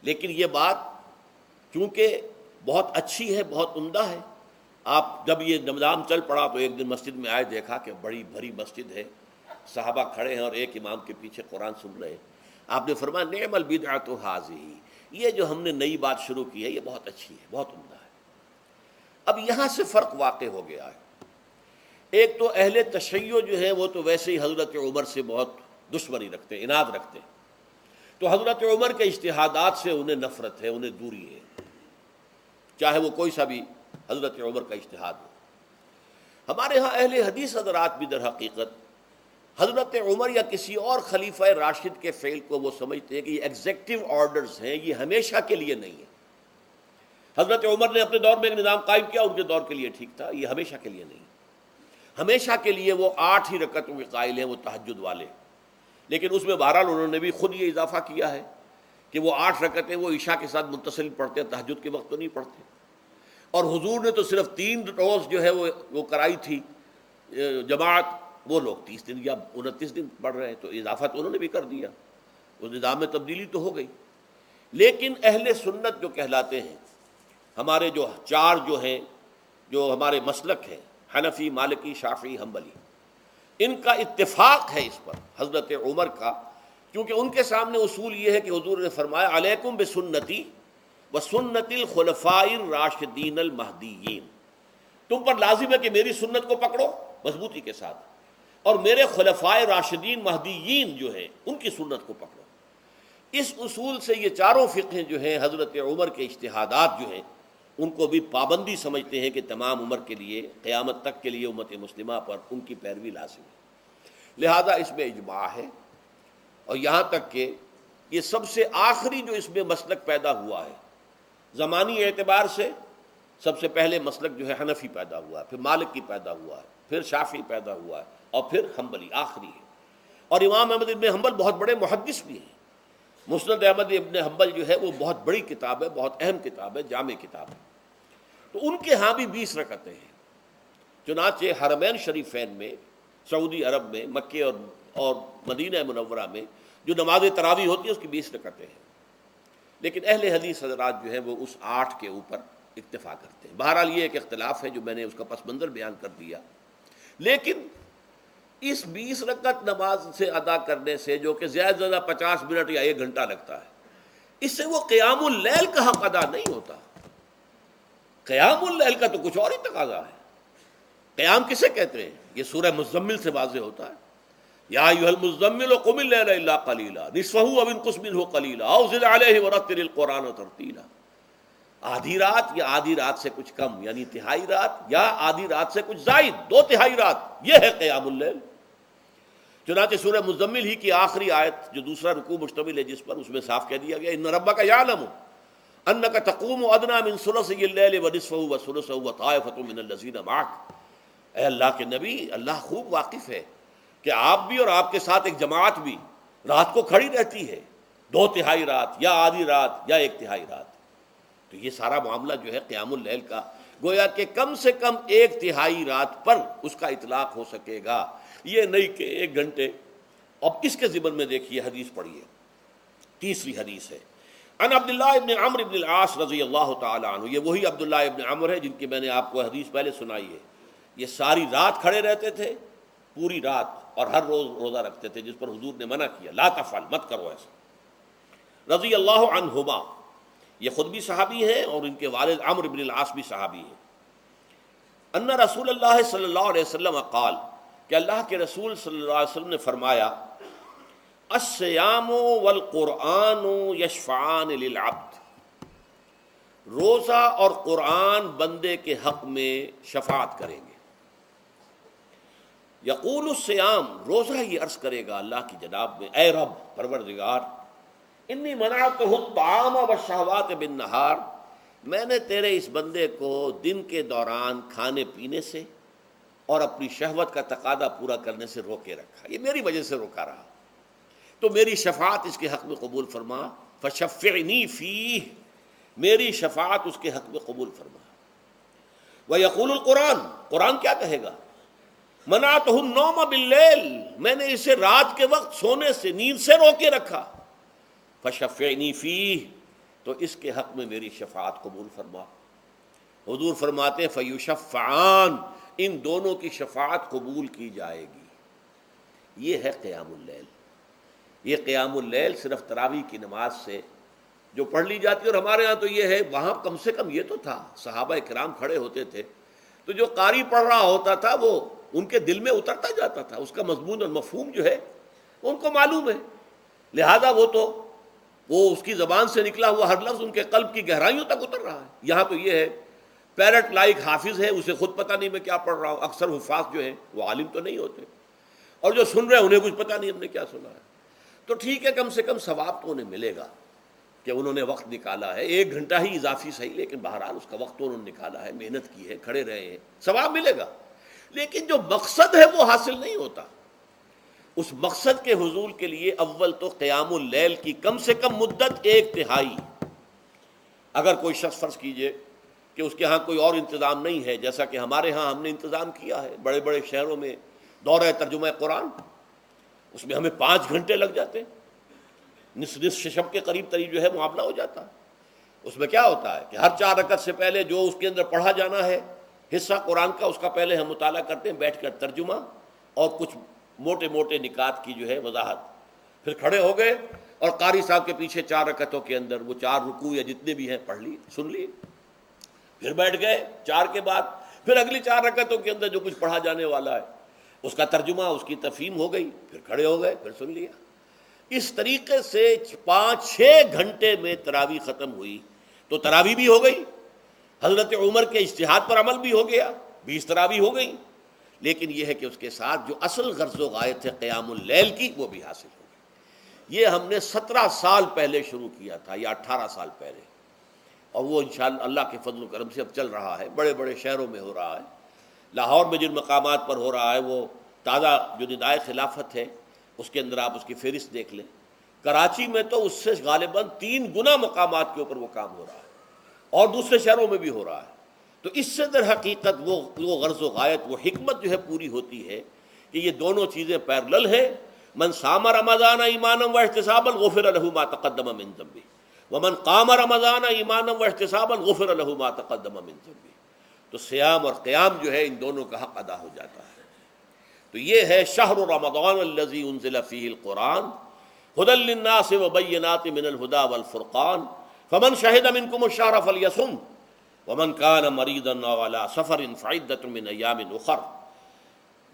Speaker 2: لیکن یہ بات چونکہ بہت اچھی ہے، بہت عمدہ ہے، آپ جب یہ نظام چل پڑا تو ایک دن مسجد میں آئے، دیکھا کہ بڑی بھری مسجد ہے، صحابہ کھڑے ہیں اور ایک امام کے پیچھے قرآن سن رہے ہیں۔ آپ نے فرمایا نعم البدعۃ ھذہ، یہ جو ہم نے نئی بات شروع کی ہے یہ بہت اچھی ہے، بہت عمدہ ہے۔ اب یہاں سے فرق واقع ہو گیا ہے۔ ایک تو اہل تشیع جو ہے وہ تو ویسے ہی حضرت عمر سے بہت دشمنی رکھتے ہیں، عناد رکھتے ہیں، تو حضرت عمر کے اجتہادات سے انہیں نفرت ہے، انہیں دوری ہے، چاہے وہ کوئی سا بھی حضرت عمر کا اجتہاد ہو۔ ہمارے ہاں اہل حدیث حضرات بھی در حقیقت حضرت عمر یا کسی اور خلیفہ راشد کے فعل کو وہ سمجھتے ہیں کہ یہ ایگزیکٹو آرڈرز ہیں، یہ ہمیشہ کے لیے نہیں ہے۔ حضرت عمر نے اپنے دور میں ایک نظام قائم کیا، ان کے دور کے لیے ٹھیک تھا، یہ ہمیشہ کے لیے نہیں۔ ہمیشہ کے لیے وہ 8 ہی رکعتوں کے قائل ہیں، وہ تہجد والے، لیکن اس میں بہرحال انہوں نے بھی خود یہ اضافہ کیا ہے کہ وہ 8 رکعتیں وہ عشاء کے ساتھ متصل پڑھتے ہیں، تہجد کے وقت تو نہیں پڑھتے۔ اور حضور نے تو صرف 3 روز جو ہے وہ کرائی تھی جماعت، وہ لوگ 30 دن یا 29 دن پڑھ رہے ہیں، تو اضافہ تو انہوں نے بھی کر دیا، اس نظام میں تبدیلی تو ہو گئی۔ لیکن اہل سنت جو کہلاتے ہیں، ہمارے جو 4 جو ہیں، جو ہمارے مسلک ہیں، حنفی، مالکی، شافعی، حنبلی، ان کا اتفاق ہے اس پر حضرت عمر کا، کیونکہ ان کے سامنے اصول یہ ہے کہ حضور نے فرمایا علیکم بسنتی وسنت الخلفاء الراشدین المہدیین، تم پر لازم ہے کہ میری سنت کو پکڑو مضبوطی کے ساتھ، اور میرے خلفاء راشدین مہدیین جو ہیں ان کی سنت کو پکڑو۔ اس اصول سے یہ چاروں فقہیں جو ہیں حضرت عمر کے اجتہادات جو ہیں ان کو بھی پابندی سمجھتے ہیں کہ تمام عمر کے لیے، قیامت تک کے لیے امت مسلمہ پر ان کی پیروی لازم ہے۔ لہذا اس میں اجماع ہے، اور یہاں تک کہ یہ سب سے آخری جو اس میں مسلک پیدا ہوا ہے زمانی اعتبار سے، سب سے پہلے مسلک جو ہے حنفی پیدا ہوا ہے، پھر مالکی پیدا ہوا ہے، پھر شافعی پیدا ہوا ہے، اور پھر حنبلی آخری ہے۔ اور امام احمد ابن حنبل بہت بڑے محدث بھی ہیں، مسند احمد ابن حنبل جو ہے وہ بہت بڑی کتاب ہے، بہت اہم کتاب ہے، جامع کتاب ہے، تو ان کے ہاں بھی 20 رکعتیں ہیں۔ چنانچہ حرمین شریفین میں، سعودی عرب میں، مکے اور مدینہ منورہ میں جو نماز تراویح ہوتی ہے اس کی 20 رکعتیں ہیں، لیکن اہل حدیث حضرات جو ہیں وہ اس 8 کے اوپر اکتفا کرتے ہیں۔ بہرحال یہ ایک اختلاف ہے جو میں نے اس کا پس منظر بیان کر دیا، لیکن اس 20 رکعت نماز سے ادا کرنے سے، جو کہ زیادہ سے زیادہ 50 منٹ یا 1 گھنٹہ لگتا ہے، اس سے وہ قیام اللیل کا حق ادا نہیں ہوتا۔ قیام اللیل کا تو کچھ اور ہی تقاضا ہے۔ قیام کسے کہتے ہیں؟ یہ سورہ مزمل سے واضح ہوتا ہے، یا ایھا المزمل قم اللیل الا قلیلا نصفہ او انقص منہ قلیلا او زد علیہ ورتل القرآن ترتیلا۔ آدھی رات یا آدھی رات سے کچھ کم، یعنی تہائی رات، یا آدھی رات سے کچھ زائد، 2 تہائی رات، یہ ہے قیام اللیل۔ چنانچہ سورہ مزمل ہی کی آخری آیت جو دوسرا رکوع مشتمل ہے جس پر، اس میں صاف کہہ دیا گیا ان ربک یعلم انک تقوم ادنی من ثلثی اللیل ونصفہ وثلثہ وطائفۃ من الذین معک۔ اے اللہ کے نبی، اللہ خوب واقف ہے کہ آپ بھی اور آپ کے ساتھ ایک جماعت بھی رات کو کھڑی رہتی ہے، 2 تہائی رات یا آدھی رات یا 1 تہائی رات۔ تو یہ سارا معاملہ جو ہے قیام اللیل کا، گویا کہ کم سے کم 1/3 رات پر اس کا اطلاق ہو سکے گا، یہ نہیں کہ 1 گھنٹے۔ اب اس کے ضمن میں دیکھیے حدیث پڑھیے، تیسری حدیث ہے ان عبداللہ ابن عمرو ابن العاص رضی اللہ تعالی عنہ، یہ وہی عبداللہ ابن عمرو ہے جن کی میں نے آپ کو حدیث پہلے سنائی ہے۔ یہ ساری رات کھڑے رہتے تھے، پوری رات، اور ہر روز روزہ رکھتے تھے، جس پر حضور نے منع کیا، لا تفعل، مت کرو ایسا۔ رضی اللہ عنہما، یہ خود بھی صحابی ہیں اور ان کے والد عمرو بن العاص بھی صحابی ہیں۔ ان رسول اللہ صلی اللہ علیہ وسلم قال، کہ اللہ کے رسول صلی اللہ علیہ وسلم نے فرمایا، الصیام والقرآن یشفعان للعبد، روزہ اور قرآن بندے کے حق میں شفاعت کریں گے۔ یقول الصیام، روزہ یہ عرض کرے گا اللہ کی جناب میں، اے رب پروردگار، انی منعتہ الطعام والشہوات بالنہار، میں نے تیرے اس بندے کو دن کے دوران کھانے پینے سے اور اپنی شہوت کا تقاضا پورا کرنے سے روکے رکھا، یہ میری وجہ سے روکا رہا، تو میری شفاعت اس کے حق میں قبول فرما، فشفعنی فیہ، میری شفاعت اس کے حق میں قبول فرما۔ ویقول القرآن، قرآن کیا کہے گا، منعتہ النوم باللیل، میں نے اسے رات کے وقت سونے سے، نیند سے روکے رکھا، فشفعنی فیہ، تو اس کے حق میں میری شفاعت قبول فرما۔ حضور فرماتے ہیں فیشفعان، ان دونوں کی شفاعت قبول کی جائے گی۔ یہ ہے قیام اللیل۔ یہ قیام اللیل صرف تراویح کی نماز سے جو پڑھ لی جاتی ہے، اور ہمارے ہاں تو یہ ہے، وہاں کم سے کم یہ تو تھا، صحابہ کرام کھڑے ہوتے تھے تو جو قاری پڑھ رہا ہوتا تھا وہ ان کے دل میں اترتا جاتا تھا، اس کا مضمون اور مفہوم جو ہے ان کو معلوم ہے، لہذا وہ اس کی زبان سے نکلا ہوا ہر لفظ ان کے قلب کی گہرائیوں تک اتر رہا ہے۔ یہاں تو یہ ہے، پیرٹ لائک حافظ ہے، اسے خود پتہ نہیں میں کیا پڑھ رہا ہوں، اکثر حفاظ جو ہیں وہ عالم تو نہیں ہوتے، اور جو سن رہے ہیں انہیں کچھ پتہ نہیں ہم نے کیا سنا ہے، تو ٹھیک ہے، کم سے کم ثواب تو انہیں ملے گا کہ انہوں نے وقت نکالا ہے، 1 گھنٹہ ہی اضافی صحیح، لیکن بہرحال اس کا وقت تو انہوں نے نکالا ہے، محنت کی ہے، کھڑے رہے ہیں، ثواب ملے گا۔ لیکن جو مقصد ہے وہ حاصل نہیں ہوتا۔ اس مقصد کے حصول کے لیے اول تو قیام اللیل کی کم سے کم مدت 1/3۔ اگر کوئی شخص فرض کیجئے کہ اس کے ہاں کوئی اور انتظام نہیں ہے، جیسا کہ ہمارے ہاں ہم نے انتظام کیا ہے، بڑے بڑے شہروں میں دورہ ترجمہ قرآن، اس میں ہمیں 5 گھنٹے لگ جاتے ہیں، نصف شب کے قریب جو ہے معاملہ ہو جاتا ہے۔ اس میں کیا ہوتا ہے کہ ہر 4 رکعت سے پہلے جو اس کے اندر پڑھا جانا ہے حصہ قرآن کا، اس کا پہلے ہم مطالعہ کرتے ہیں بیٹھ کر، ترجمہ اور کچھ موٹے موٹے نکات کی جو ہے وضاحت، پھر کھڑے ہو گئے اور قاری صاحب کے پیچھے 4 رکعتوں کے اندر وہ 4 رکوع یا جتنے بھی ہیں پڑھ لی، سن لی، پھر بیٹھ گئے 4 کے بعد، پھر اگلی 4 رکعتوں کے اندر جو کچھ پڑھا جانے والا ہے اس کا ترجمہ، اس کی تفہیم ہو گئی، پھر کھڑے ہو گئے، پھر سن لیا۔ اس طریقے سے 5-6 گھنٹے میں تراویح ختم ہوئی، تو تراویح بھی ہو گئی، حضرت عمر کے اجتہاد پر عمل بھی ہو گیا، 20 تراویح ہو گئی، لیکن یہ ہے کہ اس کے ساتھ جو اصل غرض و غایت ہے قیام اللیل کی، وہ بھی حاصل ہو گئی۔ یہ ہم نے 17 سال پہلے شروع کیا تھا یا 18 سال پہلے، اور وہ انشاءاللہ اللہ کے فضل و کرم سے اب چل رہا ہے، بڑے بڑے شہروں میں ہو رہا ہے۔ لاہور میں جن مقامات پر ہو رہا ہے وہ تازہ جو ندائے خلافت ہے اس کے اندر آپ اس کی فہرست دیکھ لیں، کراچی میں تو اس سے غالباً 3 گنا مقامات کے اوپر وہ کام ہو رہا ہے، اور دوسرے شہروں میں بھی ہو رہا ہے۔ تو اس سے در حقیقت وہ غرض و غایت، وہ حکمت جو ہے پوری ہوتی ہے کہ یہ دونوں چیزیں پیرلل ہیں۔ من صام رمضان ایمانا واحتسابا غفر له ما تقدم من ذنبه ومن قام رمضان ایمانا واحتسابا غفر له ما تقدم من ذنبه، تو سیام اور قیام جو ہے ان دونوں کا حق ادا ہو جاتا ہے۔ تو یہ ہے شہر رمضان الذی انزل فیہ القرآن ھدی للناس وبینات من الھدی والفرقان فمن شہد منکم الشہر فلیصم ومن کان مریضا او علی سفر فعدۃ من ایام اخر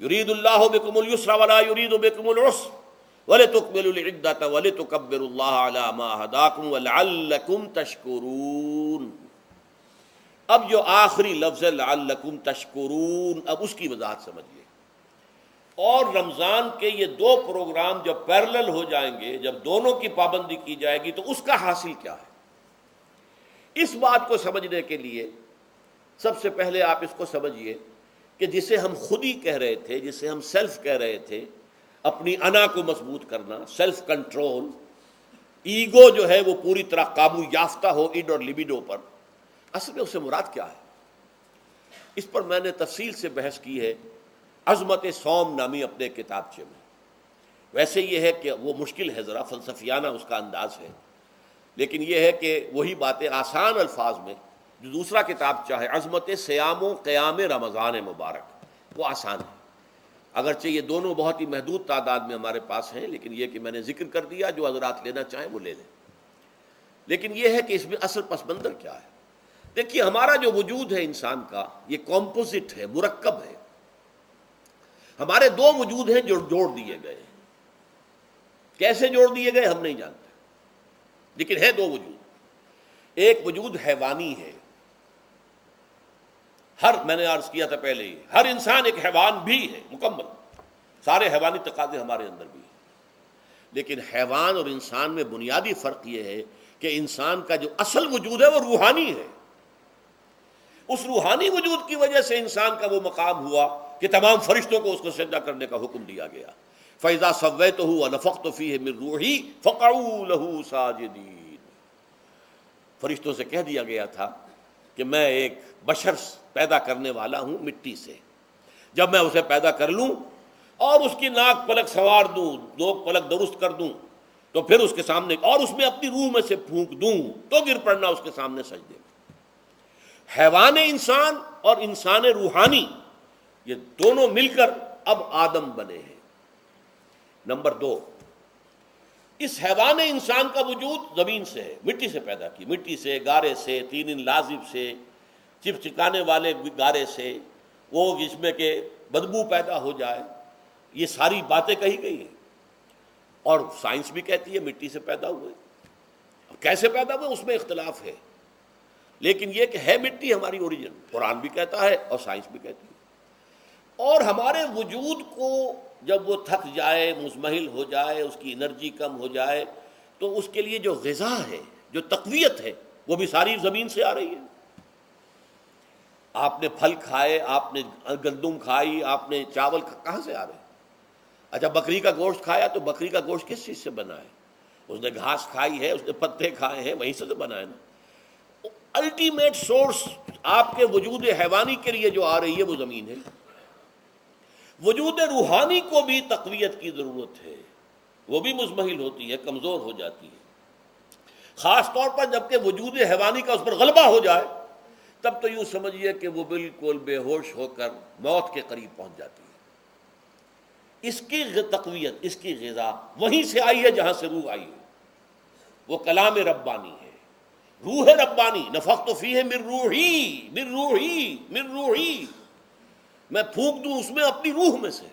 Speaker 2: یرید اللہ بکم اليسر ولا یرید بکم العسر ولتکملوا العدۃ ولتکبروا اللہ علی ما ھداکم ولعلکم تشکرون۔ اب جو آخری لفظ ہے لعلکم تشکرون، اب اس کی وضاحت سمجھیے۔ اور رمضان کے یہ 2 پروگرام جب پیرلل ہو جائیں گے، جب دونوں کی پابندی کی جائے گی، تو اس کا حاصل کیا ہے؟ اس بات کو سمجھنے کے لیے سب سے پہلے آپ اس کو سمجھیے کہ جسے ہم خود ہی کہہ رہے تھے، جسے ہم سیلف کہہ رہے تھے، اپنی انا کو مضبوط کرنا، سیلف کنٹرول، ایگو جو ہے وہ پوری طرح قابو یافتہ ہو اڈ اور لبیڈو پر، اصل میں اس سے مراد کیا ہے؟ اس پر میں نے تفصیل سے بحث کی ہے عظمت صوم نامی اپنے کتابچے میں. ویسے یہ ہے کہ وہ مشکل ہے، ذرا فلسفیانہ اس کا انداز ہے، لیکن یہ ہے کہ وہی باتیں آسان الفاظ میں جو دوسرا کتاب چاہے عظمت سیام و قیام رمضان مبارک، وہ آسان ہے. اگرچہ یہ دونوں بہت ہی محدود تعداد میں ہمارے پاس ہیں، لیکن یہ کہ میں نے ذکر کر دیا، جو حضرات لینا چاہیں وہ لے لیں. لیکن یہ ہے کہ اس میں اصل پس منظر کیا ہے. دیکھیے ہمارا جو وجود ہے انسان کا، یہ کمپوزٹ ہے، مرکب ہے. ہمارے دو وجود ہیں جو جوڑ دیے گئے ہیں. کیسے جوڑ دیے گئے ہم نہیں جانتے، لیکن ہے دو وجود. ایک وجود حیوانی ہے، میں نے عرض کیا تھا پہلے ہی، ہر انسان ایک حیوان بھی ہے مکمل، سارے حیوانی تقاضے ہمارے اندر بھی ہیں. لیکن حیوان اور انسان میں بنیادی فرق یہ ہے کہ انسان کا جو اصل وجود ہے وہ روحانی ہے. اس روحانی وجود کی وجہ سے انسان کا وہ مقام ہوا کہ تمام فرشتوں کو اس کو سجدہ کرنے کا حکم دیا گیا. فَإِذَا سَوَّيْتُهُ وَنَفَخْتُ فِيهِ مِن رُوحِي فَقَعُوا لَهُ سَاجِدِينَ. فرشتوں سے کہہ دیا گیا تھا کہ میں ایک بشر پیدا کرنے والا ہوں مٹی سے. جب میں اسے پیدا کر لوں اور اس کی ناک پلک سنوار دوں، دو پلک درست کر دوں، تو پھر اس کے سامنے اور اس میں اپنی روح میں سے پھونک دوں تو گر پڑنا اس کے سامنے سجدے. حیوان انسان اور انسان روحانی یہ دونوں مل کر اب آدم بنے ہیں. نمبر دو، اس حیوان انسان کا وجود زمین سے ہے، مٹی سے پیدا کی، مٹی سے، گارے سے، طین لازب سے، چپچکانے والے گارے سے، وہ جس میں کہ بدبو پیدا ہو جائے، یہ ساری باتیں کہی گئی ہیں. اور سائنس بھی کہتی ہے مٹی سے پیدا ہوئے. کیسے پیدا ہوئے اس میں اختلاف ہے، لیکن یہ کہ ہے مٹی ہماری اوریجن، قرآن بھی کہتا ہے اور سائنس بھی کہتی ہے. اور ہمارے وجود کو جب وہ تھک جائے، مزمحل ہو جائے، اس کی انرجی کم ہو جائے، تو اس کے لیے جو غذا ہے، جو تقویت ہے، وہ بھی ساری زمین سے آ رہی ہے. آپ نے پھل کھائے، آپ نے گندم کھائی، آپ نے چاول کہاں سے آ رہے ہیں؟ اچھا بکری کا گوشت کھایا تو بکری کا گوشت کس چیز سے بنا ہے؟ اس نے گھاس کھائی ہے، اس نے پتے کھائے ہیں، وہیں سے تو بنا ہے نا. الٹیمیٹ سورس آپ کے وجود حیوانی کے لیے جو آ رہی ہے وہ زمین ہے. وجود روحانی کو بھی تقویت کی ضرورت ہے، وہ بھی مزمحل ہوتی ہے، کمزور ہو جاتی ہے. خاص طور پر جب کہ وجود حیوانی کا اس پر غلبہ ہو جائے تب تو یوں سمجھیے کہ وہ بالکل بے ہوش ہو کر موت کے قریب پہنچ جاتی ہے. اس کی تقویت، اس کی غذا وہیں سے آئی ہے جہاں سے روح آئی ہے. وہ کلام ربانی ہے، روح ربانی. نفخت فیہ من روحی، من روحی، من روحی. میں پھونک دوں اس میں اپنی روح میں سے.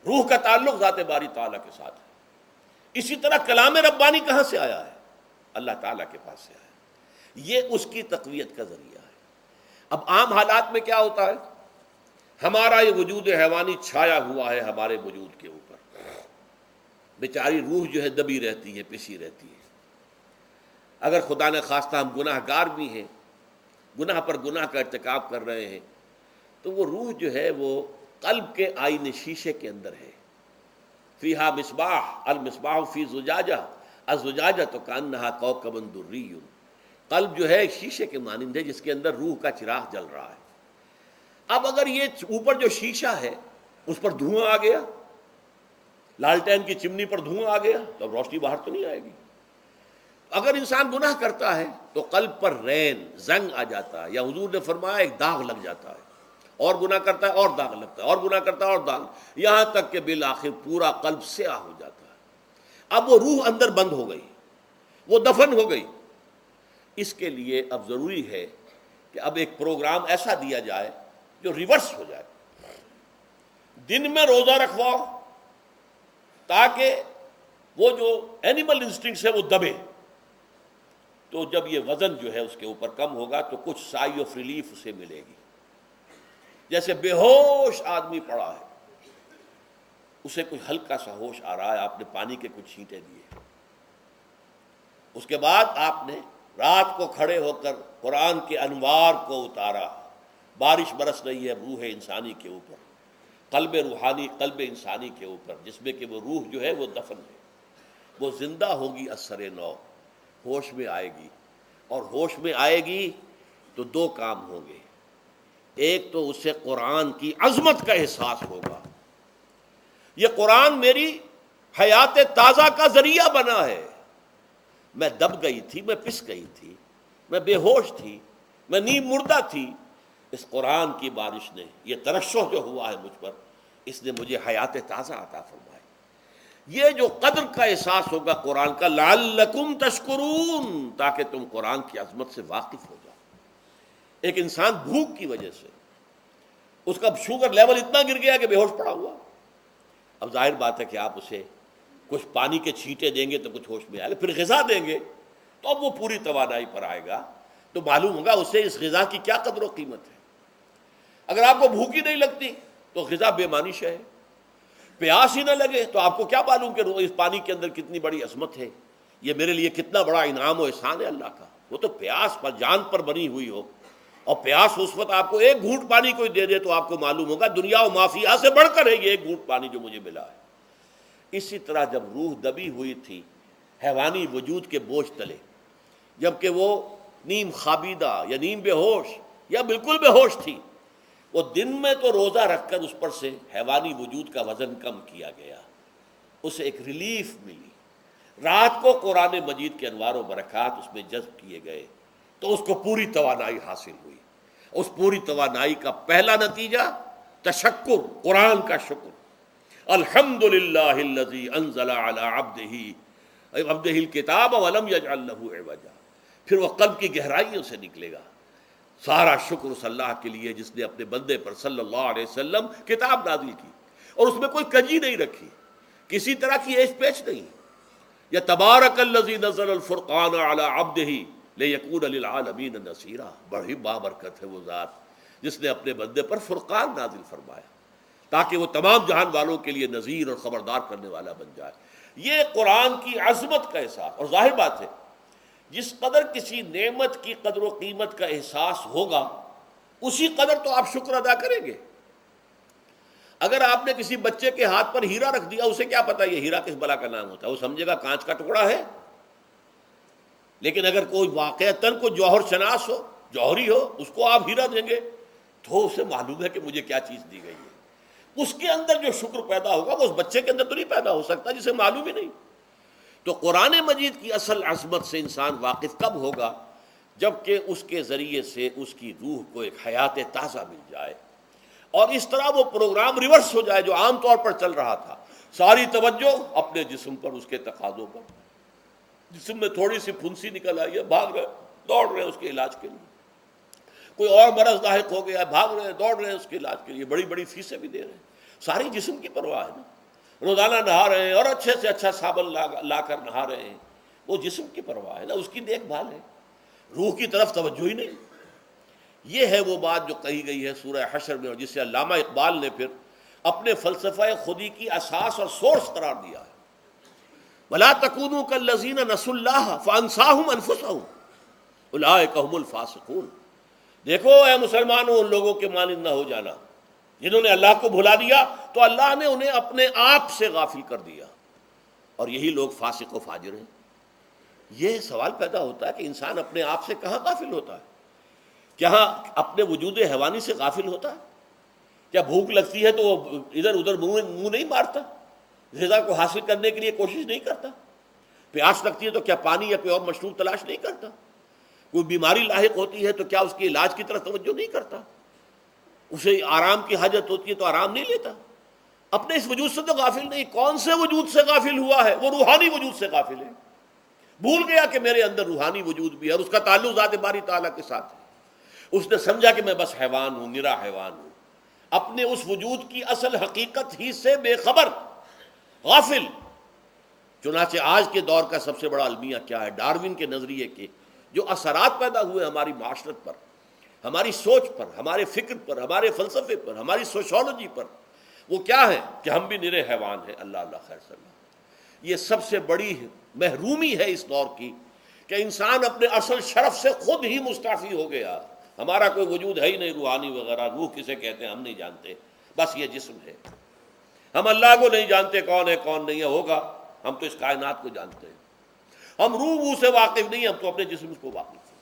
Speaker 2: روح کا تعلق ذات باری تعالیٰ کے ساتھ ہے. اسی طرح کلام ربانی کہاں سے آیا ہے؟ اللہ تعالیٰ کے پاس سے آیا ہے. یہ اس کی تقویت کا ذریعہ ہے. اب عام حالات میں کیا ہوتا ہے؟ ہمارا یہ وجود حیوانی چھایا ہوا ہے ہمارے وجود کے اوپر، بیچاری روح جو ہے دبی رہتی ہے، پسی رہتی ہے. اگر خدا نے خواستہ ہم گناہ گار بھی ہیں، گناہ پر گناہ کا ارتکاب کر رہے ہیں، تو وہ روح جو ہے وہ قلب کے آئینے شیشے کے اندر ہے. فیہا مصباح، المصباح فی زجاجہ، الزجاجہ تو کانہا کوکب دری. قلب جو ہے شیشے کے مانند ہے جس کے اندر روح کا چراغ جل رہا ہے. اب اگر یہ اوپر جو شیشہ ہے اس پر دھواں آ گیا، لالٹین کی چمنی پر دھواں آ گیا، تو اب روشنی باہر تو نہیں آئے گی. اگر انسان گناہ کرتا ہے تو قلب پر رین، زنگ آ جاتا ہے، یا حضور نے فرمایا ایک داغ لگ جاتا ہے. اور گناہ کرتا ہے اور داغ لگتا ہے، اور گناہ کرتا ہے اور داغ، یہاں تک کہ بالآخر پورا قلب سیاہ ہو جاتا ہے. اب وہ روح اندر بند ہو گئی، وہ دفن ہو گئی. اس کے لیے اب ضروری ہے کہ اب ایک پروگرام ایسا دیا جائے جو ریورس ہو جائے. دن میں روزہ رکھواؤ تاکہ وہ جو اینیمل انسٹنکٹس ہے وہ دبے. تو جب یہ وزن جو ہے اس کے اوپر کم ہوگا تو کچھ سائی آف ریلیف اسے ملے گی. جیسے بے ہوش آدمی پڑا ہے، اسے کوئی ہلکا سا ہوش آ رہا ہے، آپ نے پانی کے کچھ چھینٹے دیے، اس کے بعد آپ نے رات کو کھڑے ہو کر قرآن کے انوار کو اتارا. بارش برس رہی ہے روح انسانی کے اوپر، قلب روحانی، قلب انسانی کے اوپر، جس میں کہ وہ روح جو ہے وہ دفن ہے. وہ زندہ ہوگی اثر نو، ہوش میں آئے گی. اور ہوش میں آئے گی تو دو کام ہوں گے. ایک تو اسے قرآن کی عظمت کا احساس ہوگا، یہ قرآن میری حیات تازہ کا ذریعہ بنا ہے، میں دب گئی تھی، میں پس گئی تھی، میں بے ہوش تھی، میں نیم مردہ تھی، اس قرآن کی بارش نے، یہ ترشح جو ہوا ہے مجھ پر، اس نے مجھے حیات تازہ عطا فرمائی۔ یہ جو قدر کا احساس ہوگا قرآن کا، لعلکم تشکرون، تاکہ تم قرآن کی عظمت سے واقف ہو جاؤ۔ ایک انسان بھوک کی وجہ سے اس کا شوگر لیول اتنا گر گیا کہ بے ہوش پڑا ہوا، اب ظاہر بات ہے کہ آپ اسے کچھ پانی کے چھینٹے دیں گے تو کچھ ہوش میں آئے گا، پھر غذا دیں گے تو اب وہ پوری توانائی پر آئے گا، تو معلوم ہوگا اسے اس غذا کی کیا قدر و قیمت ہے۔ اگر آپ کو بھوک ہی نہیں لگتی تو غذا بے معنی شے ہے، پیاس ہی نہ لگے تو آپ کو کیا معلوم کہ اس پانی کے اندر کتنی بڑی عظمت ہے، یہ میرے لیے کتنا بڑا انعام و احسان ہے اللہ کا۔ وہ تو پیاس پر، جان پر بنی ہوئی ہو، اور پیاس اس وقت آپ کو ایک گھونٹ پانی کوئی دے دے تو آپ کو معلوم ہوگا دنیا و مافیہ سے بڑھ کر ہے یہ ایک گھونٹ پانی جو مجھے ملا ہے۔ اسی طرح جب روح دبی ہوئی تھی حیوانی وجود کے بوجھ تلے، جبکہ وہ نیم خوابیدہ یا نیم بے ہوش یا بالکل بے ہوش تھی، وہ دن میں تو روزہ رکھ کر اس پر سے حیوانی وجود کا وزن کم کیا گیا، اسے ایک ریلیف ملی۔ رات کو قرآن مجید کے انوار و برکات اس میں جذب کیے گئے تو اس کو پوری توانائی حاصل ہوئی۔ اس پوری توانائی کا پہلا نتیجہ تشکر، قرآن کا شکر۔ الحمدللہ الذی انزل علی عبدہ الکتاب ولم یجعل لہ عوجا، پھر وہ قلب کی گہرائیوں سے نکلے گا۔ سارا شکر اس اللہ کے لیے جس نے اپنے بندے پر صلی اللہ علیہ وسلم کتاب نازل کی اور اس میں کوئی کجی نہیں رکھی، کسی طرح کی ایش پیچ نہیں۔ یا تبارک الذی نزل الفرقان علی عبدہ لیکون للعالمین نصیرا، بڑی بابرکت ہے وہ ذات جس نے اپنے بندے پر فرقان نازل فرمایا تاکہ وہ تمام جہان والوں کے لیے نذیر اور خبردار کرنے والا بن جائے۔ یہ قرآن کی عظمت کا احساس، اور ظاہر بات ہے جس قدر کسی نعمت کی قدر و قیمت کا احساس ہوگا اسی قدر تو آپ شکر ادا کریں گے۔ اگر آپ نے کسی بچے کے ہاتھ پر ہیرا رکھ دیا، اسے کیا پتا یہ ہیرا کس بلا کا نام ہوتا ہے، وہ سمجھے گا کانچ کا ٹکڑا ہے۔ لیکن اگر کوئی واقعتاً کوئی جوہر شناس ہو، جوہری ہو، اس کو آپ ہیرا دیں گے تو اسے معلوم ہے کہ مجھے کیا چیز دی گئی ہے، اس کے اندر جو شکر پیدا ہوگا وہ اس بچے کے اندر تو نہیں پیدا ہو سکتا جسے معلوم ہی نہیں۔ تو قرآن مجید کی اصل عظمت سے انسان واقف کب ہوگا؟ جبکہ اس کے ذریعے سے اس کی روح کو ایک حیات تازہ مل جائے اور اس طرح وہ پروگرام ریورس ہو جائے جو عام طور پر چل رہا تھا، ساری توجہ اپنے جسم پر، اس کے تقاضوں پر۔ جسم میں تھوڑی سی پھنسی نکل آئی ہے، بھاگ رہے دوڑ رہے ہیں اس کے علاج کے لیے، کوئی اور مرض لاحق ہو گیا ہے، بھاگ رہے ہیں دوڑ رہے ہیں اس کے علاج کے لیے، بڑی بڑی فیسیں بھی دے رہے ہیں، ساری جسم کی پرواہ ہے نا۔ روزانہ نہا رہے ہیں اور اچھے سے اچھا صابن لا کر نہا رہے ہیں، وہ جسم کی پرواہ ہے نا، اس کی دیکھ بھال ہے، روح کی طرف توجہ ہی نہیں۔ یہ ہے وہ بات جو کہی گئی ہے سورہ حشر میں، اور جسے علامہ اقبال نے پھر اپنے فلسفہ خودی کی اساس اور سورس قرار دیا ہے۔ وَلَا تَكُونُوا كَالَّذِينَ نَسُوا اللَّهَ فَأَنسَاهُمْ أَنفُسَهُمْ أُولَٰئِكَ هُمُ الْفَاسِقُونَ۔ دیکھو اے مسلمانوں، ان لوگوں کے مانند نہ ہو جانا جنہوں نے اللہ کو بھلا دیا تو اللہ نے انہیں اپنے آپ سے غافل کر دیا، اور یہی لوگ فاسق و فاجر ہیں۔ یہ سوال پیدا ہوتا ہے کہ انسان اپنے آپ سے کہاں غافل ہوتا ہے؟ کیا اپنے وجود حیوانی سے غافل ہوتا ہے؟ کیا بھوک لگتی ہے تو وہ ادھر ادھر منہ نہیں مارتا، غذا کو حاصل کرنے کے لیے کوشش نہیں کرتا؟ پیاس لگتی ہے تو کیا پانی یا کوئی اور مشروب تلاش نہیں کرتا؟ کوئی بیماری لاحق ہوتی ہے تو کیا اس کے علاج کی طرف توجہ نہیں کرتا؟ اسے آرام کی حاجت ہوتی ہے تو آرام نہیں لیتا؟ اپنے اس وجود سے تو غافل نہیں۔ کون سے وجود سے غافل ہوا ہے؟ وہ روحانی وجود سے غافل ہے، بھول گیا کہ میرے اندر روحانی وجود بھی ہے اور اس کا تعلق ذات باری تعالیٰ کے ساتھ ہے۔ اس نے سمجھا کہ میں بس حیوان ہوں، نرا حیوان ہوں، اپنے اس وجود کی اصل حقیقت ہی سے بے خبر، غافل۔ چنانچہ آج کے دور کا سب سے بڑا المیہ کیا ہے؟ ڈارون کے نظریے کے جو اثرات پیدا ہوئے ہماری معاشرت پر، ہماری سوچ پر، ہمارے فکر پر، ہمارے فلسفے پر، ہماری سوشولوجی پر، وہ کیا ہے کہ ہم بھی نرے حیوان ہیں۔ اللہ اللہ خیر صلی اللہ۔ یہ سب سے بڑی محرومی ہے اس دور کی کہ انسان اپنے اصل شرف سے خود ہی مستعفی ہو گیا۔ ہمارا کوئی وجود ہے ہی نہیں روحانی وغیرہ، روح کسے کہتے ہیں ہم نہیں جانتے، بس یہ جسم ہے۔ ہم اللہ کو نہیں جانتے کون ہے کون نہیں ہے، ہوگا، ہم تو اس کائنات کو جانتے ہیں۔ ہم روح سے واقف نہیں، ہم تو اپنے جسم کو واقف ہیں۔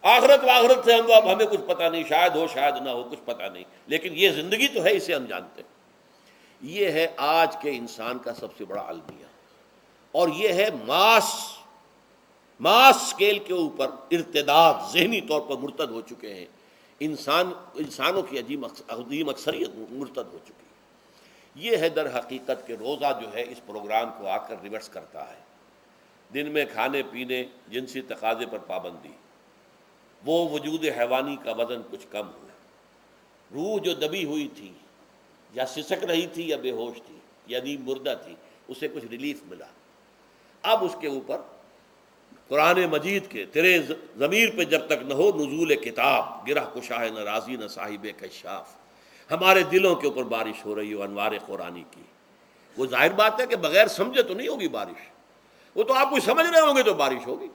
Speaker 2: آخرت واخرت سے ہمیں کچھ پتہ نہیں، شاید ہو شاید نہ ہو، کچھ پتہ نہیں، لیکن یہ زندگی تو ہے، اسے ہم جانتے ہیں۔ یہ ہے آج کے انسان کا سب سے بڑا المیہ، اور یہ ہے ماس اسکیل کے اوپر ارتداد، ذہنی طور پر مرتد ہو چکے ہیں انسانوں کی عظیم اکثریت مرتد ہو چکی ہے۔ یہ ہے در حقیقت کہ روزہ جو ہے اس پروگرام کو آ کر ریورس کرتا ہے۔ دن میں کھانے پینے، جنسی تقاضے پر پابندی، وہ وجود حیوانی کا وزن کچھ کم ہوا، روح جو دبی ہوئی تھی یا سسک رہی تھی یا بے ہوش تھی یا نیند مردہ تھی، اسے کچھ ریلیف ملا۔ اب اس کے اوپر قرآن مجید کے تیرے ضمیر پہ جب تک نہ ہو نزول کتاب، گرہ کشا ہے نہ رازی نہ صاحب کشاف، ہمارے دلوں کے اوپر بارش ہو رہی ہو انوار قرآنی کی، وہ ظاہر بات ہے کہ بغیر سمجھے تو نہیں ہوگی بارش، وہ تو آپ کچھ سمجھ رہے ہوں گے تو بارش ہوگی،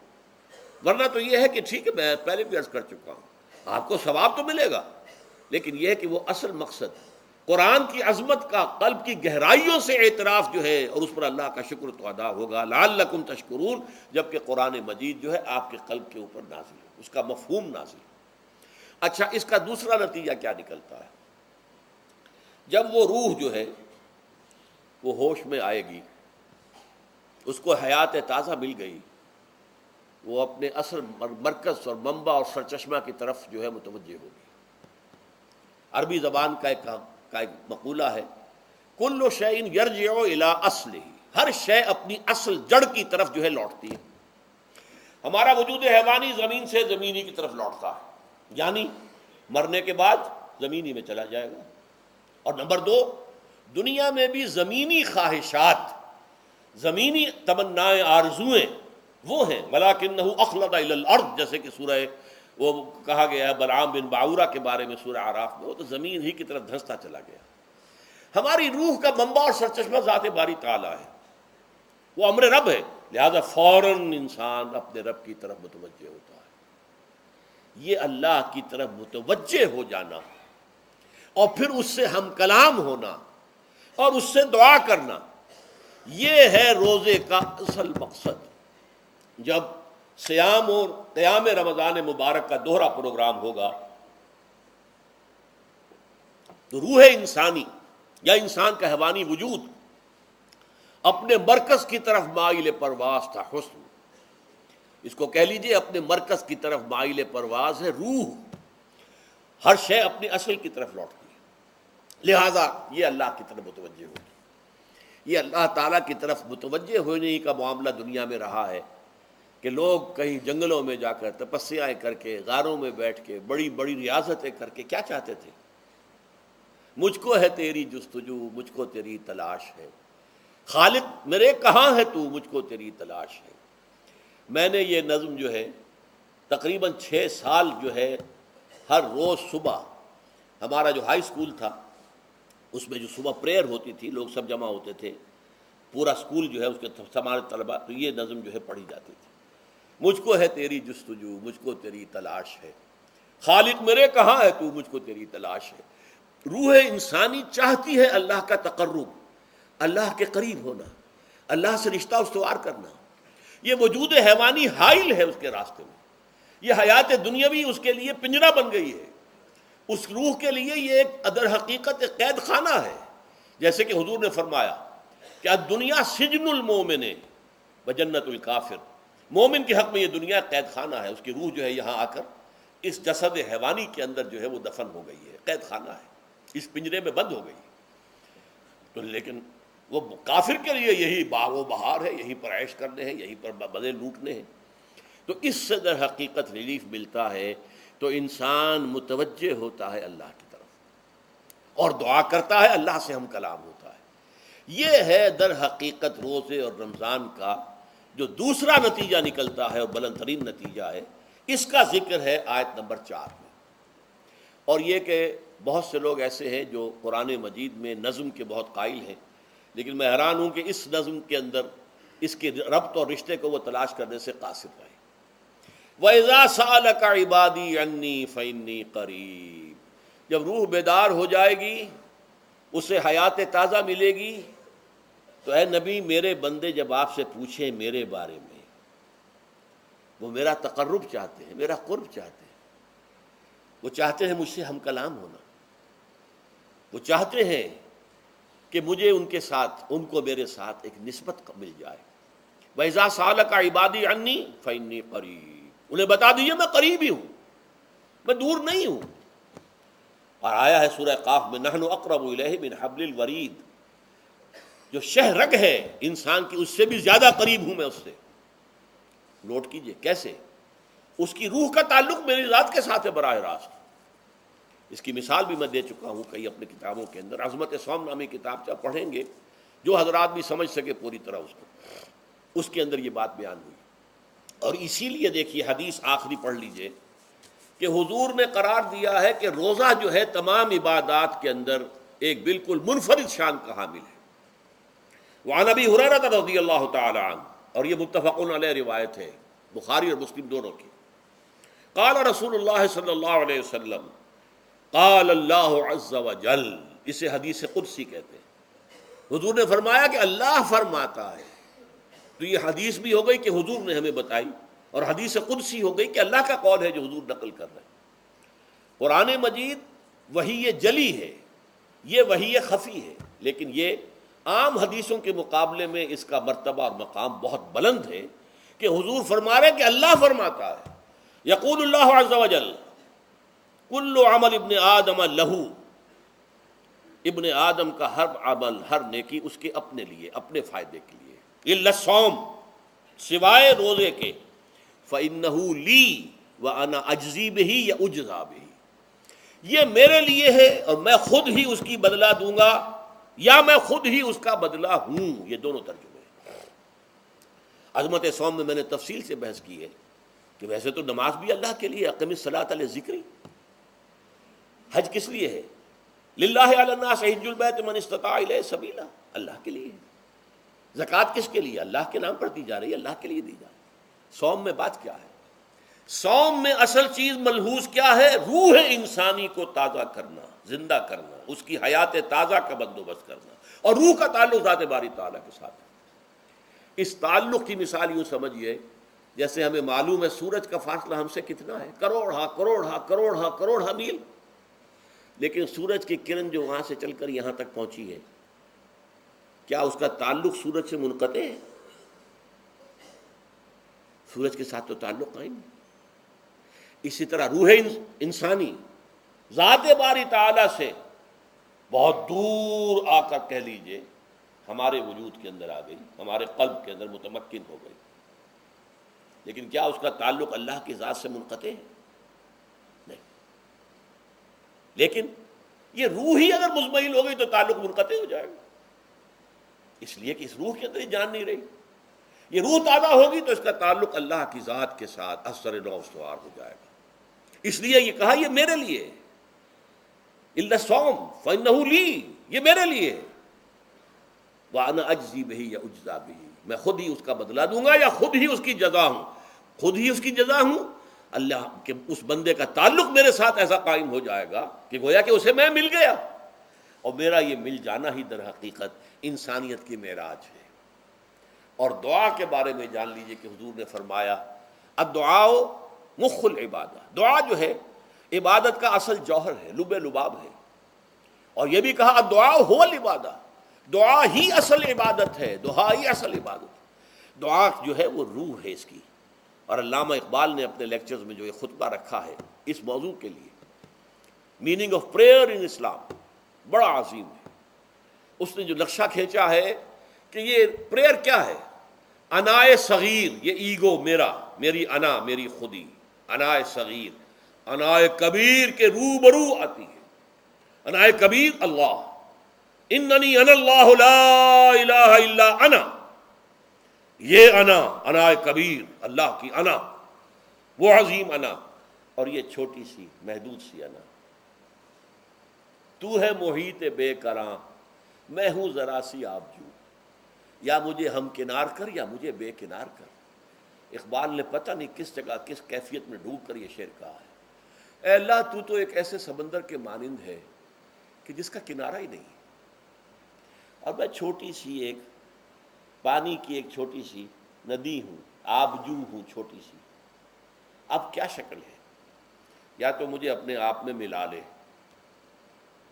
Speaker 2: ورنہ تو یہ ہے کہ ٹھیک ہے، میں پہلے بھی عرض کر چکا ہوں، آپ کو ثواب تو ملے گا، لیکن یہ ہے کہ وہ اصل مقصد قرآن کی عظمت کا قلب کی گہرائیوں سے اعتراف جو ہے، اور اس پر اللہ کا شکر تو ادا ہوگا، لعلکم تشکرون، جبکہ قرآن مجید جو ہے آپ کے قلب کے اوپر نازل ہے، اس کا مفہوم نازل ہے۔ اچھا، اس کا دوسرا نتیجہ کیا نکلتا ہے؟ جب وہ روح جو ہے وہ ہوش میں آئے گی، اس کو حیات تازہ مل گئی، وہ اپنے اصل مرکز اور منبع اور سرچشمہ کی طرف جو ہے متوجہ ہوگی۔ عربی زبان کا ایک مقولہ ہے، کل شیء یرجع الی اصلہ، ہر شے اپنی اصل جڑ کی طرف جو ہے لوٹتی ہے۔ ہمارا وجود حیوانی زمین سے زمینی کی طرف لوٹتا ہے، یعنی مرنے کے بعد زمینی میں چلا جائے گا۔ اور نمبر دو، دنیا میں بھی زمینی خواہشات، زمینی تمنائیں، آرزوئیں وہ ہیں، وَلَٰكِنَّهُ أَخْلَدَ إِلَى الْأَرْضِ، جیسے کہ سورہ وہ کہا گیا ہے بلعام بن باعورہ کے بارے میں سورہ اعراف میں، وہ تو زمین ہی کی طرف دھنستا چلا گیا۔ ہماری روح کا منبع اور سرچشمہ ذات باری تعالیٰ ہے، وہ امر رب ہے، لہذا فوراً انسان اپنے رب کی طرف متوجہ ہوتا ہے۔ یہ اللہ کی طرف متوجہ ہو جانا اور پھر اس سے ہم کلام ہونا اور اس سے دعا کرنا، یہ ہے روزے کا اصل مقصد۔ جب سیام اور قیام رمضان مبارک کا دوہرا پروگرام ہوگا تو روح انسانی یا انسان کا حیوانی وجود اپنے مرکز کی طرف مائل پرواز تھا، حسن، اس کو کہہ لیجئے اپنے مرکز کی طرف مائل پرواز ہے روح، ہر شے اپنی اصل کی طرف لوٹتی ہے، لہذا یہ اللہ کی طرف متوجہ ہوگی۔ یہ اللہ تعالیٰ کی طرف متوجہ ہونے کا معاملہ دنیا میں رہا ہے کہ لوگ کہیں جنگلوں میں جا کر تپسیائیں کر کے، غاروں میں بیٹھ کے، بڑی بڑی ریاضتیں کر کے کیا چاہتے تھے؟ مجھ کو ہے تیری جستجو، مجھ کو تیری تلاش ہے، خالق میرے کہاں ہے تو، مجھ کو تیری تلاش ہے۔ میں نے یہ نظم جو ہے تقریباً 6 سال جو ہے ہر روز صبح، ہمارا جو ہائی اسکول تھا اس میں جو صبح پریئر ہوتی تھی، لوگ سب جمع ہوتے تھے، پورا اسکول جو ہے اس کے ہمارے طلباء، تو یہ نظم جو ہے پڑھی جاتی تھی، مجھ کو ہے تیری جستجو، مجھ کو تیری تلاش ہے، خالق میرے کہاں ہے تو، مجھ کو تیری تلاش ہے۔ روح انسانی چاہتی ہے اللہ کا تقرب، اللہ کے قریب ہونا، اللہ سے رشتہ استوار کرنا۔ یہ وجود حیوانی حائل ہے اس کے راستے میں، یہ حیات دنیاوی اس کے لیے پنجرا بن گئی ہے، اس روح کے لیے یہ ایک در حقیقت ایک قید خانہ ہے، جیسے کہ حضور نے فرمایا کہ الدنیا سجن المومن وجنت الکافر، مومن کے حق میں یہ دنیا قید خانہ ہے، اس کی روح جو ہے یہاں آ کر اس جسد حیوانی کے اندر جو ہے وہ دفن ہو گئی ہے، قید خانہ ہے، اس پنجرے میں بند ہو گئی۔ تو لیکن وہ کافر کے لیے یہی باغ و بہار ہے، یہیں پر عیش کرنے ہیں، یہیں پر مزے لوٹنے ہیں۔ تو اس سے در حقیقت ریلیف ملتا ہے، تو انسان متوجہ ہوتا ہے اللہ کی طرف اور دعا کرتا ہے، اللہ سے ہم کلام ہوتا ہے۔ یہ ہے در حقیقت روزے اور رمضان کا جو دوسرا نتیجہ نکلتا ہے اور بلند ترین نتیجہ ہے، اس کا ذکر ہے آیت نمبر 4 میں، اور یہ کہ بہت سے لوگ ایسے ہیں جو قرآن مجید میں نظم کے بہت قائل ہیں، لیکن میں حیران ہوں کہ اس نظم کے اندر اس کے ربط اور رشتے کو وہ تلاش کرنے سے قاصر رہے۔ وَإِذَا سَأَلَكَ عِبَادِي عَنِّي فَإِنِّي قَرِيبٌ، جب روح بیدار ہو جائے گی، اسے حیات تازہ ملے گی، تو اے نبی میرے بندے جب آپ سے پوچھیں میرے بارے میں، وہ میرا تقرب چاہتے ہیں، میرا قرب چاہتے ہیں، وہ چاہتے ہیں مجھ سے ہم کلام ہونا، وہ چاہتے ہیں کہ مجھے ان کے ساتھ، ان کو میرے ساتھ ایک نسبت مل جائے۔ وَإِذَا سَأَلَكَ عِبَادِي عَنِّي فَإِنِّي قَرِيبٌ، انہیں بتا دیجیے میں قریب ہی ہوں، میں دور نہیں ہوں۔ اور آیا ہے سورہ قاف میں نحن اقرب الیہ من حبل الورید، جو شہ رگ ہے انسان کی اس سے بھی زیادہ قریب ہوں میں اس سے۔ نوٹ کیجئے کیسے، اس کی روح کا تعلق میری ذات کے ساتھ ہے براہ راست۔ اس کی مثال بھی میں دے چکا ہوں کئی اپنی کتابوں کے اندر، عظمت صوم نامی کتاب جب پڑھیں گے، جو حضرات بھی سمجھ سکے پوری طرح اس کو، اس کے اندر یہ بات بیان ہوئی۔ اور اسی لیے دیکھیے حدیث آخری پڑھ لیجئے کہ حضور نے قرار دیا ہے کہ روزہ جو ہے تمام عبادات کے اندر ایک بالکل منفرد شان کا حامل ہے۔ وعن ابی ہریرہ رضی اللہ تعالی عنہ، اور یہ متفق علیہ روایت ہے، بخاری اور مسلم دونوں کی۔ قال رسول اللہ صلی اللہ علیہ وسلم، قال اللہ عز وجل، اسے حدیث قدسی کہتے ہیں۔ حضور نے فرمایا کہ اللہ فرماتا ہے، تو یہ حدیث بھی ہو گئی کہ حضور نے ہمیں بتائی، اور حدیث قدسی ہو گئی کہ اللہ کا قول ہے جو حضور نقل کر رہے ہیں۔ قرآن مجید وحی جلی ہے، یہ وحی خفی ہے، لیکن یہ عام حدیثوں کے مقابلے میں اس کا مرتبہ اور مقام بہت بلند ہے کہ حضور فرما رہے ہیں کہ اللہ فرماتا ہے۔ یقول اللہ عز وجل کل عمل ابن آدم لہو، ابن آدم کا ہر عمل، ہر نیکی اس کے اپنے لیے، اپنے فائدے کے لیے، الا الصوم، سوائے روزے کے، فإنہ لی وأنا اجزی بہ یا اجزا بہ، یہ میرے لیے ہے اور میں خود ہی اس کی بدلہ دوں گا یا میں خود ہی اس کا بدلہ ہوں۔ یہ دونوں ترجمے ہیں۔ عظمت صوم میں نے تفصیل سے بحث کی ہے کہ ویسے تو نماز بھی اللہ کے لیے، اقم الصلاۃ لذکری۔ حج کس لیے ہے؟ للہ علی الناس حج البیت من استطاع الیہ سبیلا، اللہ کے لیے ہے۔ زکوٰۃ کس کے لیے؟ اللہ کے نام پر دی جا رہی ہے، اللہ کے لیے دی جا رہی ہے۔ صوم میں بات کیا ہے؟ صوم میں اصل چیز ملحوظ کیا ہے؟ روح انسانی کو تازہ کرنا، زندہ کرنا، اس کی حیات تازہ کا بندوبست کرنا، اور روح کا تعلق ذات باری تعالیٰ کے ساتھ ہے۔ اس تعلق کی مثال یوں سمجھیے جیسے ہمیں معلوم ہے سورج کا فاصلہ ہم سے کتنا ہے، کروڑ کروڑ میل، لیکن سورج کی کرن جو وہاں سے چل کر یہاں تک پہنچی ہے، کیا اس کا تعلق سورج سے منقطع ہے؟ سورج کے ساتھ تو تعلق قائم ہے۔ اسی طرح روح انسانی ذات باری تعالیٰ سے بہت دور آ کر کہہ لیجئے ہمارے وجود کے اندر آ گئی، ہمارے قلب کے اندر متمکن ہو گئی، لیکن کیا اس کا تعلق اللہ کی ذات سے منقطع ہے؟ نہیں۔ لیکن یہ روح ہی اگر مزمحل ہو گئی تو تعلق منقطع ہو جائے گا، اس لیے کہ اس روح کے اندر ہی جان نہیں رہی۔ یہ روح تازہ ہوگی تو اس کا تعلق اللہ کی ذات کے ساتھ اثر نو استوار ہو جائے گا۔ اس لیے یہ کہا یہ میرے لیے، الا الصوم فإنہ لی، یہ میرے لیے، وأنا اجزی بہ یا اجزا بہ، میں خود ہی اس کا بدلہ دوں گا یا خود ہی اس کی جزا ہوں، خود ہی اس کی جزا ہوں۔ اللہ کے اس بندے کا تعلق میرے ساتھ ایسا قائم ہو جائے گا کہ گویا کہ اسے میں مل گیا، اور میرا یہ مل جانا ہی در حقیقت انسانیت کی معراج ہے۔ اور دعا کے بارے میں جان لیجئے کہ حضور نے فرمایا الدعاء مخ العبادہ، دعا جو ہے عبادت کا اصل جوہر ہے، لب لباب ہے۔ اور یہ بھی کہا الدعاء هو العبادہ، دعا ہی اصل عبادت ہے، دعا ہی اصل عبادت ہے۔ دعا جو ہے وہ روح ہے اس کی۔ اور علامہ اقبال نے اپنے لیکچرز میں جو یہ خطبہ رکھا ہے اس موضوع کے لیے، میننگ آف پریئر ان اسلام، بڑا عظیم ہے۔ اس نے جو نقشہ کھینچا ہے کہ یہ پریئر کیا ہے؟ انائے صغیر، یہ ایگو میرا، میری انا، میری خودی، انائے صغیر، انائے کبیر کے روبرو آتی ہے۔ انائے کبیر اللہ، اننی انا اللہ لا الہ الا انا، یہ انا، انائے کبیر، اللہ کی انا، وہ عظیم انا، اور یہ چھوٹی سی محدود سی انا۔ تو ہے محیط بے کراں، میں ہوں ذرا سی آبجو، یا مجھے ہم کنار کر یا مجھے بے کنار کر۔ اقبال نے پتہ نہیں کس جگہ کس کیفیت میں ڈوب کر یہ شعر کہا ہے۔ اے اللہ تو تو ایک ایسے سمندر کے مانند ہے کہ جس کا کنارہ ہی نہیں، اور میں چھوٹی سی ایک پانی کی ایک چھوٹی سی ندی ہوں، آبجو ہوں چھوٹی سی، اب کیا شکل ہے؟ یا تو مجھے اپنے آپ میں ملا لے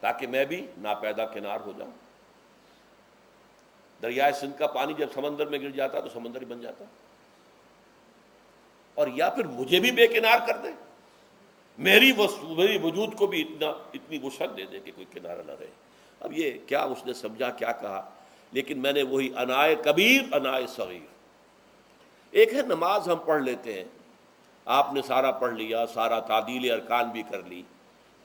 Speaker 2: تاکہ میں بھی ناپیدا کنار ہو جاؤں. دریائے سندھ کا پانی جب سمندر میں گر جاتا تو سمندر ہی بن جاتا. اور یا پھر مجھے بھی بے کنار کر دے، میری وجود کو بھی اتنی وسعت دے دے کہ کوئی کنارہ نہ رہے. اب یہ کیا اس نے سمجھا، کیا کہا، لیکن میں نے وہی انائے کبیر انائے صغیر. ایک ہے نماز ہم پڑھ لیتے ہیں، آپ نے سارا پڑھ لیا، سارا تعدیل ارکان بھی کر لی،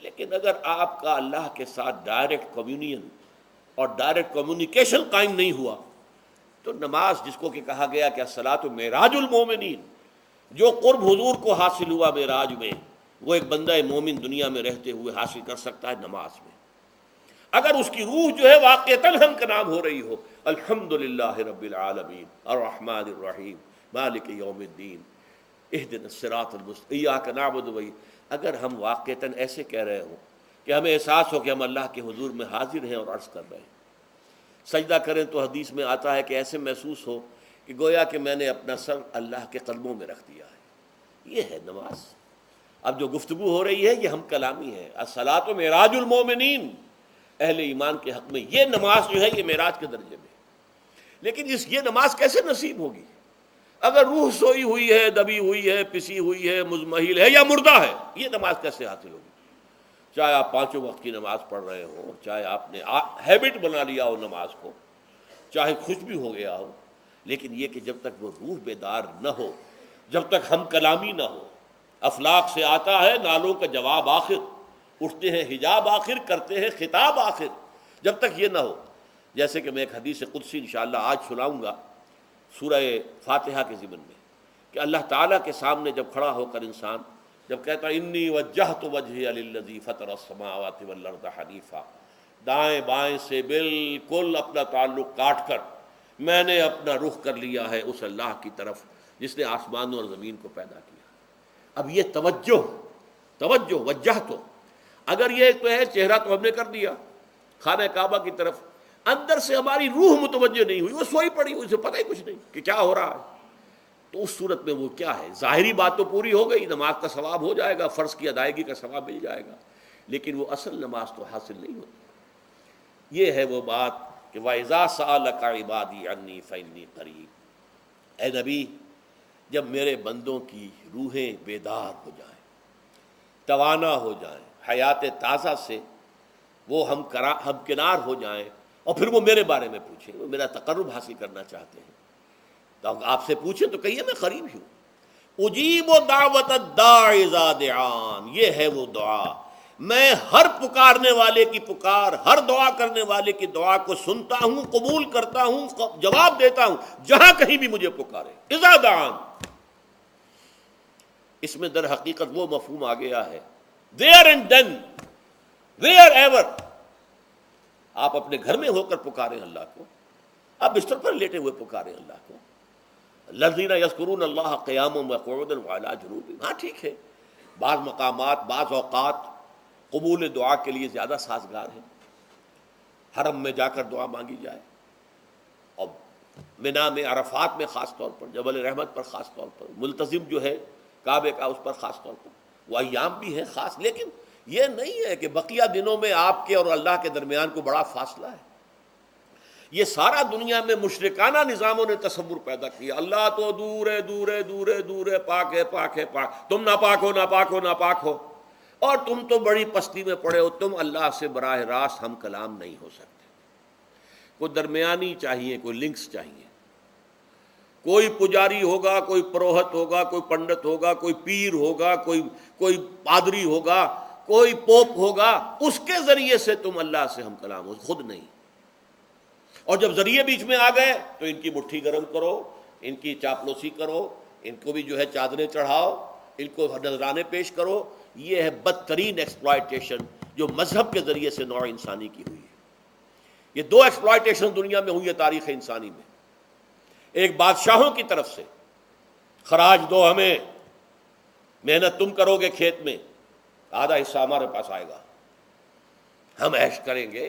Speaker 2: لیکن اگر آپ کا اللہ کے ساتھ ڈائریکٹ کمیونین اور ڈائریکٹ کمیونیکیشن قائم نہیں ہوا تو نماز، جس کو کہ کہا گیا کہ الصلاۃ معراج المومنین، جو قرب حضور کو حاصل ہوا معراج میں، وہ ایک بندہ مومن دنیا میں رہتے ہوئے حاصل کر سکتا ہے نماز میں. اگر اس کی روح جو ہے واقعتاً ہم کا نام ہو رہی ہو الحمدللہ رب العالمین الرحمن الرحیم مالک یوم الدین اہدنا الصراط المستقیم ایاک نعبد و اگر ہم واقعتاً ایسے کہہ رہے ہوں کہ ہمیں احساس ہو کہ ہم اللہ کے حضور میں حاضر ہیں اور عرض کر رہے ہیں، سجدہ کریں تو حدیث میں آتا ہے کہ ایسے محسوس ہو کہ گویا کہ میں نے اپنا سر اللہ کے قدموں میں رکھ دیا ہے. یہ ہے نماز. اب جو گفتگو ہو رہی ہے یہ ہم کلامی ہے. الصلاۃ معراج المومنین، اہل ایمان کے حق میں یہ نماز جو ہے یہ معراج کے درجے میں. لیکن یہ نماز کیسے نصیب ہوگی اگر روح سوئی ہوئی ہے، دبی ہوئی ہے، پسی ہوئی ہے، مزمحل ہے یا مردہ ہے؟ یہ نماز کیسے حاصل ہوگی؟ چاہے آپ 5 وقت کی نماز پڑھ رہے ہوں، چاہے آپ نے ہیبٹ بنا لیا ہو نماز کو، چاہے خوش بھی ہو گیا ہو، لیکن یہ کہ جب تک وہ روح بیدار نہ ہو، جب تک ہم کلامی نہ ہو. افلاق سے آتا ہے نالوں کا جواب آخر، اٹھتے ہیں حجاب آخر، کرتے ہیں خطاب آخر. جب تک یہ نہ ہو، جیسے کہ میں ایک حدیث قدسی انشاءاللہ آج سناؤں گا سورہ فاتحہ کے ضمن میں، کہ اللہ تعالیٰ کے سامنے جب کھڑا ہو کر انسان جب کہتا ہے انی وجہت وجہی للذی فطر السماوات والارض حنیفا، دائیں بائیں سے بالکل اپنا تعلق کاٹ کر میں نے اپنا رخ کر لیا ہے اس اللہ کی طرف جس نے آسمانوں اور زمین کو پیدا کیا. اب یہ توجہ وجہ تو اگر یہ تو ہے چہرہ تو ہم نے کر دیا خانہ کعبہ کی طرف، اندر سے ہماری روح متوجہ نہیں ہوئی، وہ سوئی پڑی ہوئی، اسے پتہ ہی کچھ نہیں کہ کیا ہو رہا ہے. تو اس صورت میں وہ کیا ہے؟ ظاہری بات تو پوری ہو گئی، نماز کا ثواب ہو جائے گا، فرض کی ادائیگی کا ثواب مل جائے گا، لیکن وہ اصل نماز تو حاصل نہیں ہوتی. یہ ہے وہ بات کہ وَإِذَا سَأَلَكَ عِبَادِي عَنِّي فَإِنِّي قَرِيبٌ. اے نبی، جب میرے بندوں کی روحیں بیدار ہو جائیں، توانا ہو جائیں، حیات تازہ سے وہ ہم کنار ہو جائیں، اور پھر وہ میرے بارے میں پوچھیں، وہ میرا تقرب حاصل کرنا چاہتے ہیں، تو آپ سے پوچھیں تو کہیے میں قریب ہوں. اجیب دعوت الداع اذا دعان، یہ ہے وہ دعا، میں ہر پکارنے والے کی پکار، ہر دعا کرنے والے کی دعا کو سنتا ہوں، قبول کرتا ہوں، جواب دیتا ہوں جہاں کہیں بھی مجھے پکارے. اذا دعان، اس میں در حقیقت وہ مفہوم آ گیا ہے there and then wherever. آپ اپنے گھر میں ہو کر پکاریں اللہ کو، آپ بستر پر لیٹے ہوئے پکاریں اللہ کو. الذین یذکرون اللہ قیاما وقعودا وعلی جنوبہم. ہاں ٹھیک ہے، بعض مقامات بعض اوقات قبول دعا کے لیے زیادہ سازگار ہیں، حرم میں جا کر دعا مانگی جائے، اور منا میں، عرفات میں خاص طور پر، جبل رحمت پر خاص طور پر، ملتزم جو ہے کعبے کا اس پر خاص طور پر، وہ ایام بھی ہے خاص. لیکن یہ نہیں ہے کہ بقیہ دنوں میں آپ کے اور اللہ کے درمیان کو بڑا فاصلہ ہے. یہ سارا دنیا میں مشرکانہ نظاموں نے تصور پیدا کیا، اللہ تو دور ہے، دور ہے، دور ہے، دور ہے، پاک ہے، پاک ہے، پاک، تم ناپاک ہو، ناپاک ہو، ناپاک ہو، اور تم تو بڑی پستی میں پڑے ہو، تم اللہ سے براہ راست ہم کلام نہیں ہو سکتے. کوئی درمیانی چاہیے، کوئی لنکس چاہیے، کوئی پجاری ہوگا، کوئی پروہت ہوگا، کوئی پنڈت ہوگا، کوئی پیر ہوگا، کوئی پادری ہوگا، کوئی پوپ ہوگا، اس کے ذریعے سے تم اللہ سے ہم کلام ہو، خود نہیں. اور جب ذریعے بیچ میں آ گئے تو ان کی مٹھی گرم کرو، ان کی چاپلوسی کرو، ان کو بھی جو ہے چادریں چڑھاؤ، ان کو نذرانے پیش کرو. یہ ہے بدترین ایکسپلائٹیشن جو مذہب کے ذریعے سے نوع انسانی کی ہوئی ہے. یہ 2 ایکسپلائٹیشن دنیا میں ہوئی ہے تاریخ انسانی میں. ایک بادشاہوں کی طرف سے خراج دو ہمیں، محنت تم کرو گے کھیت میں، آدھا حصہ ہمارے پاس آئے گا، ہم عیش کریں گے،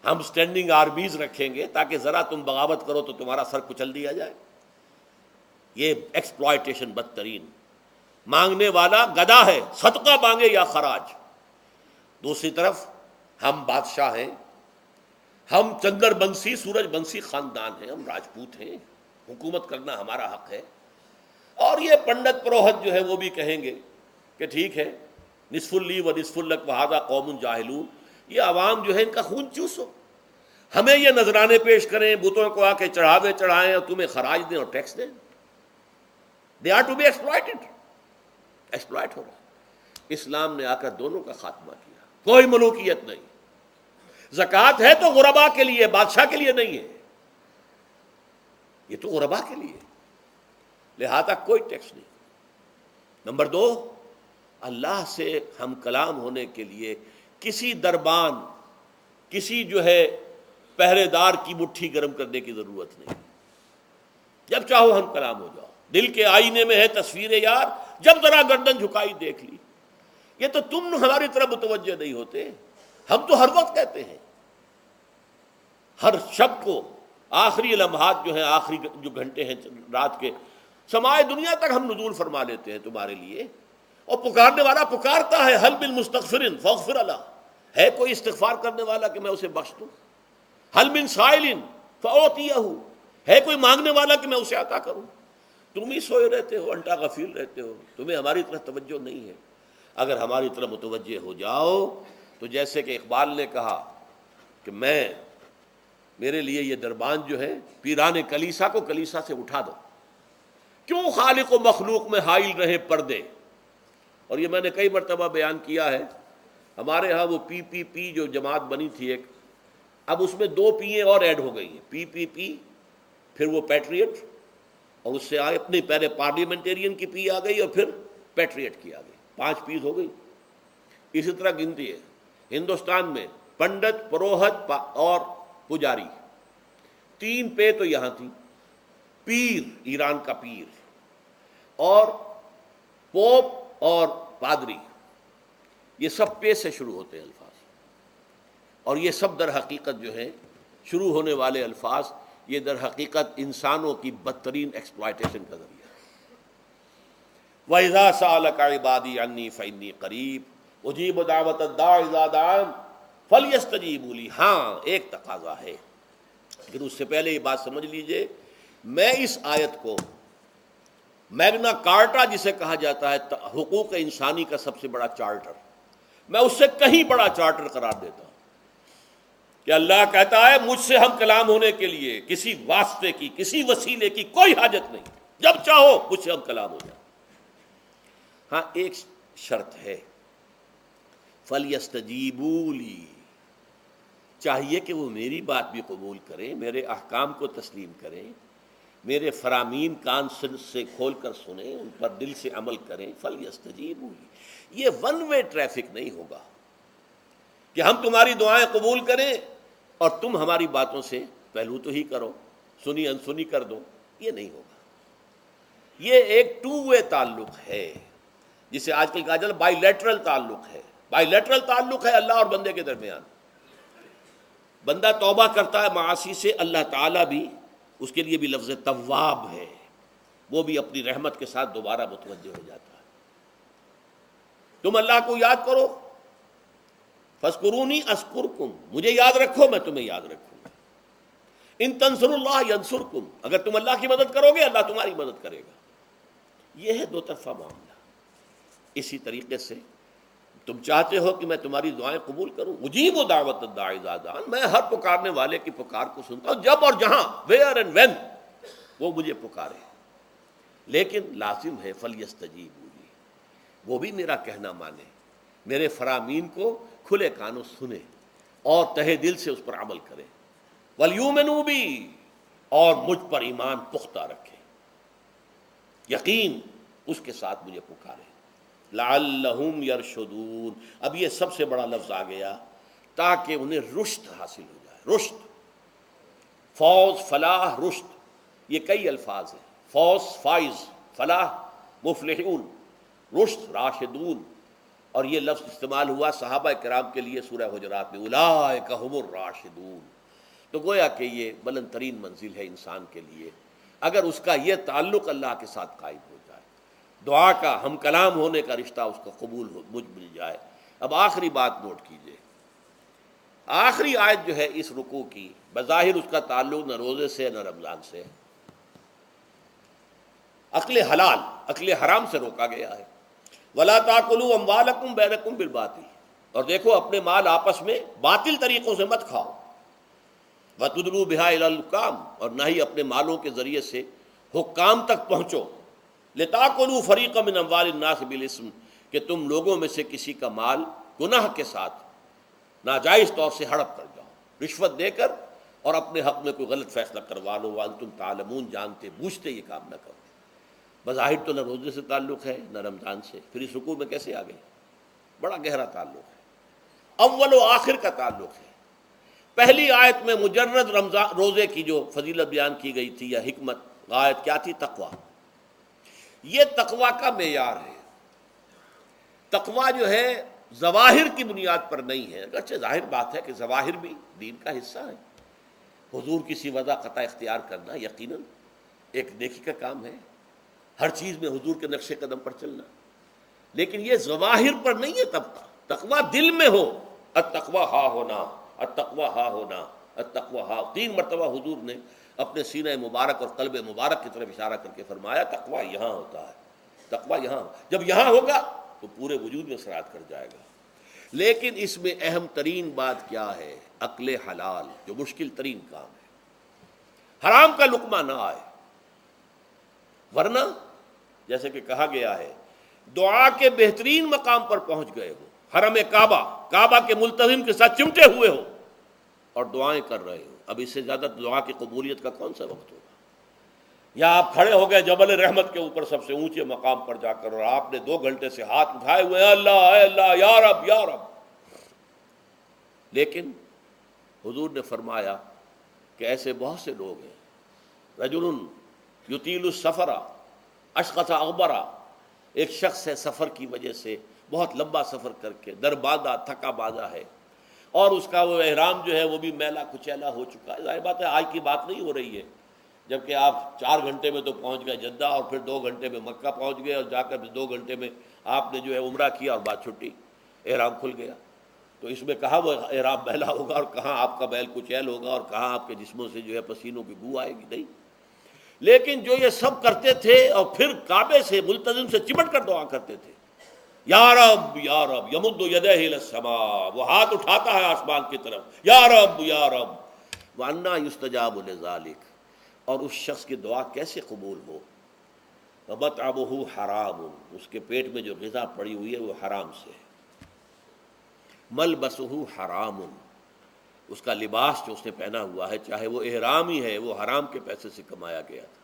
Speaker 2: ہم سٹینڈنگ آرمیز رکھیں گے تاکہ ذرا تم بغاوت کرو تو تمہارا سر کچل دیا جائے. یہ ایکسپلائٹیشن بدترین. مانگنے والا گدھا ہے، صدقہ مانگے یا خراج۔ دوسری طرف ہم بادشاہ ہیں، ہم چندر بنسی سورج بنسی خاندان ہیں، ہم راجپوت ہیں، حکومت کرنا ہمارا حق ہے۔ اور یہ پنڈت پروہت جو ہے وہ بھی کہیں گے کہ ٹھیک ہے، نصف لی و نصف لک وہذا قوم جاہلون، یہ عوام جو ہے ان کا خون چوسو، ہمیں یہ نذرانے پیش کریں، بتوں کو آ کے چڑھاوے چڑھائیں اور تمہیں خراج دیں اور ٹیکس دیں۔ They are to be exploited, exploit ہو رہا ہے۔ اسلام نے آ کر دونوں کا خاتمہ کیا، کوئی ملوکیت نہیں۔ زکوٰۃ ہے تو غربا کے لیے، بادشاہ کے لیے نہیں ہے، یہ تو غربا کے لیے، لہذا کوئی ٹیکس نہیں۔ نمبر دو، اللہ سے ہم کلام ہونے کے لیے کسی دربان، کسی جو ہے پہرے دار کی مٹھی گرم کرنے کی ضرورت نہیں۔ جب چاہو ہم کلام ہو جاؤ، دل کے آئینے میں ہے تصویر یار، جب ذرا گردن جھکائی دیکھ لی۔ یہ تو تم ہماری طرف متوجہ نہیں ہوتے، ہم تو ہر وقت کہتے ہیں، ہر شب کو، آخری لمحات جو ہیں، آخری جو گھنٹے ہیں رات کے، سمائے دنیا تک ہم نزول فرما لیتے ہیں تمہارے لیے۔ اور پکارنے والا پکارتا ہے، حل من مستغفر فاغفر اللہ، ہے کوئی استغفار کرنے والا کہ میں اسے بخش دوں؟ حل من سائل فاعطیہ، ہے کوئی مانگنے والا کہ میں اسے عطا کروں؟ تم ہی سوئے رہتے ہو، انٹا غفیر رہتے ہو، تمہیں ہماری طرف توجہ نہیں ہے۔ اگر ہماری طرف متوجہ ہو جاؤ تو جیسے کہ اقبال نے کہا کہ میرے لیے یہ دربان جو ہے، پیران کلیسا کو کلیسا سے اٹھا دو، کیوں خالق و مخلوق میں حائل رہے پردے۔ اور یہ میں نے کئی مرتبہ بیان کیا ہے، ہمارے ہاں وہ پی پی پی جو جماعت بنی تھی ایک، اب اس میں 2 پییں اور ایڈ ہو گئی ہیں، پی پی پی، پھر وہ پیٹریٹ، اور اس سے آگے اپنی پہلے پارلیمنٹیرین کی پی آ گئی اور پھر پیٹریٹ کی آ گئی، 5 پیز ہو گئی۔ اسی طرح گنتی ہے ہندوستان میں، پنڈت، پروہت اور پجاری، 3 پے تو یہاں تھی، پیر، ایران کا پیر، اور پوپ اور پادری، یہ سب پے سے شروع ہوتے ہیں الفاظ، اور یہ سب در حقیقت جو ہے شروع ہونے والے الفاظ، یہ در حقیقت انسانوں کی بدترین ایکسپلائٹیشن کا ذریعہ ہے۔ وَإِذَا سَأَلَكَ عِبَادِي عَنِّي فَإِنِّي قَرِيبٌ أُجِيبُ دَعْوَةَ الدَّاعِ إِذَا دَعَانِ فَلْيَسْتَجِيبُوا لِي۔ ہاں ایک تقاضا ہے، لیکن اس سے پہلے یہ بات سمجھ لیجئے، میں اس آیت کو میگنا کارٹا جسے کہا جاتا ہے حقوق انسانی کا سب سے بڑا چارٹر، میں اس سے کہیں بڑا چارٹر قرار دیتا ہوں کہ اللہ کہتا ہے مجھ سے ہم کلام ہونے کے لیے کسی واسطے کی، کسی وسیلے کی کوئی حاجت نہیں، جب چاہو مجھ سے ہم کلام ہو جائے۔ ہاں ایک شرط ہے، فَلْيَسْتَجِيبُوا لِي، چاہیے کہ وہ میری بات بھی قبول کریں، میرے احکام کو تسلیم کریں، میرے فرامین کان سے کھول کر سنیں، ان پر دل سے عمل کریں۔ فَلْيَسْتَجِيبُوا لِي، یہ ون وے ٹریفک نہیں ہوگا کہ ہم تمہاری دعائیں قبول کریں اور تم ہماری باتوں سے پہلو تو ہی کرو، سنی انسنی کر دو، یہ نہیں ہوگا۔ یہ ایک 2 وے تعلق ہے، جسے آج کل کہا جاتا ہے بائی لیٹرل تعلق ہے۔ بائی لیٹرل تعلق ہے اللہ اور بندے کے درمیان، بندہ توبہ کرتا ہے معاصی سے، اللہ تعالیٰ بھی، اس کے لیے بھی لفظ تواب ہے، وہ بھی اپنی رحمت کے ساتھ دوبارہ متوجہ ہو جاتا ہے۔ تم اللہ کو یاد کرو، فاذکرونی اذکرکم، مجھے یاد رکھو میں تمہیں یاد رکھوں گا۔ ان تنصروا اللہ ینصرکم، اگر تم اللہ کی مدد کرو گے اللہ تمہاری مدد کرے گا۔ یہ ہے 2 طرفہ معاملہ۔ اسی طریقے سے تم چاہتے ہو کہ میں تمہاری دعائیں قبول کروں، اجیب دعوت الداعی اذا دعان، میں ہر پکارنے والے کی پکار کو سنتا ہوں، جب اور جہاں، ویئر اینڈ وین وہ مجھے پکارے، لیکن لازم ہے فلیستجیبوا لی، وہ بھی میرا کہنا مانے، میرے فرامین کو کھلے کانوں سنے اور تہہ دل سے اس پر عمل کرے، ولیؤمنوا بی، اور مجھ پر ایمان پختہ رکھے، یقین اس کے ساتھ مجھے پکارے۔ لعلہم یرشدون، اب یہ سب سے بڑا لفظ آ گیا، تاکہ انہیں رشد حاصل ہو جائے۔ رشد، فوز، فلاح، رشد، یہ کئی الفاظ ہیں، فوز فائز، فلاح مفلحون، رشد راشدون، اور یہ لفظ استعمال ہوا صحابہ کرام کے لیے سورہ حجرات میں، اولئک ھم الراشدون۔ تو گویا کہ یہ بلند ترین منزل ہے انسان کے لیے، اگر اس کا یہ تعلق اللہ کے ساتھ قائم ہو جائے۔ دعا کا ہم کلام ہونے کا رشتہ اس کا قبول ہو مجھ مل جائے۔ اب آخری بات نوٹ کیجئے، آخری آیت جو ہے اس رکوع کی، بظاہر اس کا تعلق نہ روزے سے نہ رمضان سے، اکل حلال اکل حرام سے روکا گیا ہے۔ وَلَا تَأْكُلُوا أَمْوَالَكُمْ بَيْنَكُمْ بِالْبَاطِلِ، اور دیکھو اپنے مال آپس میں باطل طریقوں سے مت کھاؤ۔ وَتُدْلُوا بِهَا إِلَى الْحُكَّامِ، اور نہ ہی اپنے مالوں کے ذریعے سے حکام تک پہنچو۔ لِتَأْكُلُوا فَرِيقًا مِنْ أَمْوَالِ النَّاسِ بِالْإِثْمِ، کہ تم لوگوں میں سے کسی کا مال گناہ کے ساتھ ناجائز طور سے ہڑپ کر جاؤ، رشوت دے کر، اور اپنے حق میں کوئی غلط فیصلہ کروا لو، وَأَنْتُمْ تَعْلَمُونَ، جانتے بوجھتے یہ کام نہ کرو۔ بظاہر تو نہ روزے سے تعلق ہے نہ رمضان سے، پھر اس رکوع میں کیسے آ گئے؟ بڑا گہرا تعلق ہے، اول و آخر کا تعلق ہے۔ پہلی آیت میں مجرد رمضان روزے کی جو فضیلت بیان کی گئی تھی یا حکمت، غایت کیا تھی؟ تقویٰ۔ یہ تقویٰ کا معیار ہے۔ تقویٰ جو ہے ظواہر کی بنیاد پر نہیں ہے، اگرچہ ظاہر بات ہے کہ ظواہر بھی دین کا حصہ ہے۔ حضور کی وضع قطع اختیار کرنا یقیناً ایک نیکی کا کام ہے، ہر چیز میں حضور کے نقش قدم پر چلنا، لیکن یہ ظواہر پر نہیں ہے طبقہ۔ تقویٰ دل میں ہو، التقویٰ ہا ہونا، التقویٰ ہا ہونا، التقویٰ ہا، 3 مرتبہ حضور نے اپنے سینہ مبارک اور قلب مبارک کی طرف اشارہ کر کے فرمایا تقویٰ یہاں ہوتا ہے، تقویٰ یہاں، جب یہاں ہوگا تو پورے وجود میں سرایت کر جائے گا۔ لیکن اس میں اہم ترین بات کیا ہے؟ اکل حلال، جو مشکل ترین کام ہے، حرام کا لقمہ نہ آئے، ورنہ جیسے کہ کہا گیا ہے دعا کے بہترین مقام پر پہنچ گئے ہو، حرم کعبہ کے ملتزم کے ساتھ چمٹے ہوئے ہو اور دعائیں کر رہے ہو، اب اس سے زیادہ دعا کی قبولیت کا کون سا وقت ہوگا؟ یا آپ کھڑے ہو گئے جبل رحمت کے اوپر سب سے اونچے مقام پر جا کر، اور آپ نے 2 گھنٹے سے ہاتھ اٹھائے ہوئے ہیں، اللہ اے اللہ یا رب یا رب، لیکن حضور نے فرمایا کہ ایسے بہت سے لوگ ہیں، رجل یطیل السفر اشخص اغبرا، ایک شخص ہے سفر کی وجہ سے بہت لمبا سفر کر کے دربادہ تھکا بازا ہے، اور اس کا وہ احرام جو ہے وہ بھی میلا کچیلا ہو چکا ہے۔ ظاہر بات ہے آج کی بات نہیں ہو رہی ہے، جبکہ آپ 4 گھنٹے میں تو پہنچ گئے جدہ، اور پھر 2 گھنٹے میں مکہ پہنچ گئے، اور جا کر پھر 2 گھنٹے میں آپ نے جو ہے عمرہ کیا اور بات چھٹی، احرام کھل گیا۔ تو اس میں کہاں وہ احرام میلا ہوگا، اور کہاں آپ کا بیل کچیل ہوگا، اور کہاں آپ کے جسموں سے جو ہے پسینوں کی بو آئے گی؟ نہیں۔ لیکن جو یہ سب کرتے تھے اور پھر کعبے سے ملتزم سے چمٹ کر دعا کرتے تھے، یا رب یا رب، یمد یدہ الی السماء، وہ ہاتھ اٹھاتا ہے آسمان کی طرف، یا رب یا رب، وَأَنَّا يُسْتَجَابُ لِذَلِكَ، اور اس شخص کی دعا کیسے قبول ہو؟ وَمَطْعَمُهُ حَرَامٌ، اس کے پیٹ میں جو غذا پڑی ہوئی ہے وہ حرام سے ہے، مَلْبَسُهُ حَرَامٌ، اس کا لباس جو اس نے پہنا ہوا ہے چاہے وہ احرام ہی ہے وہ حرام کے پیسے سے کمایا گیا تھا،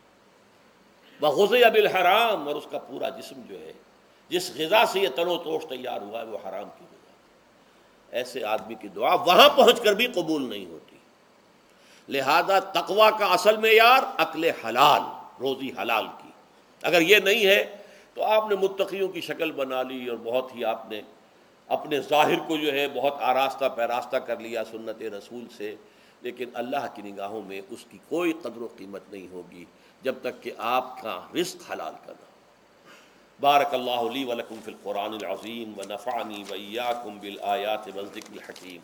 Speaker 2: وَغُذِيَ بِالْحَرَام، اور اس کا پورا جسم جو ہے جس غذا سے یہ تن و توش تیار ہوا ہے وہ حرام کی غذا۔ ایسے آدمی کی دعا وہاں پہنچ کر بھی قبول نہیں ہوتی۔ لہذا تقویٰ کا اصل معیار اکل حلال، روزی حلال کی، اگر یہ نہیں ہے تو آپ نے متقیوں کی شکل بنا لی، اور بہت ہی آپ نے اپنے ظاہر کو جو ہے بہت آراستہ پیراستہ کر لیا سنت رسول سے، لیکن اللہ کی نگاہوں میں اس کی کوئی قدر و قیمت نہیں ہوگی جب تک کہ آپ کا رزق حلال کرنا۔ بارک اللہ لی ولکم فی القرآن العظیم ونفعنی وإیاکم بالآیات والذکر الحکیم۔